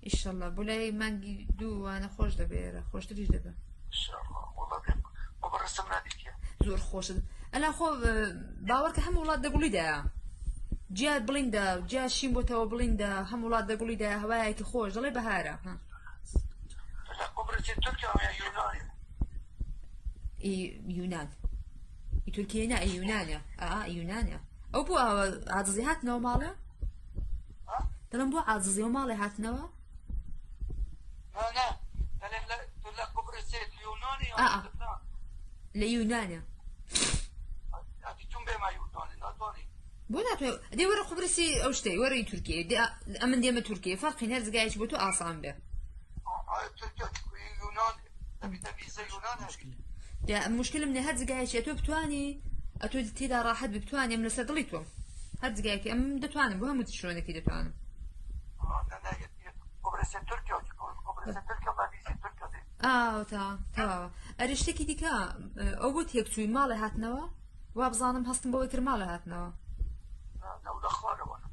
إن شاء الله بولاي مانجي دو أنا خوش دبيرة خوش تريش دبا إن شاء الله والله ده وبرسمنا ديك يا زور خوش أنا خو باورك هم ولاد دقولي دا جا بليندا جا شيمبوتا وبليندا هم ولاد دقولي دا هوايك خوش ضلي بهارة ها لا قبر برسي تركيا ويا يوناني يونان تركيا اي يونانيا يونانيا او بو عزيزي هاتنا ماله تلم بو عزيزي مالي هاتنا لا تقول لك قبرص اليوناني ليونانيا أتيتم بما يوناني لا توني بولا دي ورا قبرصي او شتي ورا تركيا دي امن ديما تركيا فرق هنا زقايش بوتو اصلا به تركيا يوناني تبي زي يوناني ده المشكلة من هاد زقايش يا بتواني أتود تيدا راحت بتواني من صدليتهم هاد زقايك أم دتواني بهم تشلون كي دتواني أنا قبرص تركيا قبرص تركيا بابيزي تركيا تا أرشتكي ديكا أوت يكتوي مالي هاتنوا وابزانم هستن بوكر مالي هاتنوا دولة خارة وانا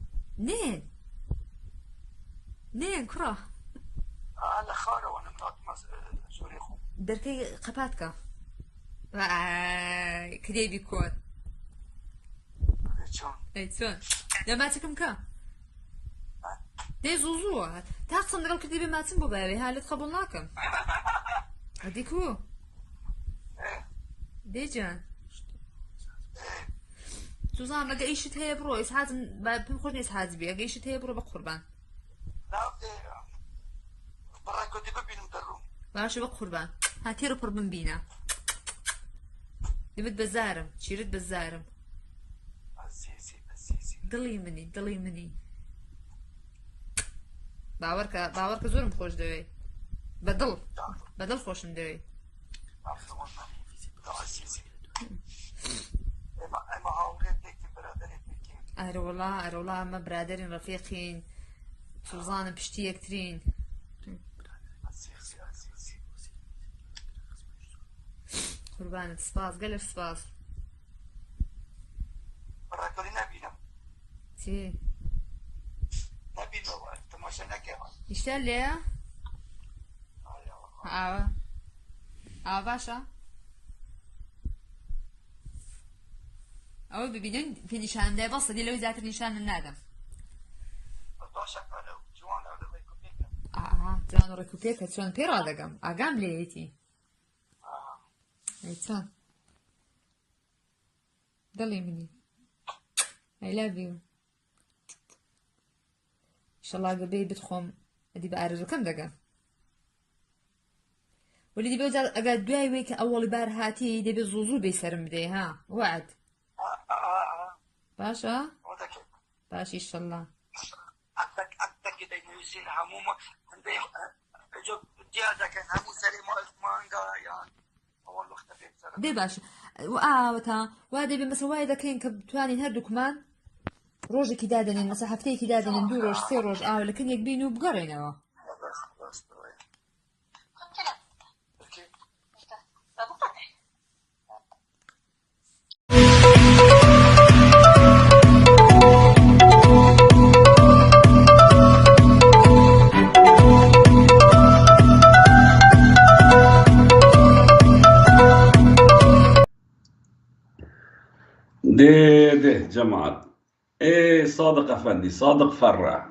نين كرا أنا خارة وانا مناط سوري خو بركي قباتك كدي بيكون ايتون لما تكم كا دي زوزو تاقصن نقل كدي بما تنبو بابي هالي تقبلناكم هديكو دي جان سوزان لقى ايشت هي برو اسحاز بمخرني اسحاز بي لقى ايشت هي برو بقربان لا براكو دي ببين مدرو باشا بقربان هاتيرو بربن بينا دبت بزارم شيرت بزارم دلي مني باورك زورم خوش دوي بدل خوشم دوي أرولا ما برادرين رفيقين سوزان بشتي كترين قربانة سباس قلب سباس براكولي نبينا تي نبينا تماشى نكيما يشتغل ليه؟ باشا أول ببينون في نشان ده بس دي لو ذات نشان النادم جوان ركوبيكا جوان بيرا دقم أقام ليتي ايتون ضلي مني I love you إن شاء الله قبل بتخم أدي بأرزو كم دقة واللي دي بيوزع أقعد دواي ويك أول بار هاتي دي بيزوزو بيسرم بدي ها وعد باشا باشا إن شاء الله أكتك كده يوزين همومة عندي جو جيادة كان همو سليم مانجا يعني أول وقت دي باشا وتا وهذا بمثلا وايد كاين كبتواني نهردو كمان روجي كدادن مثلا هفتي كدادن ندور روج سي روج لكن يكبينو بقرينا دي جماعة ايه صادق افندي صادق فرع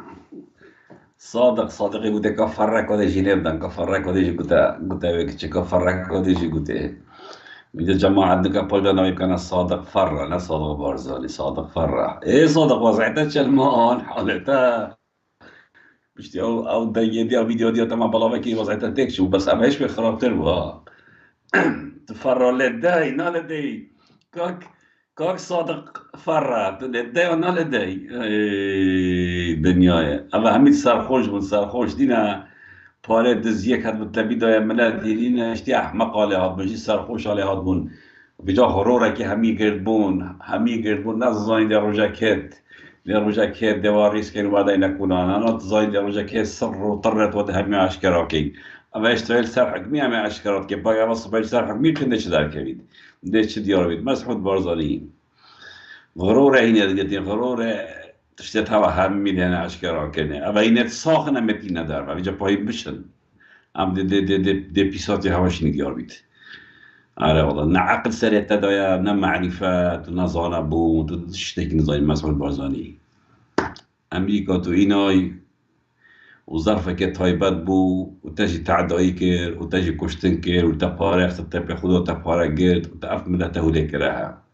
صادق يقول كفرك وده جنيب دان كفرك وده جي قتا ويك كفرك وده جي قتا يا جماعة عندك بولجانا يمكن صادق فرع لا صادق بارزاني صادق فرع ايه صادق وزعتها شلمان حالتها بشتي او دي فيديو دي تمام بلا كي وزعتها تكشو بس اما ايش بخرابتر بها تفرع لدي نا لدي كاك صادق فرات لدي ونا لدي دنياي اما هميت سرخوش دينا پاره دزیه کد مطلبی دای ملت دیرین اشتی احمق آلی هاد بجی سرخوش آلی هاد بون بجا خروره که همی گرد بون نزاین در روژا کت دواریس که نوادای نکنان انا تزاین در روژا کت سر و طرت و ده همی عشکراکی اما اشتغل سر حکمی همی عشکرات که باقی بس باید سر حکمی کنده چه در کبید ده چه دیار بید مسعود بارزانی غروره اینه دیگه غروره تشتت هوا همین یعنی عشکرا کنه اما اینت ساخنه متینه در و اینجا پایی بشن ام ده پیساتی هواش نیگیار بید آره والله نه عقل سریعت دایا نه معرفت نه زانه بود تو تشتکی نزاین مسعود بارزانی امریکا تو اینای وظرفك تایبەت بوو و تەژی تعدایی کرد و تەژی کوشتن کرد و تە پارێ خستە پێ خودۆ تە پارە گرت و تە ئەف ملەتە هولێ کراها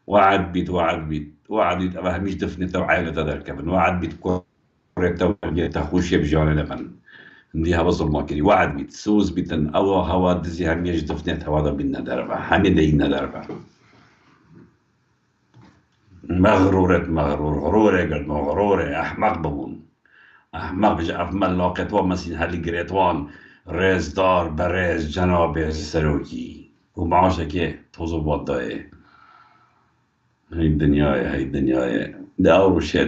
وعد بيت أبا هميش دفنته وعائلة ذلك وعد بيت كوريكتا وجيتا خوش يبجانا لمن نديها بظلمة كري وعد بيت سوز بيتن أو هوا دزي هميش دفنته هذا بينا دربا همي دينا دربا غرورة قد غرورة أحمق بمون أحمق بجا أفمل لاقت ومسين هالي قريتوان ريز دار بريز جناب سروكي ومعاشك توزو بوضاي هاي الدنيا ده أوروشة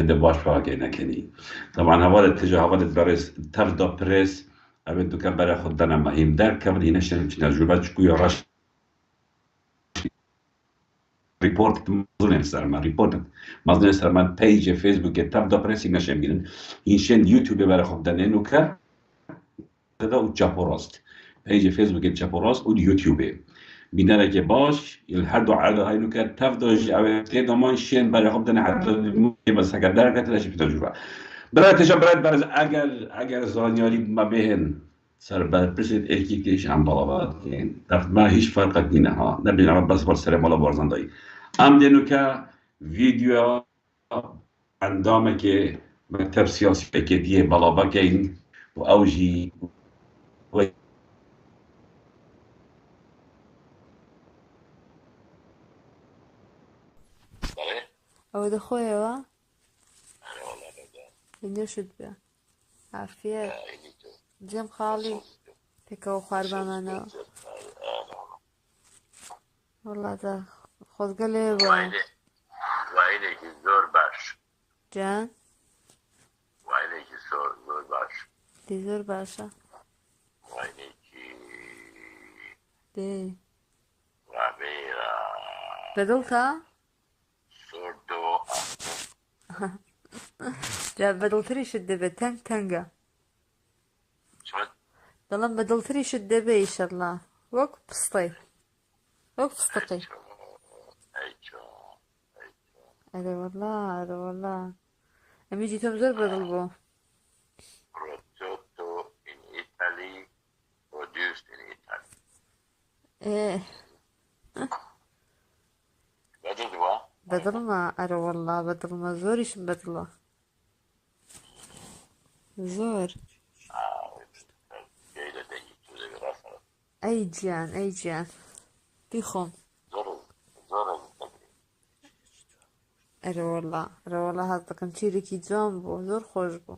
ده باش فاكي نكني طبعا هوال اتجاه هوال بريس تفضى بريس أبدو كان بري خدنا مهم در كمل هنا شرم چنا جوبات شكو يراش ريبورت مظلم سرمان پیج فیسبوک تفضى بريس هنا شرم گیرن هنشن يوتيوب بري خدنا نوكا ده و چاپوراست پیج فیسبوک چاپوراست و يوتيوب بیناره که باش هر دو عرض های نو کرد تفداش اوه دامان شین برای خب دنه حتی بس اگر درکت لشی پیتا جورا برای تجا برای اگر زانیاری ما بهن سر بعد پرسید ایکی کش هم بالا باید تفت ما هیچ فرقت نینه ها نبین اما بس بار سر مالا بارزندایی ام دینو که ویدیو اندامه که مکتب سیاسی بکیدیه بالا بکین و اوجی أو دخويا بنشد بها عافية جم خالي تكو خاربة منا والله ده خود قلب وعينك زور باش جان وعينك زور باش دي زور باشا وعينك دي وعبيرة بدلتها صورتو لا بدلتري شد تنقة شمت ضلن بدلتري شد إن شاء الله وقت بسطي وقت بسطقي هذا والله أمي جيتهم زر بدلبو prosciutto in Italy produced in Italy إيه بدل ما أرى والله بدل ما زوريش بدله زور أي جان بيخون أرى والله هذا كان شيري كي جنبه زور خوش بو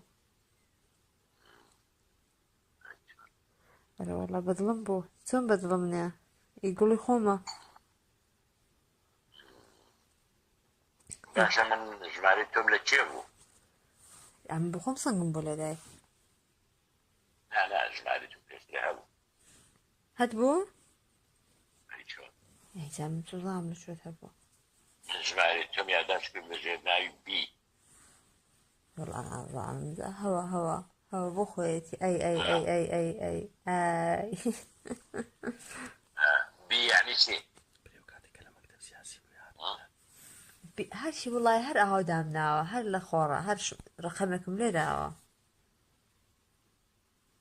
أرى والله بدلم بو شون بدلمني يقولي خومة عشان من جمعيتهم لتشيبو عم بخوم صنقم بولداي لا جمعيتهم لتشيبو هتبو ايشو اي جام تظام شو تبو جمعيتهم يعداش كل جبنا بي والله العظيم هوا بخويتي اي بي يعني شيء هرشي والله هر اهو دامناوا هر لخورا هر رقمكم ليه داوا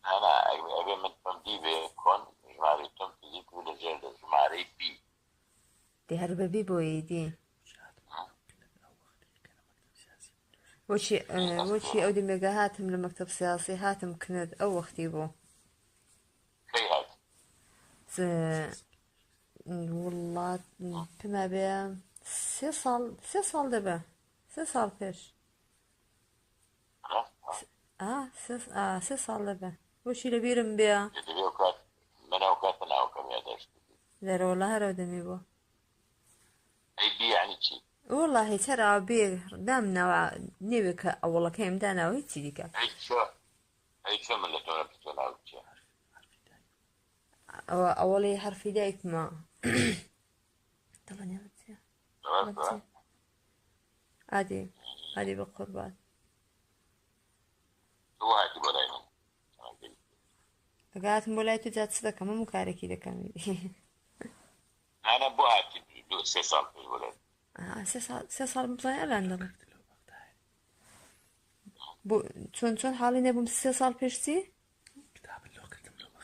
انا ابي من تمدي بكون جمعيتهم تجيك ولا زين جمعية بي دي هربا بي بويدي وشي اودي ميجا هاتم لمكتب سياسي هاتم كند او وقتي بو كي هاد والله بما بيه 3 سال دابا 3 سال فاش 3 سال دابا واش الا بيرم بها انا وكم يعداش لا والله راه دمي بو اي بي يعني شيء والله ترى بي دامنا نيبك والله كاين دانا وهيتي ديك اي شو من اللي تونا بتونا وجه اولي حرف دايك ما طبعا يا عادي بالقربان هو هاتي بلاينا قاعد مولايتو جات صدقة ما مكاركي ده كامل انا بو هاتي 6 سال في الولد 6 سال مطلع لا عندنا چۆن حاڵی نەبووم 3 ساڵ پێشتی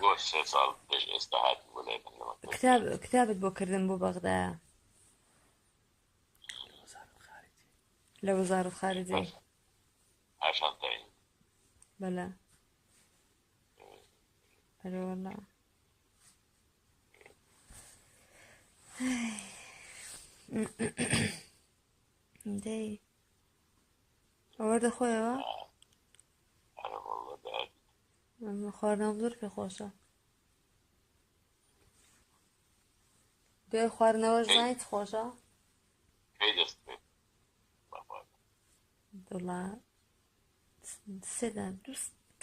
بۆ 3 ساڵ پێش ئێستا هاتی بۆ لای من کتابت بۆ کردم بۆ بەغدایە لە وەزارەت خارجی عشان تاين بەلە بەلە وەڵا دەی ئەوە دەخۆیەوە أنا والله بعد خواردنەوە زۆر پێ خۆشە دوای خواردنەوەش زانیت خۆشە كي دست بيت بابا دڵا سێدا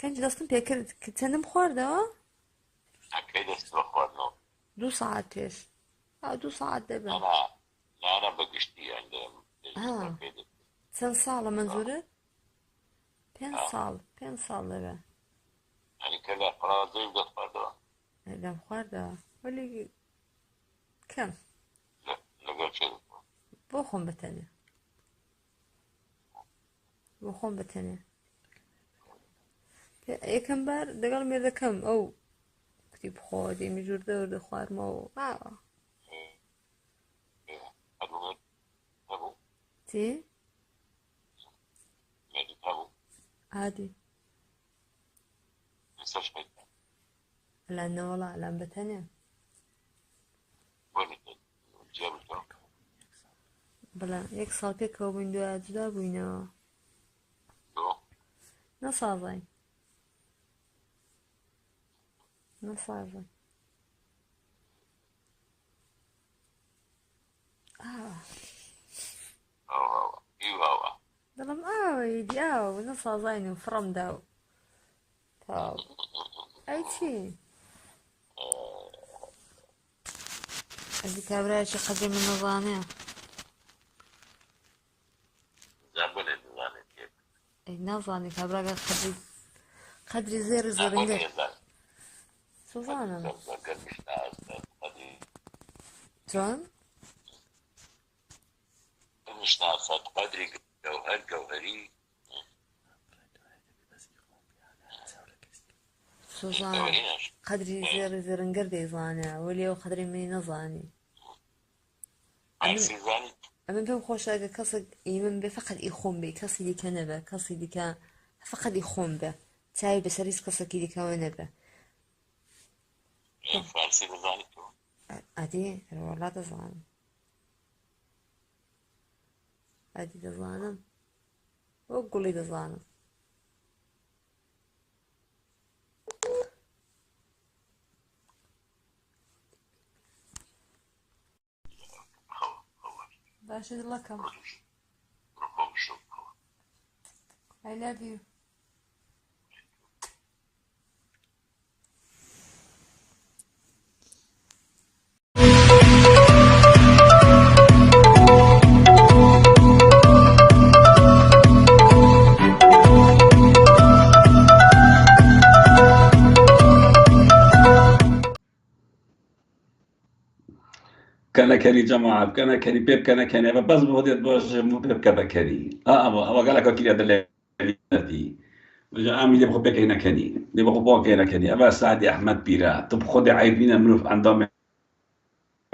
کەنج دەستم پێ کرد کە چەندم خواردەوە كي دست بخوارنو 2 ساعت پێش 2 ساعت دەبێت أنا بقشتي عندهم كي دست چەند ساڵە منزورت 5 ساڵ 5 ساڵ دەبێت يعني كذا فرازي وقت فردوا لەم خواردەوە وەلی کەم لقل شيء بۆ خۆم بتەنێ بۆ خۆم بتەنێ یەکەم بار دەگەڵ مێردەکەم ئەو کتی بخۆ دێمی ژوور دەور دەخوارمەوە أبو أبو چی ميدي أبو عادی مستشفى لەنەوەڵا لەم بتەنێ وين جابته بەڵێ 1 ساڵ پێکەوە بووین دوای جودا بووینەوە نەسازای نەسازای دەڵم ئاوەیدی ئاو نەسازاین و فڕەمدا و تاو ئەی چی ئەدی کابرایەکی قەدری من نەزانێ زبون الزاني كيف ئەی نازانی کابراگە قەدری زێر زێرنگە سوزانم چۆن مش ناقصة قدري جوهر جوهري سوزان قەدری زێر زێرنگەر دەیزانێ وەلی ئەو قەدری منی نەزانی عكسي زاني ئەمن پێم خۆشە ئەگە کەسێک ئیمن بێ فقط ئی خۆم بێ کەسی دیکە نەبێ کەسی دیکە فقط ئی خۆم بێ چاوی بەسەر هیچ کەسێکی دیکەوە نەبێ فارسي زاني تو ئەدی وەڵا دەزانم ئەدی دەزانم وە گوڵی دەزانم باشە دڵەکەم رقم شو I love you كان كري جماعة كان كري بيب كان كري بس بودي باش مو بيب كذا كري أما قال لك كري هذا اللي وجا عامل يبغى بيك هنا كني يبغى بوك هنا كني أبا سعد أحمد بيرا طب خذ عيبين منو عندهم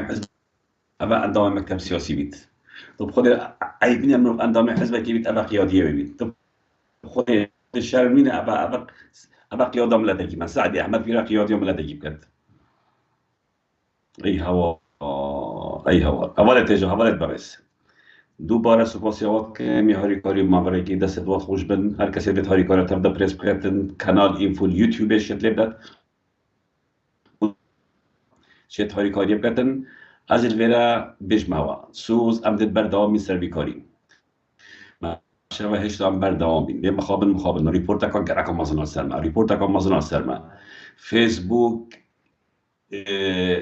حزب أبا عندهم مكتب سياسي بيت طب خذ عيبين منو عندهم حزب كبيت أبا قيادية بيت طب خذ الشرمين أبا قيادة ملتقي ما سعد أحمد بيرا قيادية ملتقي بكت أي هوا اول تیجا اول برس دوباره سپاسیات که میهاری کاری مبارک کی دست دوات خوش بن هر کسی بیت هاری کار تبدا پرس بکردن کانال این فول یوتیوب شت لبدت شت هاری کاری بکردن از الورا بجمعوا سوز امدد بردوام سروی کاری ما شبه هشت هم بردوام بین به مخابن ریپورت کن که رقم مازن سرما ریپورت کن مازن سرما فیسبوک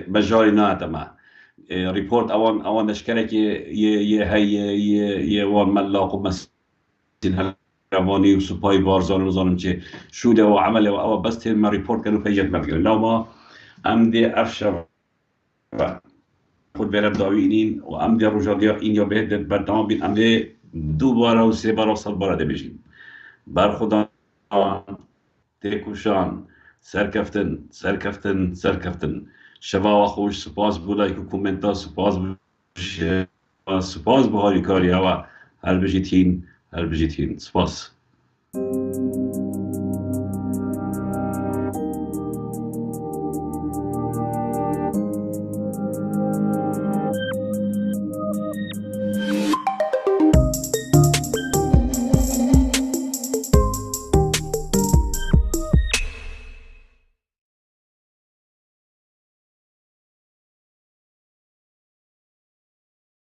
مجاری نه تمام ريبورت اوان اشكالك هي وان ملاق ومسين هلواني وسباي بارزان وظالم چه شوده وعمله و بس تين ما ريبورت كانوا فيجت مفيون لو ما امدي افشر خود برم داوينين و امدي رجاليا این یا بهدت بردام بین امدي دو بارا و سه بارا سال بارا ده بشیم برخودان تێکوشان سەرکەفتن شەواوە خۆش سوپاس بۆ لای کومنتا سوپاس بۆ هاریکاریەوە هەر بژیتین سوپاس